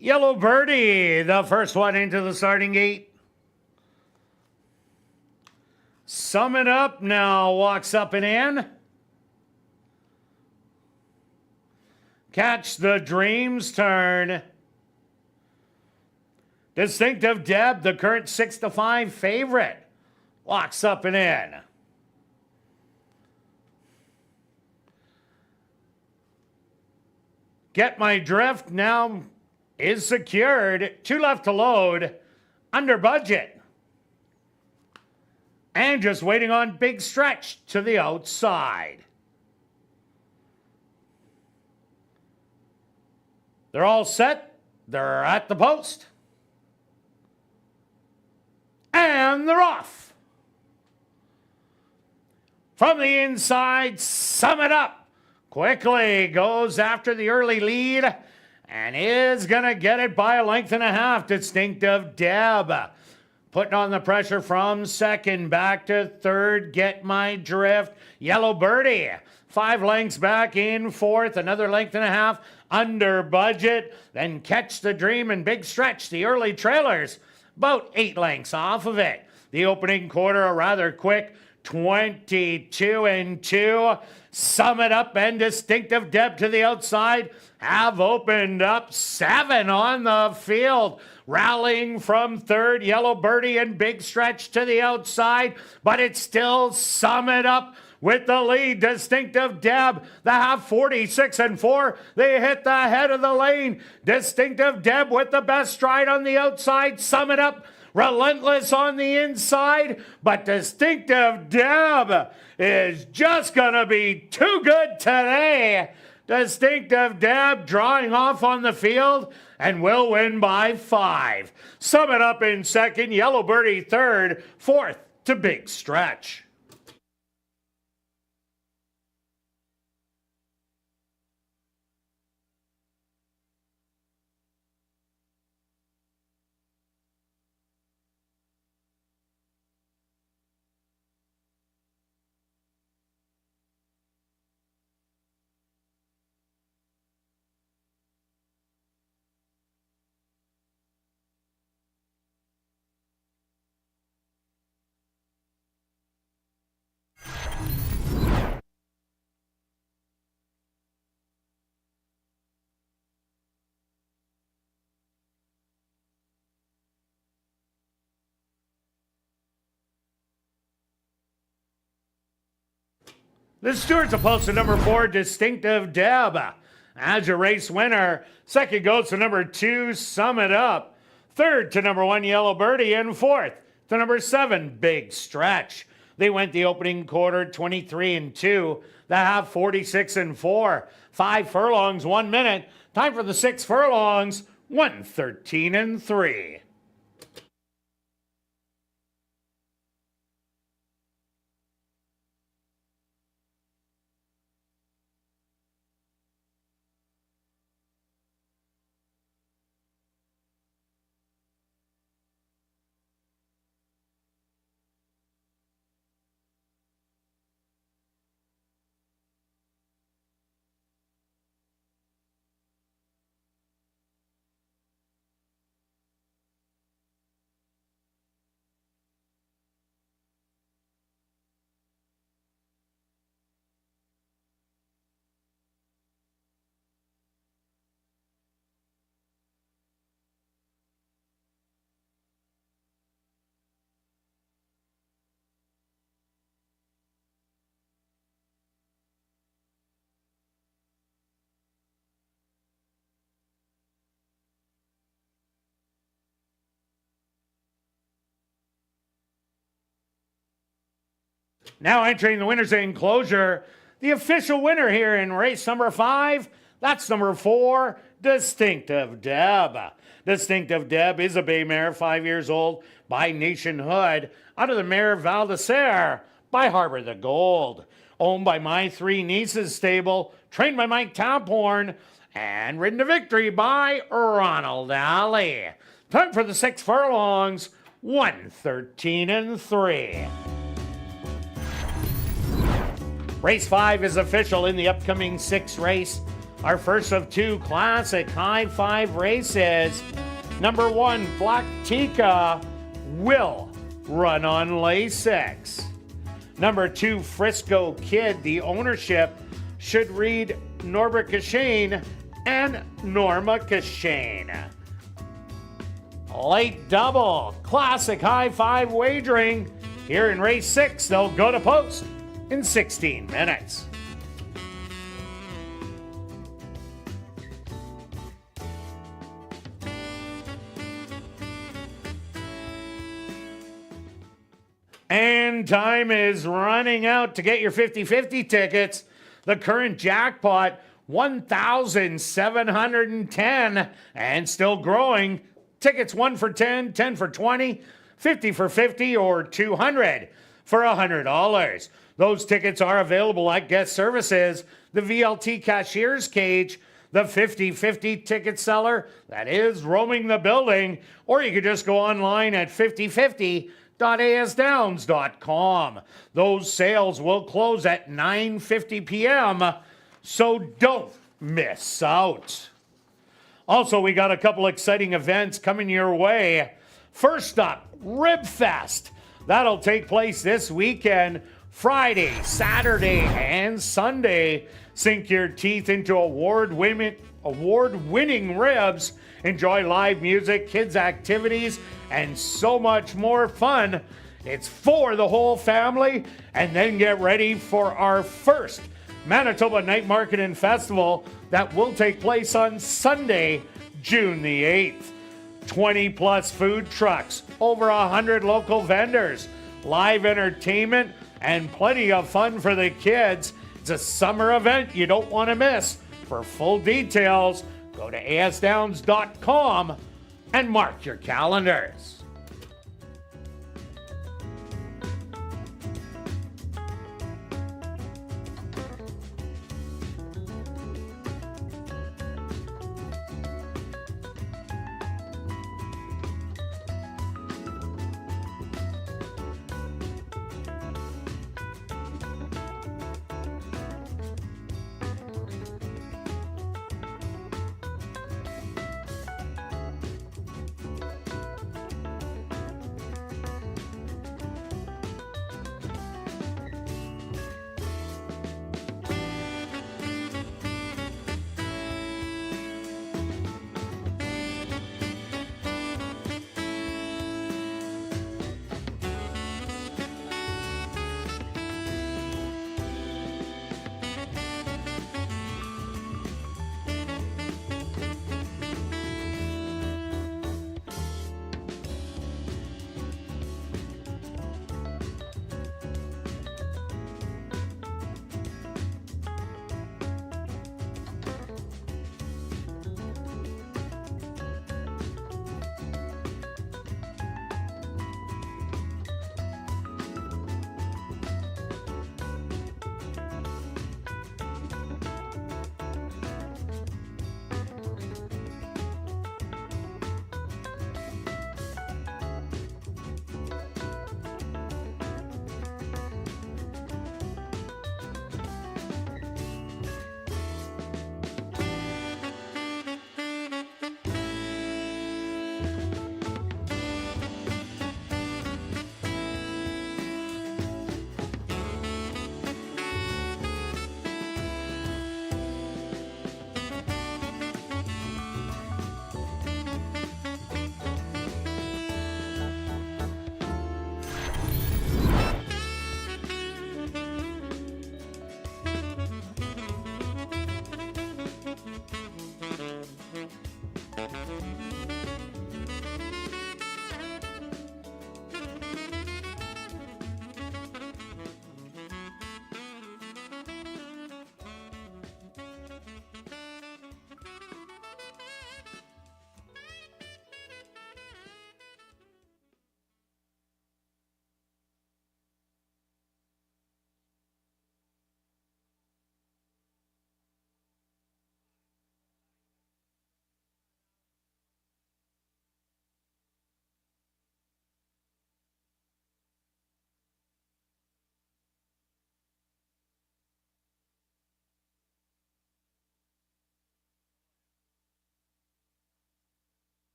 Yellow Birdie, the first one into the starting gate. Sum it up now, walks up and in. Catch the Dreams turn. Distinctive Deb, the current 6-5 favorite, walks up and in. Get My Drift now is secured. 2 left to load. Under budget. And just waiting on Big Stretch to the outside. They're all set. They're at the post. And they're off. From the inside, Sum It Up quickly goes after the early lead and is going to get it by a length and a half. Distinctive Deb putting on the pressure from second, back to third. Get My Drift. Yellow Birdie 5 lengths back in fourth, another length and a half under budget. Then Catch the Dream and Big Stretch, the early trailers, about 8 lengths off of it. The opening quarter, a rather quick 22-2. Sum It Up and Distinctive Deb to the outside have opened up 7 on the field. Rallying from third, Yellow Birdie and Big Stretch to the outside, but it's still Sum It Up with the lead. Distinctive Deb, the half 46-4. They hit the head of the lane. Distinctive Deb with the best stride on the outside. Sum It Up relentless on the inside, but Distinctive Deb is just gonna be too good today. Distinctive Deb drawing off on the field and will win by 5. Sum It Up in second, Yellow Birdie third, fourth to Big Stretch. The stewards have posted number 4, Distinctive Deb as your race winner. Second goes to number 2, Sum It Up. Third to number 1, Yellow Birdie. And fourth to number 7, Big Stretch. They went the opening quarter 23-2. The half 46-4. 5 furlongs, 1 minute. Time for the 6 furlongs, 1:13-3. Now entering the winner's enclosure, the official winner here in race number 5, that's number 4, Distinctive Deb. Distinctive Deb is a bay mare, 5 years old, by Nationhood, out of the mare Val d'Isere by Harbor the Gold. Owned by My Three Nieces stable, trained by Mike Taphorn, and ridden to victory by Ronald Alley. Time for the 6 furlongs, 1:13-3. Race 5 is official in the upcoming 6 race. Our first of 2 classic high 5 races. Number 1, Black Tika, will run on lay 6. Number 2, Frisco Kid, the ownership should read Norbert Cashane and Norma Cashane. Late double, classic high 5 wagering. Here in race 6, they'll go to post in 16 minutes. And time is running out to get your 50-50 tickets. The current jackpot, 1,710 and still growing. Tickets 1 for 10, 10 for 20, 50 for 50, or 200 for $100. Those tickets are available at guest services, the VLT cashier's cage, the 50-50 ticket seller that is roaming the building, or you could just go online at 5050.asdowns.com. Those sales will close at 9:50 p.m., so don't miss out. Also, we got a couple exciting events coming your way. First up, Rib Fest. That'll take place this weekend, Friday, Saturday, and Sunday. Sink your teeth into award-winning ribs. Enjoy live music, kids' activities, and so much more fun. It's for the whole family. And then get ready for our first Manitoba Night Market and Festival that will take place on Sunday, June the 8th. 20 plus food trucks, over 100 local vendors, live entertainment, and plenty of fun for the kids. It's a summer event you don't want to miss. For full details, go to asdowns.com and mark your calendars.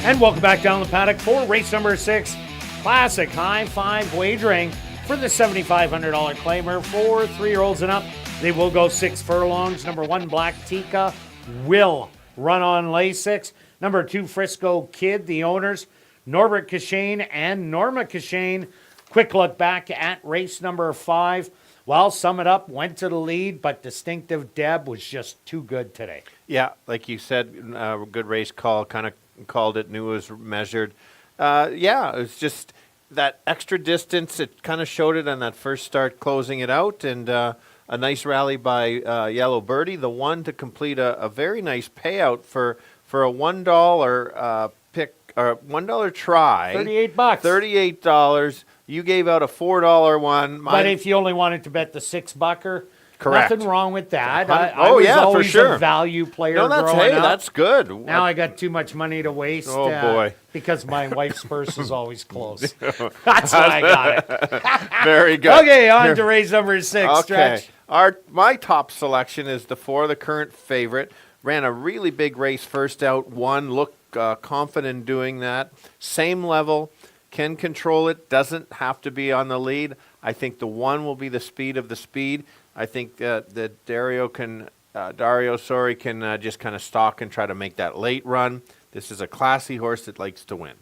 And welcome back down the paddock for race number 6, Classic High Five Wagering for the $7,500 claimer for 3-year-olds and up. They will go 6 furlongs. Number 1, Black Tika, will run on Lasix. Number 2, Frisco Kid, the owners, Norbert Cashane and Norma Cashane. Quick look back at race number 5. Well, sum it up, went to the lead, but Distinctive Deb was just too good today. Yeah, like you said, good race call, kind of called it, knew it was measured. Yeah, it was just that extra distance. It kind of showed it on that first start, closing it out, and a nice rally by Yellow Birdie, the one to complete a very nice payout for a $1 pick or $1 try. $38. $38. You gave out a $4 one. But if you only wanted to bet the $6-bucker, correct. Nothing wrong with that. Oh, I was yeah, always for sure. a value player. No, growing up. that's good. Now I got too much money to waste. Oh, boy. Because my wife's purse is always closed. That's why I got it. Very good. Okay, on to race number 6. Stretch. My top selection is the 4, the current favorite. Ran a really big race first out, won, looked confident in doing that. Same level, can control it, doesn't have to be on the lead. I think the 1 will be the speed of the speed. I think that Dario can just kind of stalk and try to make that late run. This is a classy horse that likes to win.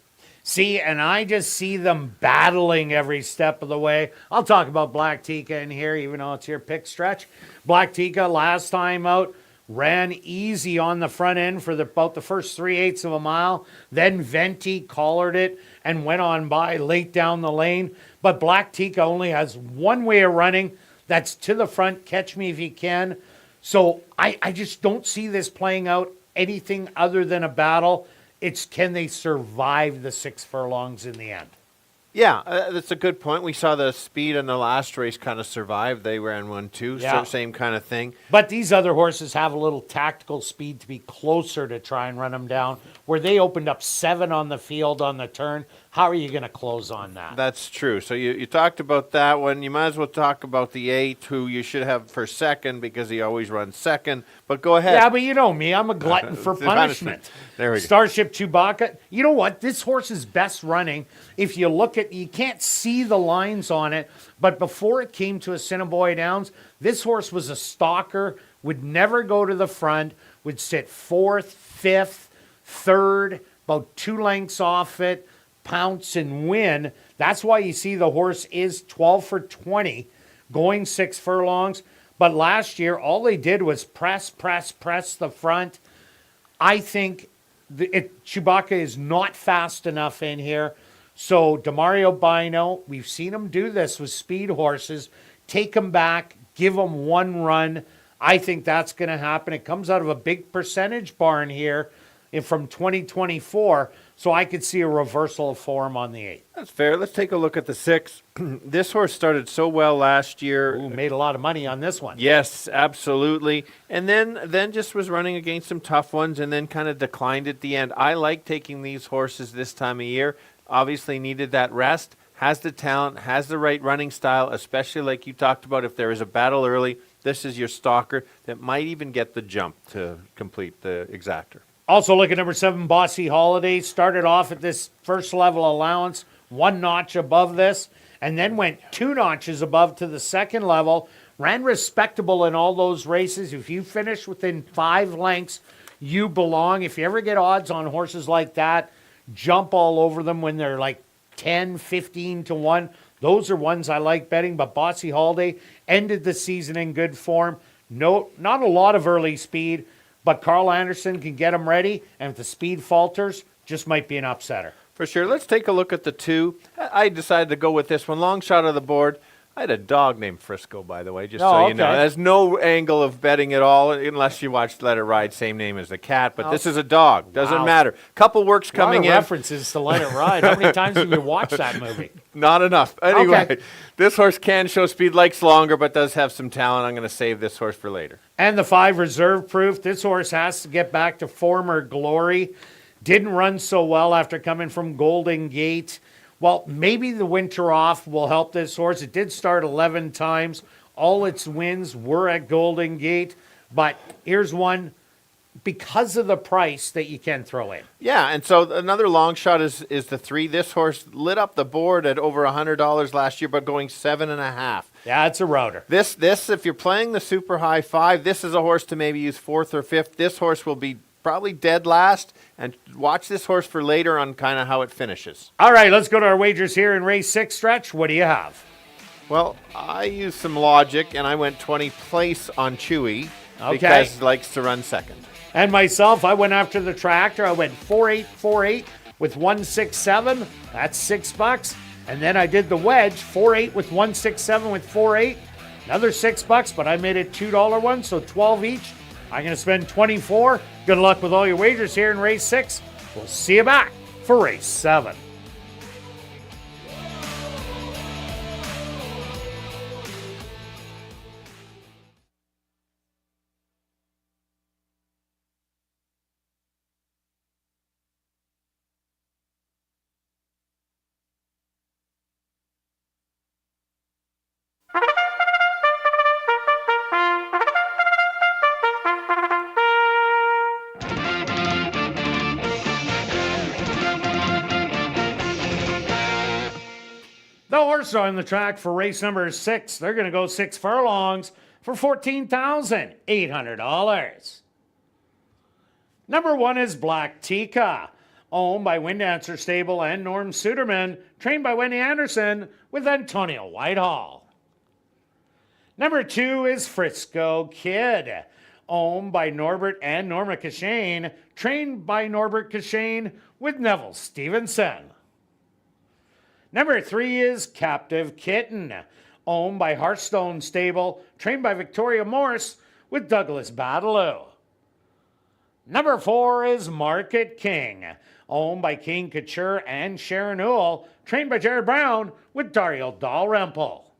See, and I just see them battling every step of the way. I'll talk about Black Tika in here, even though it's your pick, Stretch. Black Tika, last time out, ran easy on the front end for about the first 3/8 of a mile. Then Venti collared it and went on by late down the lane. But Black Tika only has one way of running. That's to the front, catch me if you can. So I just don't see this playing out anything other than a battle. It's can they survive the 6 furlongs in the end? Yeah, that's a good point. We saw the speed in the last race kind of survive. They ran 1-2, Yeah. so same kind of thing. But these other horses have a little tactical speed to be closer to try and run them down. Where they opened up 7 on the field on the turn, how are you going to close on that? That's true. So you talked about that one. You might as well talk about the 8, who you should have for second because he always runs second. But go ahead. Yeah, but you know me. I'm a glutton for punishment. There we go. Starship Chewbacca. You know what? This horse is best running. If you look at, you can't see the lines on it, but before it came to Assiniboia Downs, this horse was a stalker, would never go to the front, would sit 4th, 5th, 3rd, about 2 lengths off it, pounce and win. That's why you see the horse is 12 for 20, going 6 furlongs. But last year, all they did was press the front. I think Chewbacca is not fast enough in here. So Demario Bino, we've seen him do this with speed horses. Take him back, give him 1 run. I think that's going to happen. It comes out of a big percentage barn here from 2024. So I could see a reversal of form on the 8. That's fair. Let's take a look at the 6. This horse started so well last year. Ooh, made a lot of money on this one. Yes, absolutely. And then just was running against some tough ones and then kind of declined at the end. I like taking these horses this time of year. Obviously needed that rest, has the talent, has the right running style, especially like you talked about if there is a battle early. This is your stalker that might even get the jump to complete the exactor. Also look at number 7, Bossy Holiday. Started off at this first level allowance, 1 notch above this, and then went 2 notches above to the second level. Ran respectable in all those races. If you finish within 5 lengths, you belong. If you ever get odds on horses like that, jump all over them when they're like 10, 15 to 1. Those are ones I like betting, but Bossy Holiday ended the season in good form. No, not a lot of early speed, but Carl Anderson can get him ready, and if the speed falters, just might be an upsetter. For sure. Let's take a look at the 2. I decided to go with this one. Long shot of the board. I had a dog named Frisco, by the way, just so you know. There's no angle of betting at all unless you watched Let It Ride, same name as the cat. But this is a dog. Doesn't matter. Couple works coming in. References to Let It Ride. How many times have you watched that movie? Not enough. Anyway, This horse can show speed, likes longer, but does have some talent. I'm going to save this horse for later. And the 5 reserve proof. This horse has to get back to former glory. Didn't run so well after coming from Golden Gate. Well, maybe the winter off will help this horse. It did start 11 times. All its wins were at Golden Gate. But here's one. because of the price that you can throw in. Yeah, and so another long shot is the 3. This horse lit up the board at over $100 last year, but going 7.5. Yeah, it's a router. This, if you're playing the super high 5, this is a horse to maybe use 4th or 5th. This horse will be probably dead last, and watch this horse for later on kind of how it finishes. All right, let's go to our wagers here in race 6. Stretch, what do you have? Well, I used some logic, and I went 20 place on Chewy Okay. because he likes to run second. And myself, I went after the tractor. I went 4-8-4-8 with 167. That's $6. And then I did the wedge, 4-8 with 167 with 4-8. Another $6, but I made it $2 one, so 12 each. I'm going to spend 24. Good luck with all your wagers here in race 6. We'll see you back for race 7. The horses are on the track for race number 6. They're going to go 6 furlongs for $14,800. Number 1 is Black Tika, owned by Windancer Stable and Norm Suderman, trained by Wendy Anderson with Antonio Whitehall. Number 2 is Frisco Kid, owned by Norbert and Norma Cashane, trained by Norbert Cashane with Neville Stevenson. Number 3 is Captive Kitten, owned by Hearthstone Stable, trained by Victoria Morse with Douglas Badelou. Number 4 is Market King, owned by King Couture and Sharon Newell, trained by Jared Brown with Dario Dalrymple.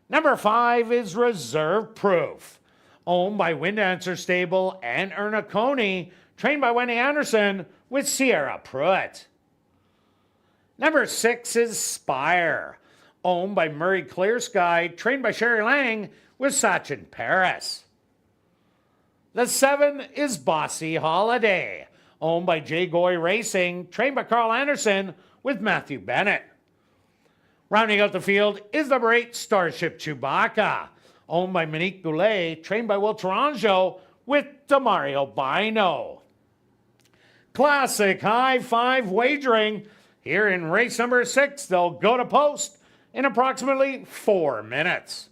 Number 5 is Reserve Proof, owned by Windancer Stable and Erna Coney, trained by Wendy Anderson with Sierra Pruitt. Number 6 is Spire, owned by Murray Clearsky, trained by Sherry Lang with Sachin Paris. The 7 is Bossy Holiday, owned by Jay Goy Racing, trained by Carl Anderson with Matthew Bennett. Rounding out the field is number 8, Starship Chewbacca, owned by Monique Goulet, trained by Will Taranjo with Demario Bino. Classic high 5 wagering. Here in race number 6, they'll go to post in approximately 4 minutes.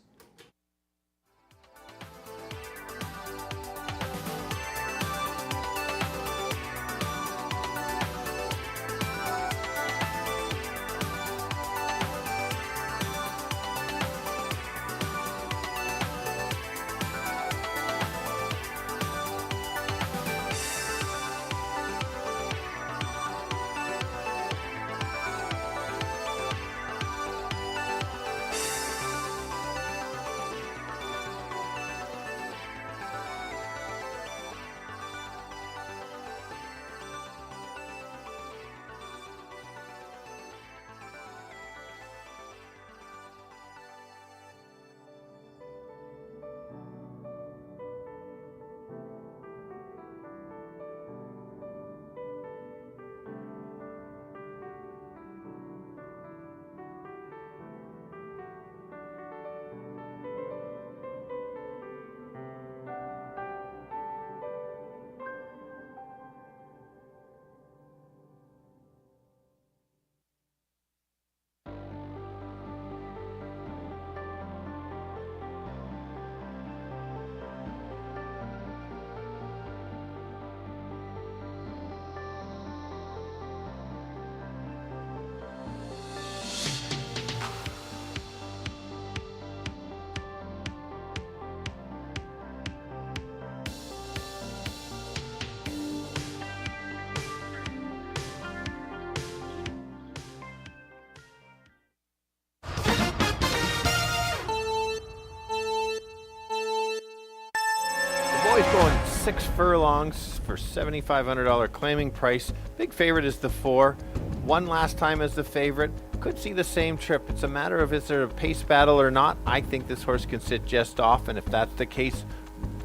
Going 6 furlongs for $7,500 claiming price. Big favorite is the 4. Won last time as the favorite. Could see the same trip. It's a matter of is there a pace battle or not. I think this horse can sit just off, and if that's the case,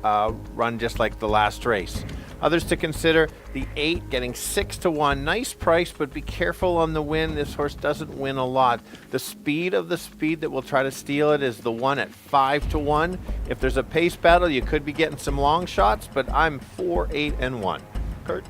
run just like the last race. Others to consider, the 8 getting 6-1. Nice price, but be careful on the win. This horse doesn't win a lot. The speed that will try to steal it is the 1 at 5-1. If there's a pace battle, you could be getting some long shots, but I'm 4, 8, and 1. Kirt?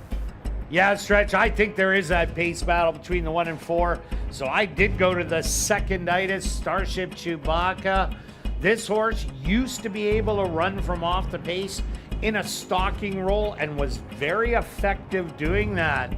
Yeah, Stretch, I think there is that pace battle between the 1 and 4. So I did go to the seconditis Starship Chewbacca. This horse used to be able to run from off the pace in a stalking role and was very effective doing that.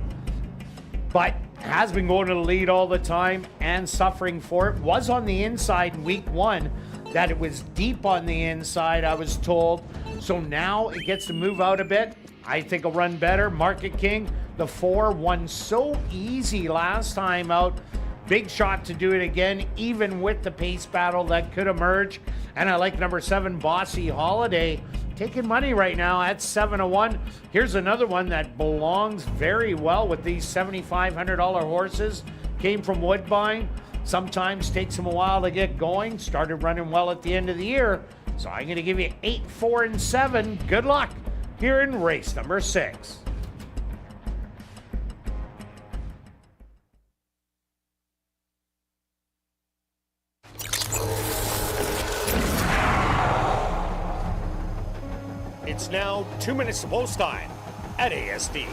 But has been going to the lead all the time and suffering for it. Was on the inside in week 1, that it was deep on the inside, I was told. So now it gets to move out a bit. I think it'll run better. Market King, the 4, won so easy last time out. Big shot to do it again, even with the pace battle that could emerge. And I like number 7, Bossy Holiday, taking money right now at 7-1. Here's another one that belongs very well with these $7,500 horses. Came from Woodbine. Sometimes takes them a while to get going. Started running well at the end of the year. So I'm going to give you 8, 4, and 7. Good luck here in race number 6. It's now 2 minutes to post time at ASD.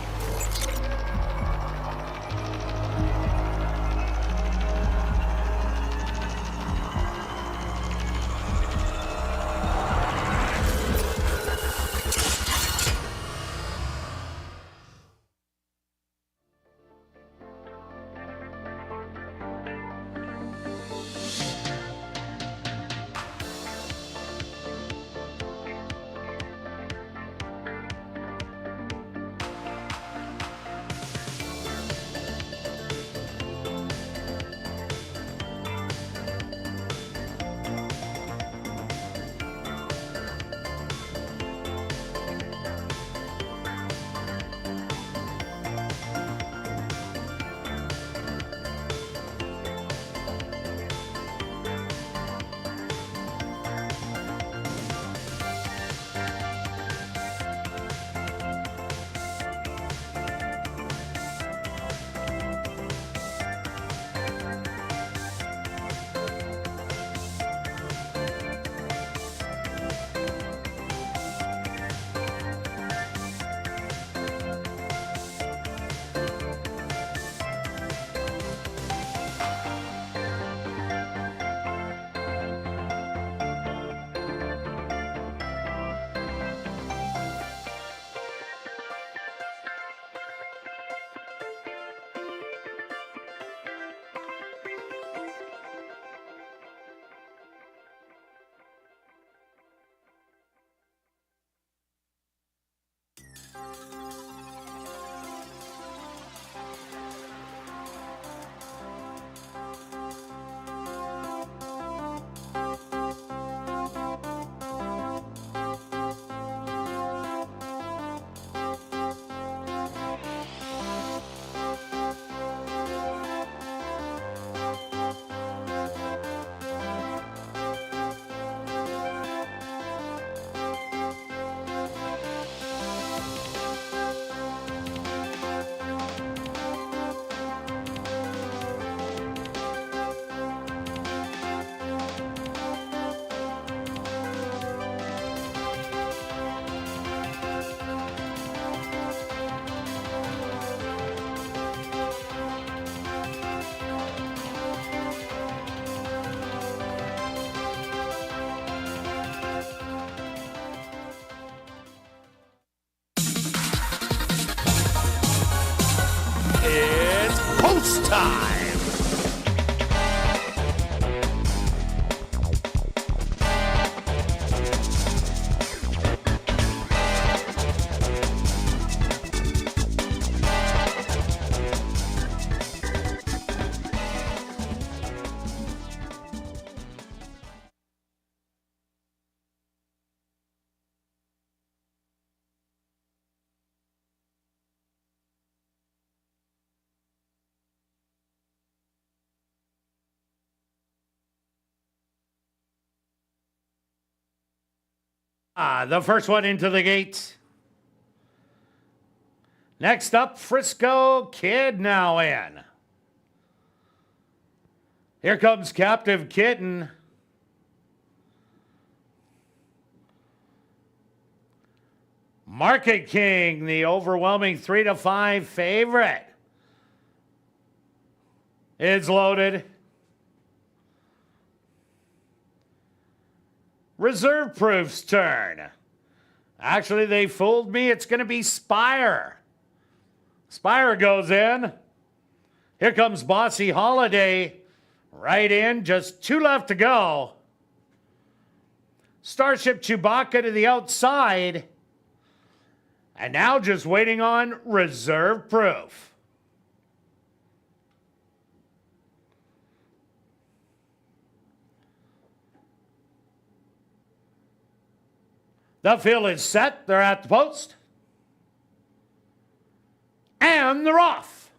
It's post time. The first one into the gate. Next up, Frisco Kid now in. Here comes Captive Kitten. Market King, the overwhelming 3-5 favorite, is loaded. Reserve Proof's turn. Actually, they fooled me. It's going to be Spire. Spire goes in. Here comes Bossy Holiday. Right in. Just 2 left to go. Starship Chewbacca to the outside. And now just waiting on Reserve Proof. The field is set. They're at the post. And they're off.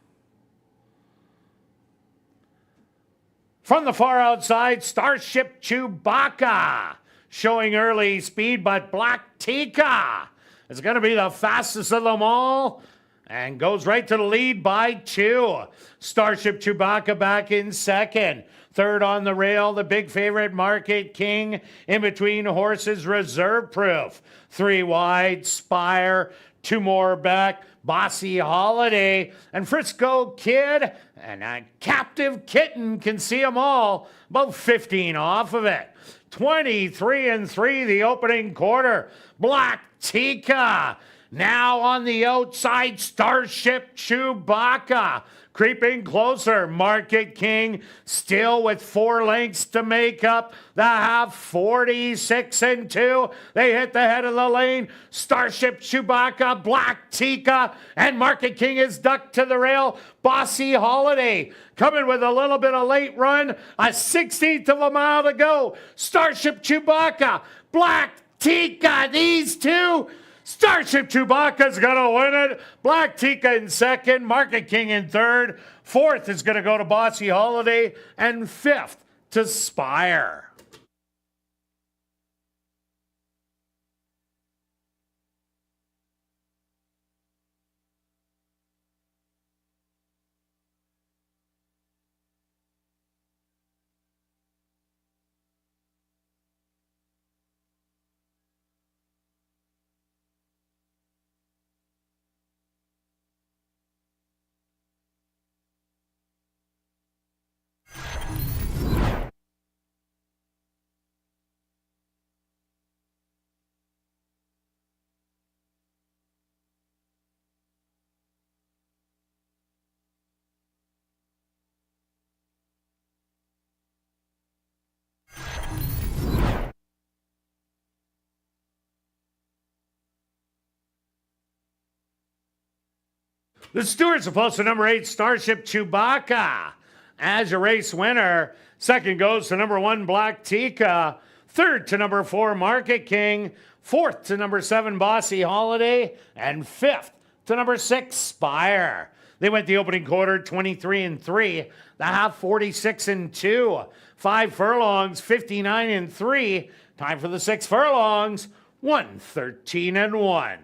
From the far outside, Starship Chewbacca showing early speed, but Black Tika is going to be the fastest of them all and goes right to the lead by 2. Starship Chewbacca back in second. Third on the rail, the big favorite Market King. In between horses, Reserve Proof. 3 wide, Spire. 2 more back, Bossy Holiday. And Frisco Kid and a Captive Kitten can see them all. About 15 off of it. 23-3 the opening quarter. Black Tika. Now on the outside, Starship Chewbacca. Creeping closer, Market King still with 4 lengths to make up the half, 46-2. They hit the head of the lane. Starship Chewbacca, Black Tika, and Market King is ducked to the rail. Bossy Holiday coming with a little bit of late run. A 16th of a mile to go. Starship Chewbacca, Black Tika, these two. Starship Chewbacca's going to win it. Black Tika in second. Market King in third. Fourth is going to go to Bossy Holiday. And fifth to Spire. The stewards are posted number 8, Starship Chewbacca, as your race winner. Second goes to number 1, Black Tika. Third to number 4, Market King. Fourth to number 7, Bossy Holiday. And fifth to number 6, Spire. They went the opening quarter 23-3. The half 46-2. 5 furlongs, 59-3. Time for the 6 furlongs, 113-1.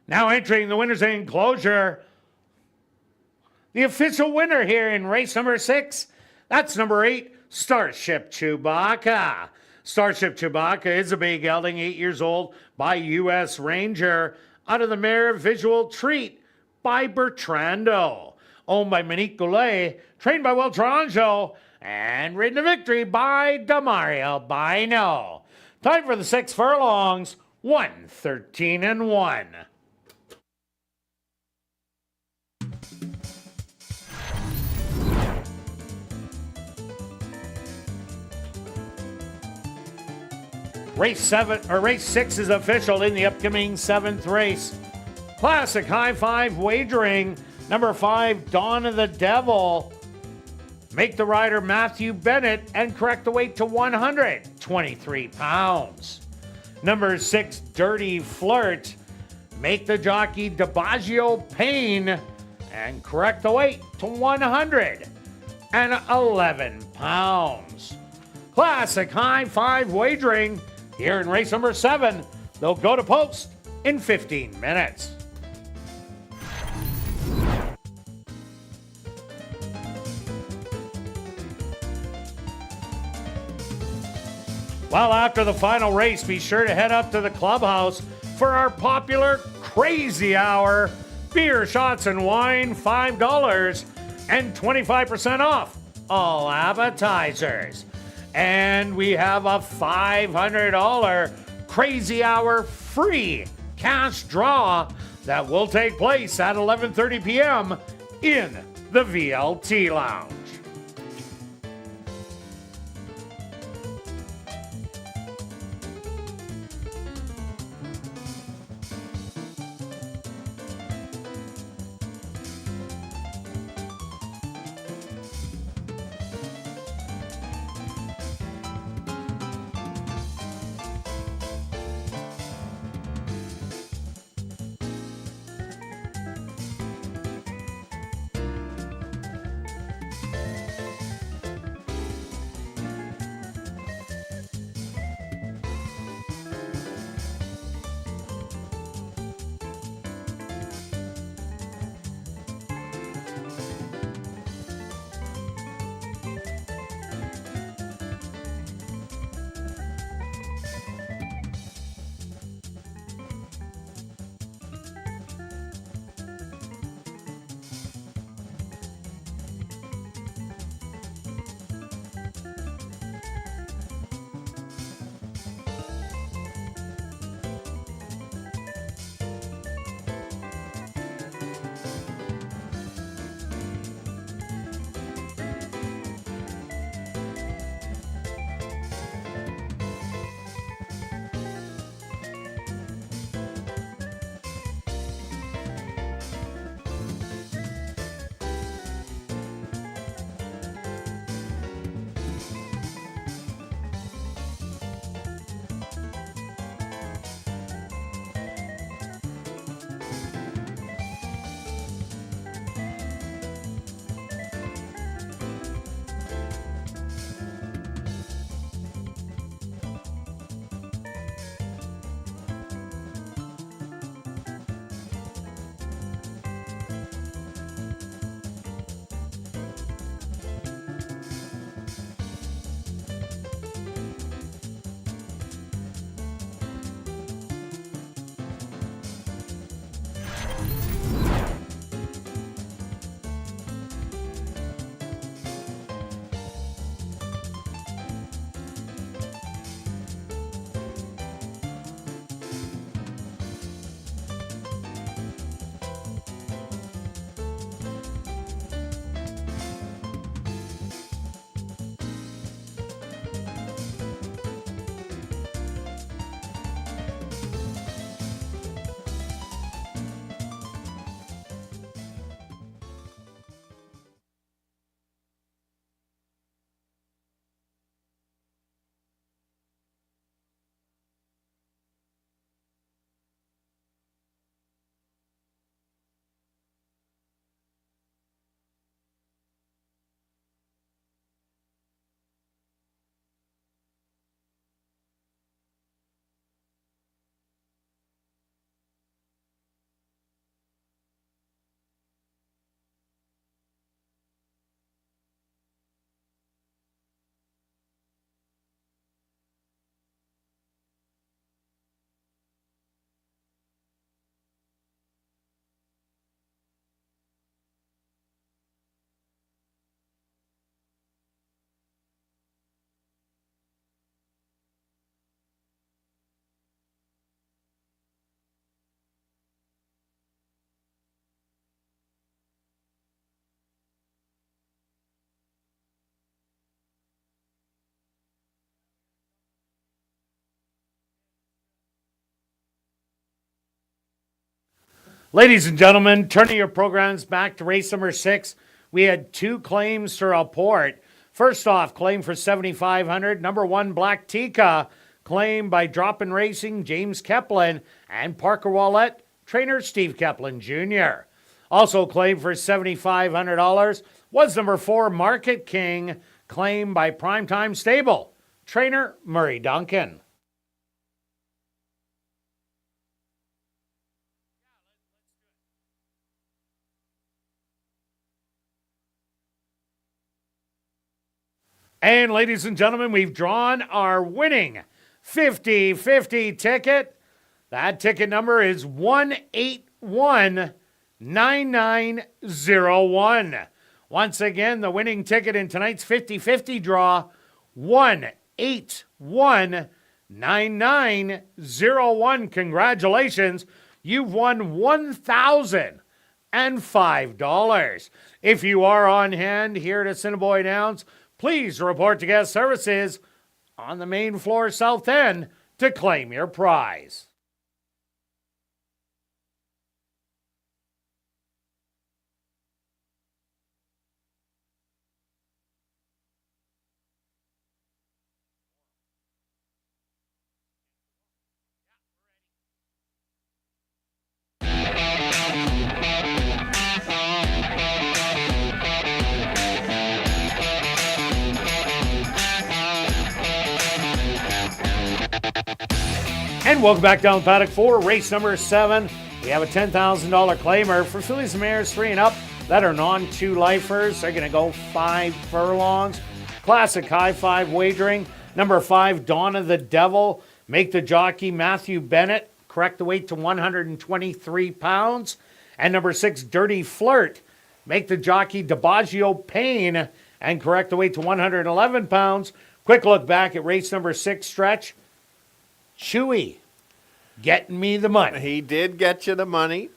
Now entering the winner's enclosure, the official winner here in race number 6, that's number 8, Starship Chewbacca. Starship Chewbacca is a bay gelding, 8 years old, by U.S. Ranger, out of the mare Visual Treat by Bertrando. owned by Monique Goulet, trained by Will Tronjo, and ridden to victory by Damario Bino. Time for the 6 furlongs, 1:13-1. Race 6 is official in the upcoming 7th race. Classic High Five Wagering, number 5, Dawn of the Devil. Make the rider Matthew Bennett and correct the weight to 123 pounds. Number 6, Dirty Flirt. Make the jockey DiBaggio Payne and correct the weight to 111 pounds. Classic High Five Wagering here in race number 7. They'll go to post in 15 minutes. Well, after the final race, be sure to head up to the clubhouse for our popular Crazy Hour. Beer, shots, and wine, $5 and 25% off all appetizers. And we have a $500 Crazy Hour free cash draw that will take place at 11:30 p.m. in the VLT Lounge. Ladies and gentlemen, turning your programs back to race number 6, we had 2 claims to report. First off, claim for $7,500, number 1 Black Tika, claimed by Drop-In Racing, James Keplin, and Parker Wallet, trainer Steve Keplin Jr. Also claimed for $7,500 was number 4 Market King, claimed by Primetime Stable, trainer Murray Duncan. And ladies and gentlemen, we've drawn our winning 50-50 ticket. That ticket number is 1819901. Once again, the winning ticket in tonight's 50-50 draw, 1819901. Congratulations. You've won $1,005. If you are on hand here at Assiniboia Downs, please report to guest services on the main floor south end to claim your prize. And welcome back down paddock 4, race number 7. We have a $10,000 claimer for fillies and mares 3 and up that are non-2 lifers. They're going to go 5 furlongs. Classic high 5 wagering. Number 5, Donna the Devil. Make the jockey Matthew Bennett. Correct the weight to 123 pounds. And number 6, Dirty Flirt. Make the jockey DiBaggio Payne and correct the weight to 111 pounds. Quick look back at race number 6 stretch. Chewy getting me the money. He did get you the money.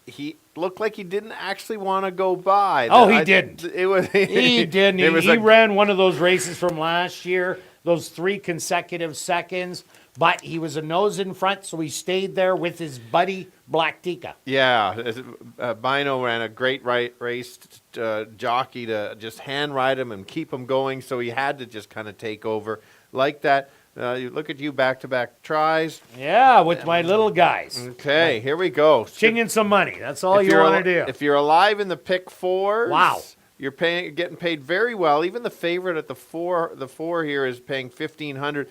He looked like he didn't actually want to go by. Oh, he didn't. He didn't. He He ran one of those races from last year, those 3 consecutive seconds, but he was a nose in front, so he stayed there with his buddy Black Tika. Yeah, Bino ran a great race jockey to just hand ride him and keep him going, so he had to just kind of take over like that. You look at you back-to-back tries. Yeah, with my little guys. Okay, here we go. Chinging some money. That's all you want to do. If you're alive in the pick 4s, wow, you're getting paid very well. Even the favorite at the four here is paying $1,500.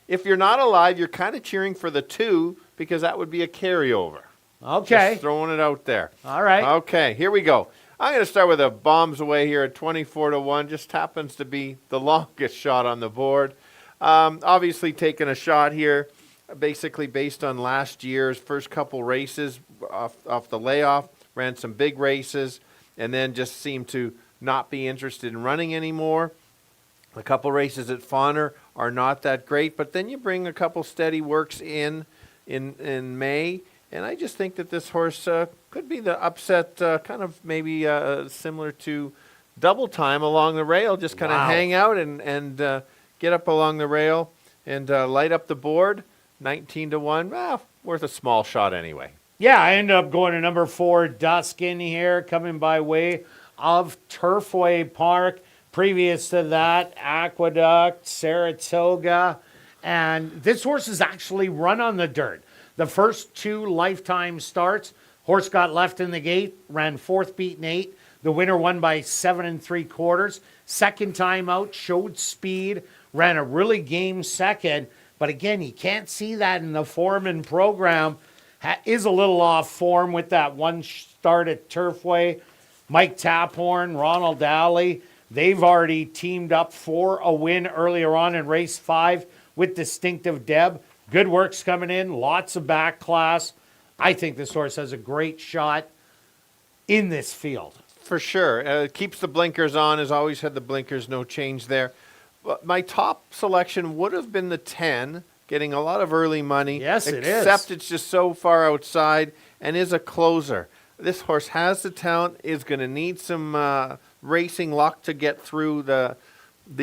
If you're not alive, you're kind of cheering for the 2 because that would be a carryover. Okay. Just throwing it out there. All right. Okay, here we go. I'm going to start with a bombs away here at 24-1. Just happens to be the longest shot on the board. Obviously taking a shot here, basically based on last year's first couple races off the layoff, ran some big races, and then just seemed to not be interested in running anymore. A couple races at Fawner are not that great, but then you bring a couple steady works in May, and I just think that this horse could be the upset, kind of maybe similar to Double Time along the rail, just kind of hang out and get up along the rail and light up the board. 19-1, worth a small shot anyway. Yeah, I ended up going to number 4, Duskin here, coming by way of Turfway Park. Previous to that, Aqueduct, Saratoga. And this horse is actually run on the dirt. The first 2 lifetime starts, horse got left in the gate, ran 4th beaten 8. The winner won by 7 3/4. Second time out, showed speed, ran a really game second, but again, you can't see that in the form and program. Is a little off form with that one start at Turfway. Mike Taphorn, Ronald Alley, they've already teamed up for a win earlier on in race 5 with Distinctive Deb. Good works coming in, lots of back class. I think this horse has a great shot in this field. For sure. Keeps the blinkers on, has always had the blinkers, no change there. But my top selection would have been the 10, getting a lot of early money. Yes, it is. Except it's just so far outside and is a closer. This horse has the talent, is going to need some racing luck to get through the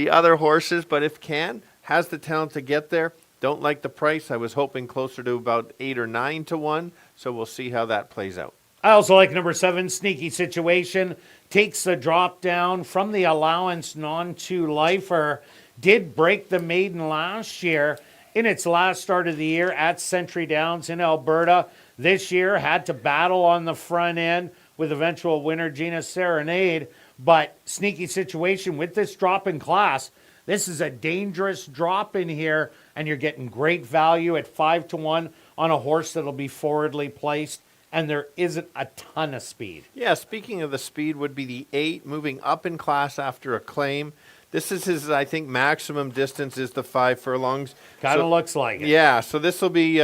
other horses, but if can, has the talent to get there. Don't like the price. I was hoping closer to about 8 or 9 to 1, so we'll see how that plays out. I also like number 7, Sneaky Situation. Takes the drop down from the allowance non-2 lifer. Did break the maiden last year in its last start of the year at Sentry Downs in Alberta. This year had to battle on the front end with eventual winner Gina Serenade. But Sneaky Situation with this drop in class, this is a dangerous drop in here, and you're getting great value at 5 to 1 on a horse that'll be forwardly placed. And there isn't a ton of speed. Yeah, speaking of the speed, would be the 8, moving up in class after a claim. This is his, I think, maximum distance is the 5 furlongs. Kind of looks like it. Yeah, so this will be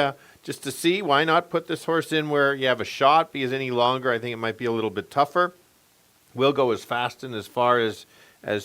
just to see. Why not put this horse in where you have a shot? Because any longer, I think it might be a little bit tougher. We'll go as fast and as far as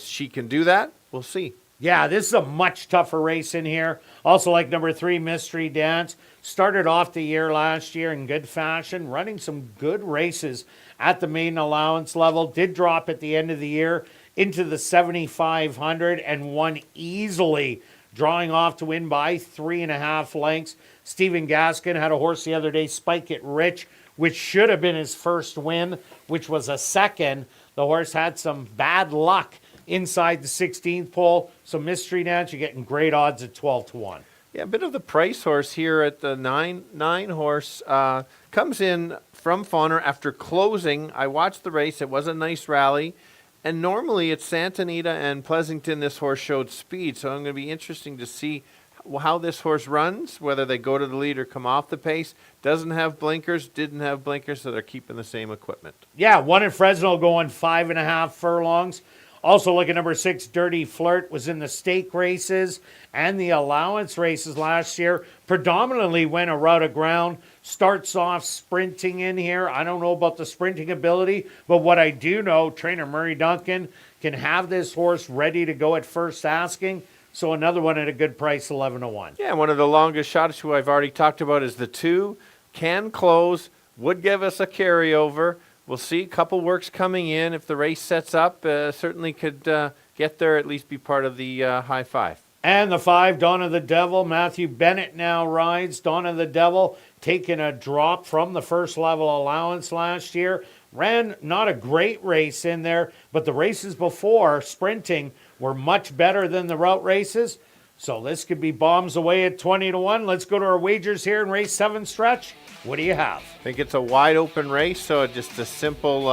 she can do that. We'll see. Yeah, this is a much tougher race in here. Also like number 3, Mystery Dance. Started off the year last year in good fashion, running some good races at the maiden allowance level. Did drop at the end of the year into the 7,500 and won easily, drawing off to win by 3.5 lengths. Stephen Gaskin had a horse the other day, Spike It Rich, which should have been his first win, which was a second. The horse had some bad luck inside the 16th pole. So Mystery Dance, you're getting great odds at 12 to 1. Yeah, a bit of the price horse here at the 9 horse. Comes in from Fawner after closing. I watched the race. It was a nice rally. And normally at Santa Anita and Pleasanton, this horse showed speed. So I'm going to be interesting to see how this horse runs, whether they go to the lead or come off the pace. Doesn't have blinkers, didn't have blinkers, so they're keeping the same equipment. Yeah, one in Fresno going 5.5 furlongs. Also, look at number 6, Dirty Flirt, was in the stake races and the allowance races last year. Predominantly went a route of ground. Starts off sprinting in here. I don't know about the sprinting ability, but what I do know, trainer Murray Duncan can have this horse ready to go at first asking. So another one at a good price, 11 to 1. Yeah, one of the longest shots who I've already talked about is the 2. Can close, would give us a carryover. We'll see. A couple works coming in. If the race sets up, certainly could get there, at least be part of the high 5. And the 5, Dawn of the Devil. Matthew Bennett now rides. Dawn of the Devil taking a drop from the first level allowance last year. Ran not a great race in there, but the races before sprinting were much better than the route races. So this could be bombs away at 20 to 1. Let's go to our wagers here in race 7 stretch. What do you have? I think it's a wide open race, so just a simple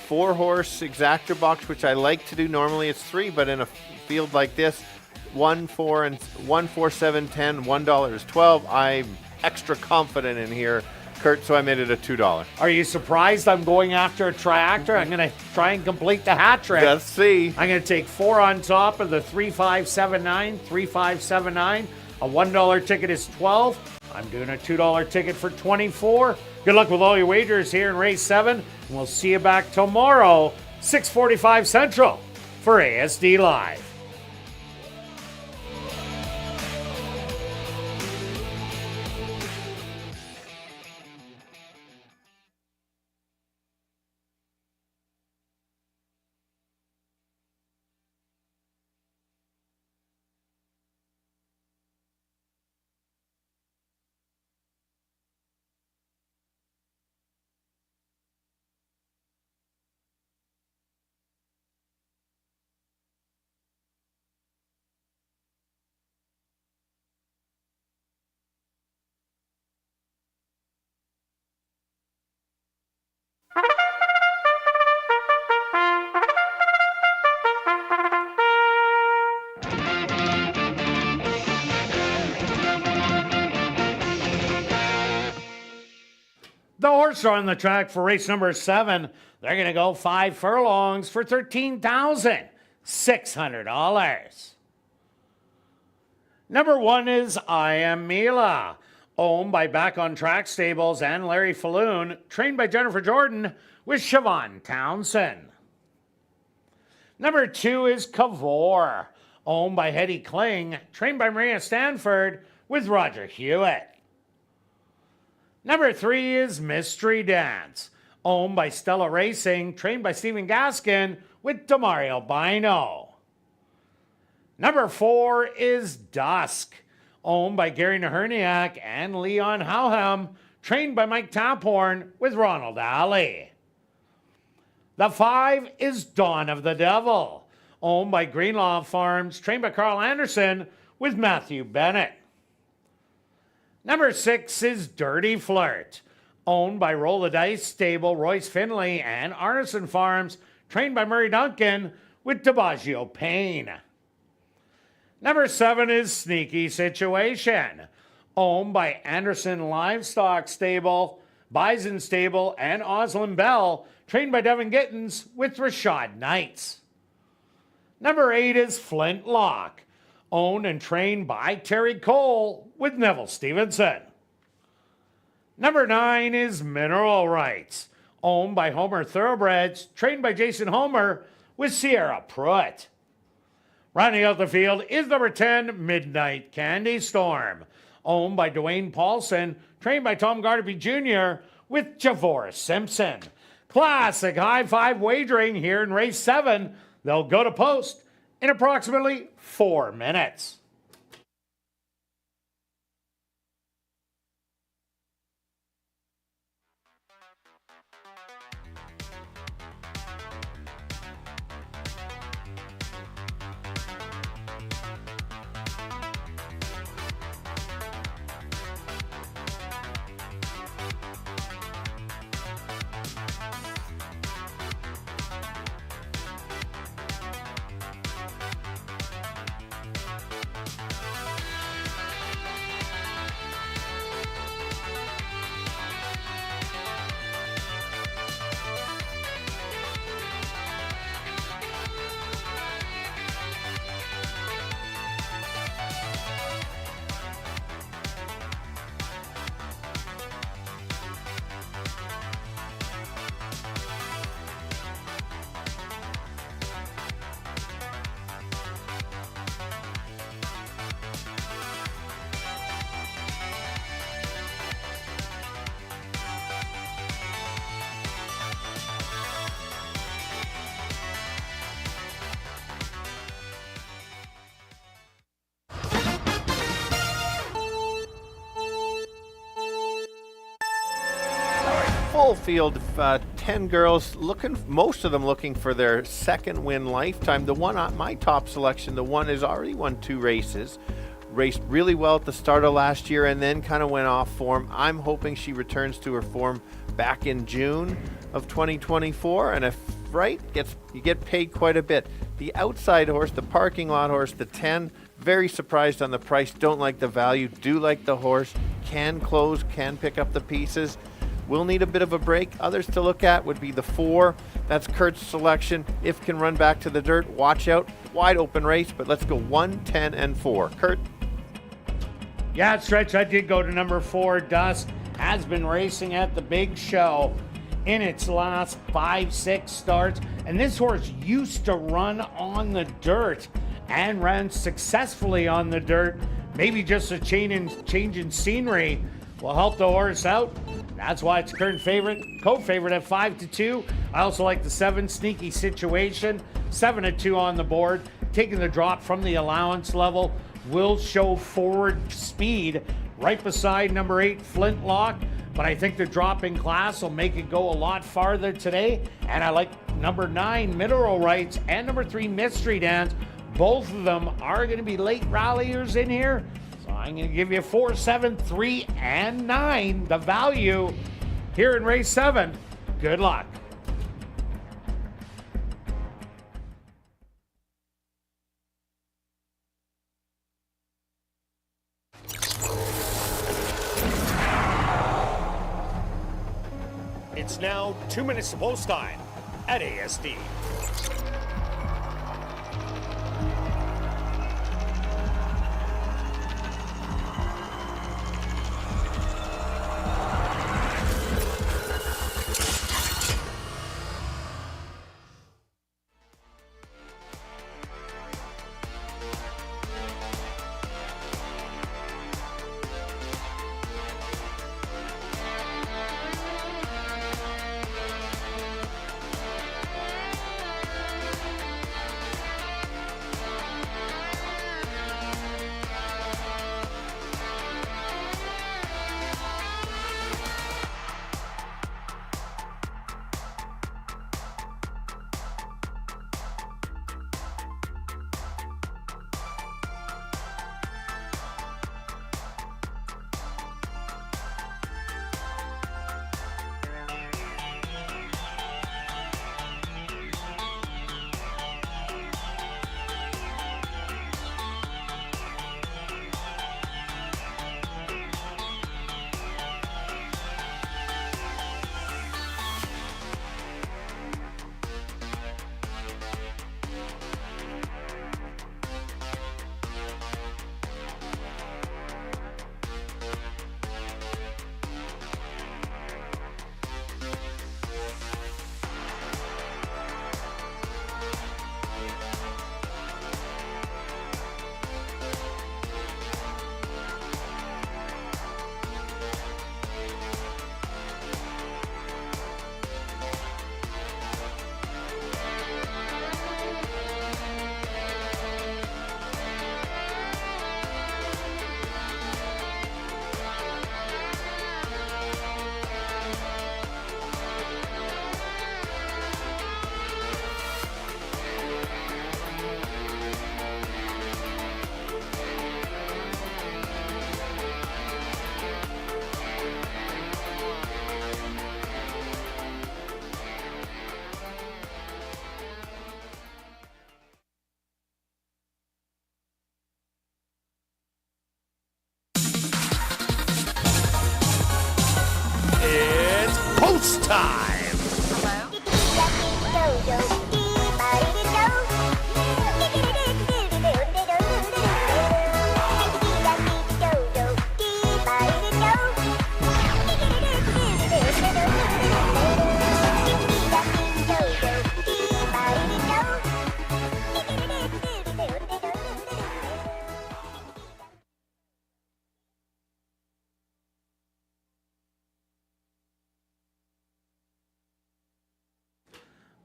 4-horse exactor box, which I like to do. Normally it's 3, but in a field like this, 1, 4, and 1, 4, 7, 10, $1 is 12. I'm extra confident in here, Kirt, so I made it a $2. Are you surprised I'm going after a triactor? I'm going to try and complete the hat trick. Let's see. I'm going to take 4 on top of the 3579, 3579. A $1 ticket is 12. I'm doing a $2 ticket for 24. Good luck with all your wagers here in race 7. And we'll see you back tomorrow, 6:45 Central for ASD Live. The horse are on the track for race number 7. They're going to go 5 furlongs for $13,600. Number 1 is I Am Mila, owned by Back on Track Stables and Larry Falloon, trained by Jennifer Jordan with Siobhan Townsend. Number 2 is Cavour, owned by Hetty Kling, trained by Maria Stanford with Roger Hewitt. Number 3 is Mystery Dance, owned by Stella Racing, trained by Stephen Gaskin with Demario Bino. Number 4 is Dusk, owned by Gary Naherniak and Leon Howham, trained by Mike Taphorn with Ronald Alley. The 5 is Dawn of the Devil, owned by Greenlaw Farms, trained by Carl Anderson with Matthew Bennett. Number 6 is Dirty Flirt, owned by Roll the Dice Stable, Royce Finley, and Arneson Farms, trained by Murray Duncan with DiBaggio Payne. Number 7 is Sneaky Situation, owned by Anderson Livestock Stable, Bison Stable, and Oslin Bell, trained by Devin Gittins with Rashad Knights. Number 8 is Flintlock, owned and trained by Terry Cole with Neville Stevenson. Number 9 is Mineral Rights, owned by Homer Thoroughbreds, trained by Jason Homer with Sierra Pruitt. Rounding out the field is number 10, Midnight Candy Storm, owned by Dwayne Paulson, trained by Tom Gardaby Jr. with Javor Simpson. Classic high-five wagering here in race 7. They'll go to post in approximately 4 minutes. Full field of 10 girls, most of them looking for their second win lifetime. The one on my top selection, the one has already won 2 races, raced really well at the start of last year and then kind of went off form. I'm hoping she returns to her form back in June of 2024, and if right, you get paid quite a bit. The outside horse, the parking lot horse, the 10, very surprised on the price, don't like the value, do like the horse, can close, can pick up the pieces. Will need a bit of a break. Others to look at would be the 4. That's Kirt's selection. If can run back to the dirt, watch out. Wide open race, but let's go 1, 10, and 4. Kirt? Yeah, Stretch, I did go to number 4. Dusk has been racing at the big show in its last 5-6 starts. And this horse used to run on the dirt and ran successfully on the dirt. Maybe just a change in scenery will help the horse out. That's why it's current favorite, co-favorite at 5-2. I also like the 7, Sneaky Situation, 7-2 on the board. Taking the drop from the allowance level will show forward speed right beside number 8, Flintlock. But I think the drop in class will make it go a lot farther today. And I like number 9, Mineral Rights, and number 3, Mystery Dance. Both of them are going to be late ralliers in here. I'm going to give you 4, 7, 3, and 9, the value here in race 7. Good luck. It's now 2 minutes to post time at ASD.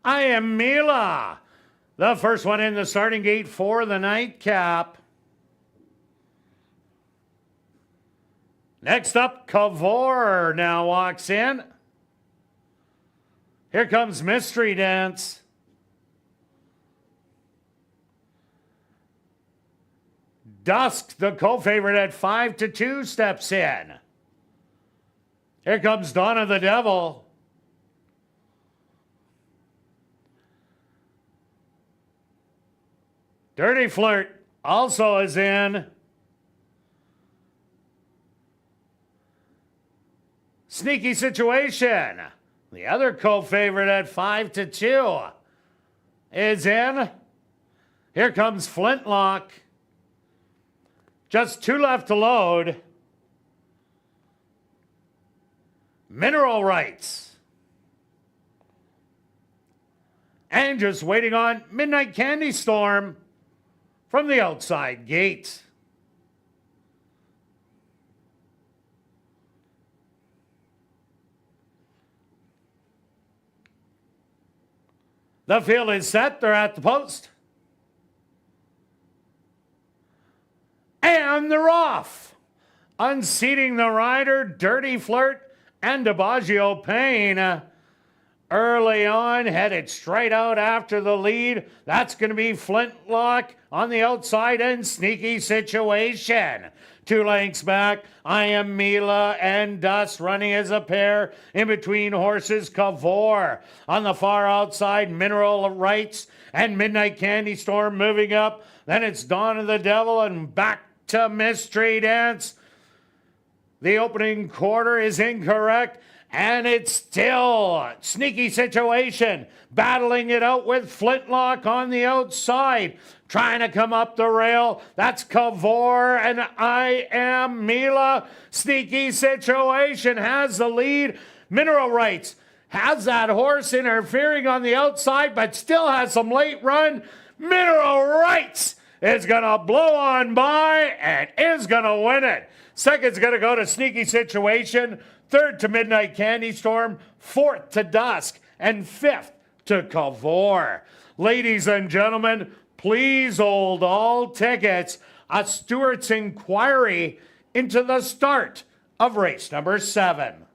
I Am Mila. The first one in the starting gate for the nightcap. Next up, Kavor now walks in. Here comes Mystery Dance. Dusk, the co-favorite at 5-2, steps in. Here comes Donna the Devil. Dirty Flirt also is in. Sneaky Situation, the other co-favorite at 5-2, is in. Here comes Flintlock. Just 2 left to load. Mineral Rights. And just waiting on Midnight Candy Storm from the outside gate. The field is set. They're at the post. And they're off. Unseating the rider, Dirty Flirt and DiBaggio Payne. Early on, headed straight out after the lead. That's going to be Flintlock on the outside and Sneaky Situation. 2 lengths back, I Am Mila and Dust running as a pair. In between horses, Kavor. On the far outside, Mineral Rights and Midnight Candy Storm moving up. Then it's Dawn of the Devil and back to Mystery Dance. The opening quarter is incorrect. And it's still Sneaky Situation battling it out with Flintlock on the outside, trying to come up the rail. That's Kavor and I Am Mila. Sneaky Situation has the lead. Mineral Rights has that horse interfering on the outside, but still has some late run. Mineral Rights is going to blow on by and is going to win it. Second's going to go to Sneaky Situation. Third to Midnight Candy Storm, 4th to Dusk, and 5th to Kavor. Ladies and gentlemen, please hold all tickets. A Stewart's inquiry into the start of race number 7.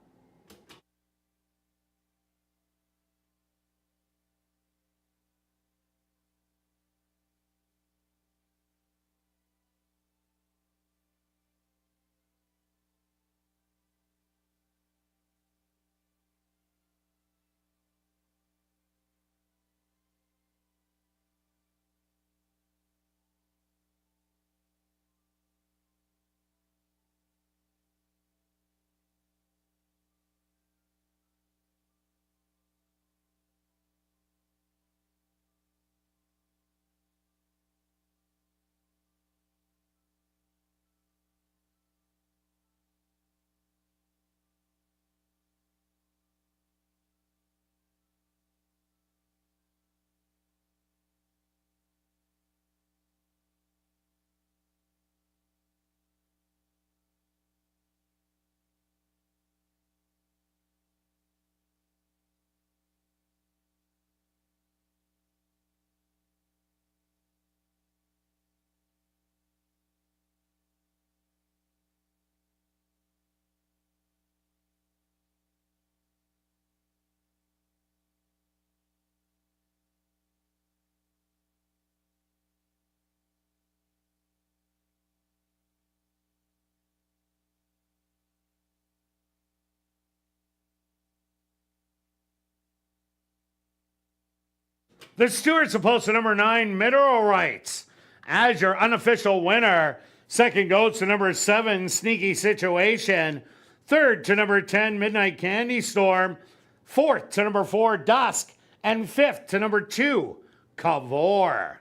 The Stewart's supposed to number 9, Mineral Rights, as your unofficial winner. Second goes to number 7, Sneaky Situation. Third to number 10, Midnight Candy Storm. Fourth to number 4, Dusk. And fifth to number 2, Kavor.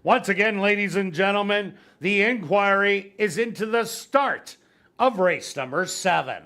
Once again, ladies and gentlemen, the inquiry is into the start of race number 7.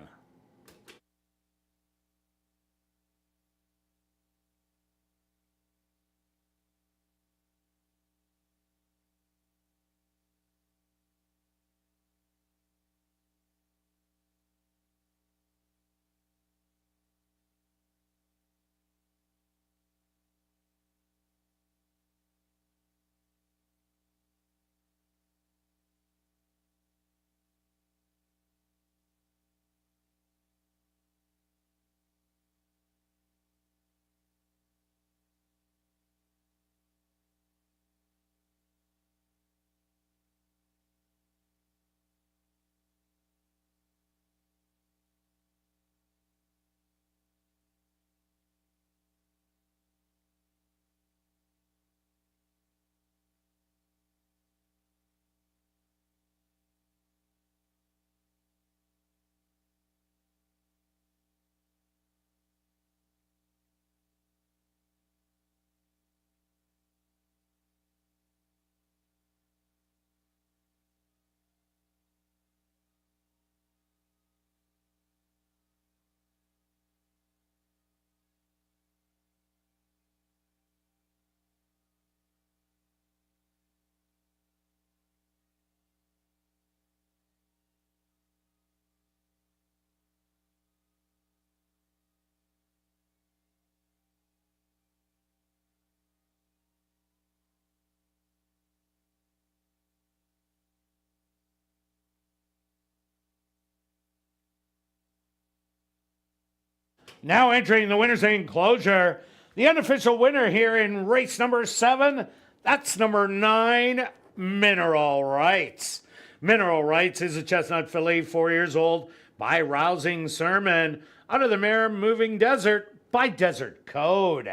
Now entering the winner's enclosure, the unofficial winner here in race number 7, that's number 9, Mineral Rights. Mineral Rights is a chestnut filly, 4 years old, by Rousing Sermon, out of the mare Moving Desert by Desert Code.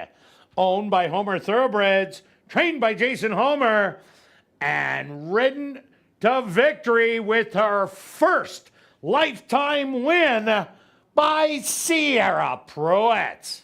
Owned by Homer Thoroughbreds, trained by Jason Homer, and ridden to victory with her first lifetime win by Sierra Pruitt.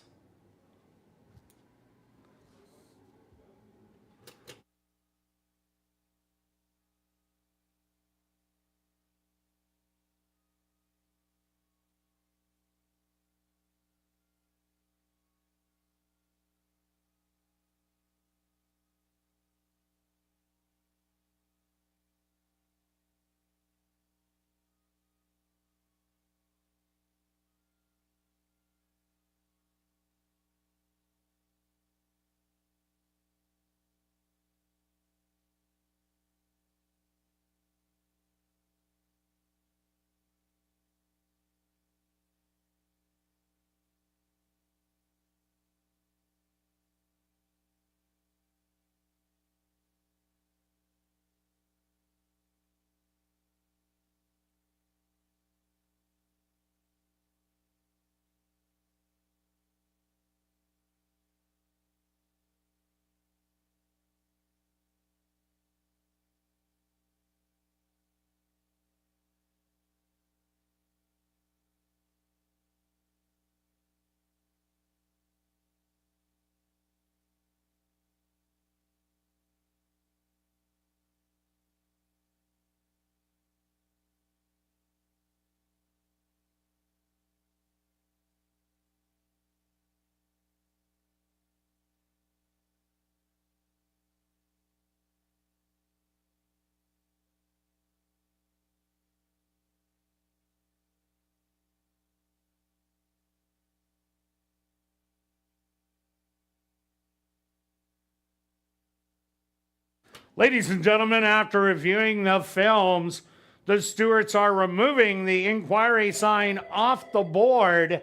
Ladies and gentlemen, after reviewing the films, the stewards are removing the inquiry sign off the board.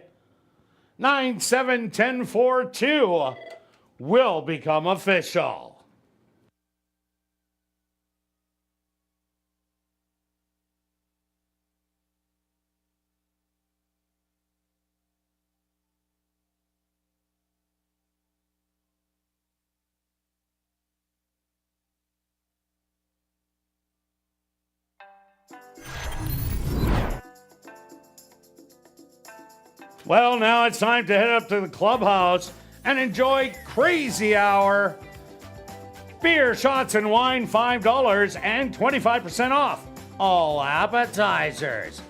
9-7-10-4-2 will become official. Well, now it's time to head up to the clubhouse and enjoy Crazy Hour. Beer, shots, and wine, $5 and 25% off all appetizers.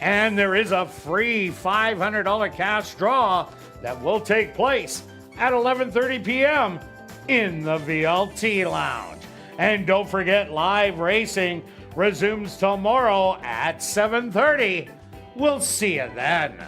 And there is a free $500 cash draw that will take place at 11:30 p.m. in the VLT Lounge. And don't forget, live racing resumes tomorrow at 7:30. We'll see you then.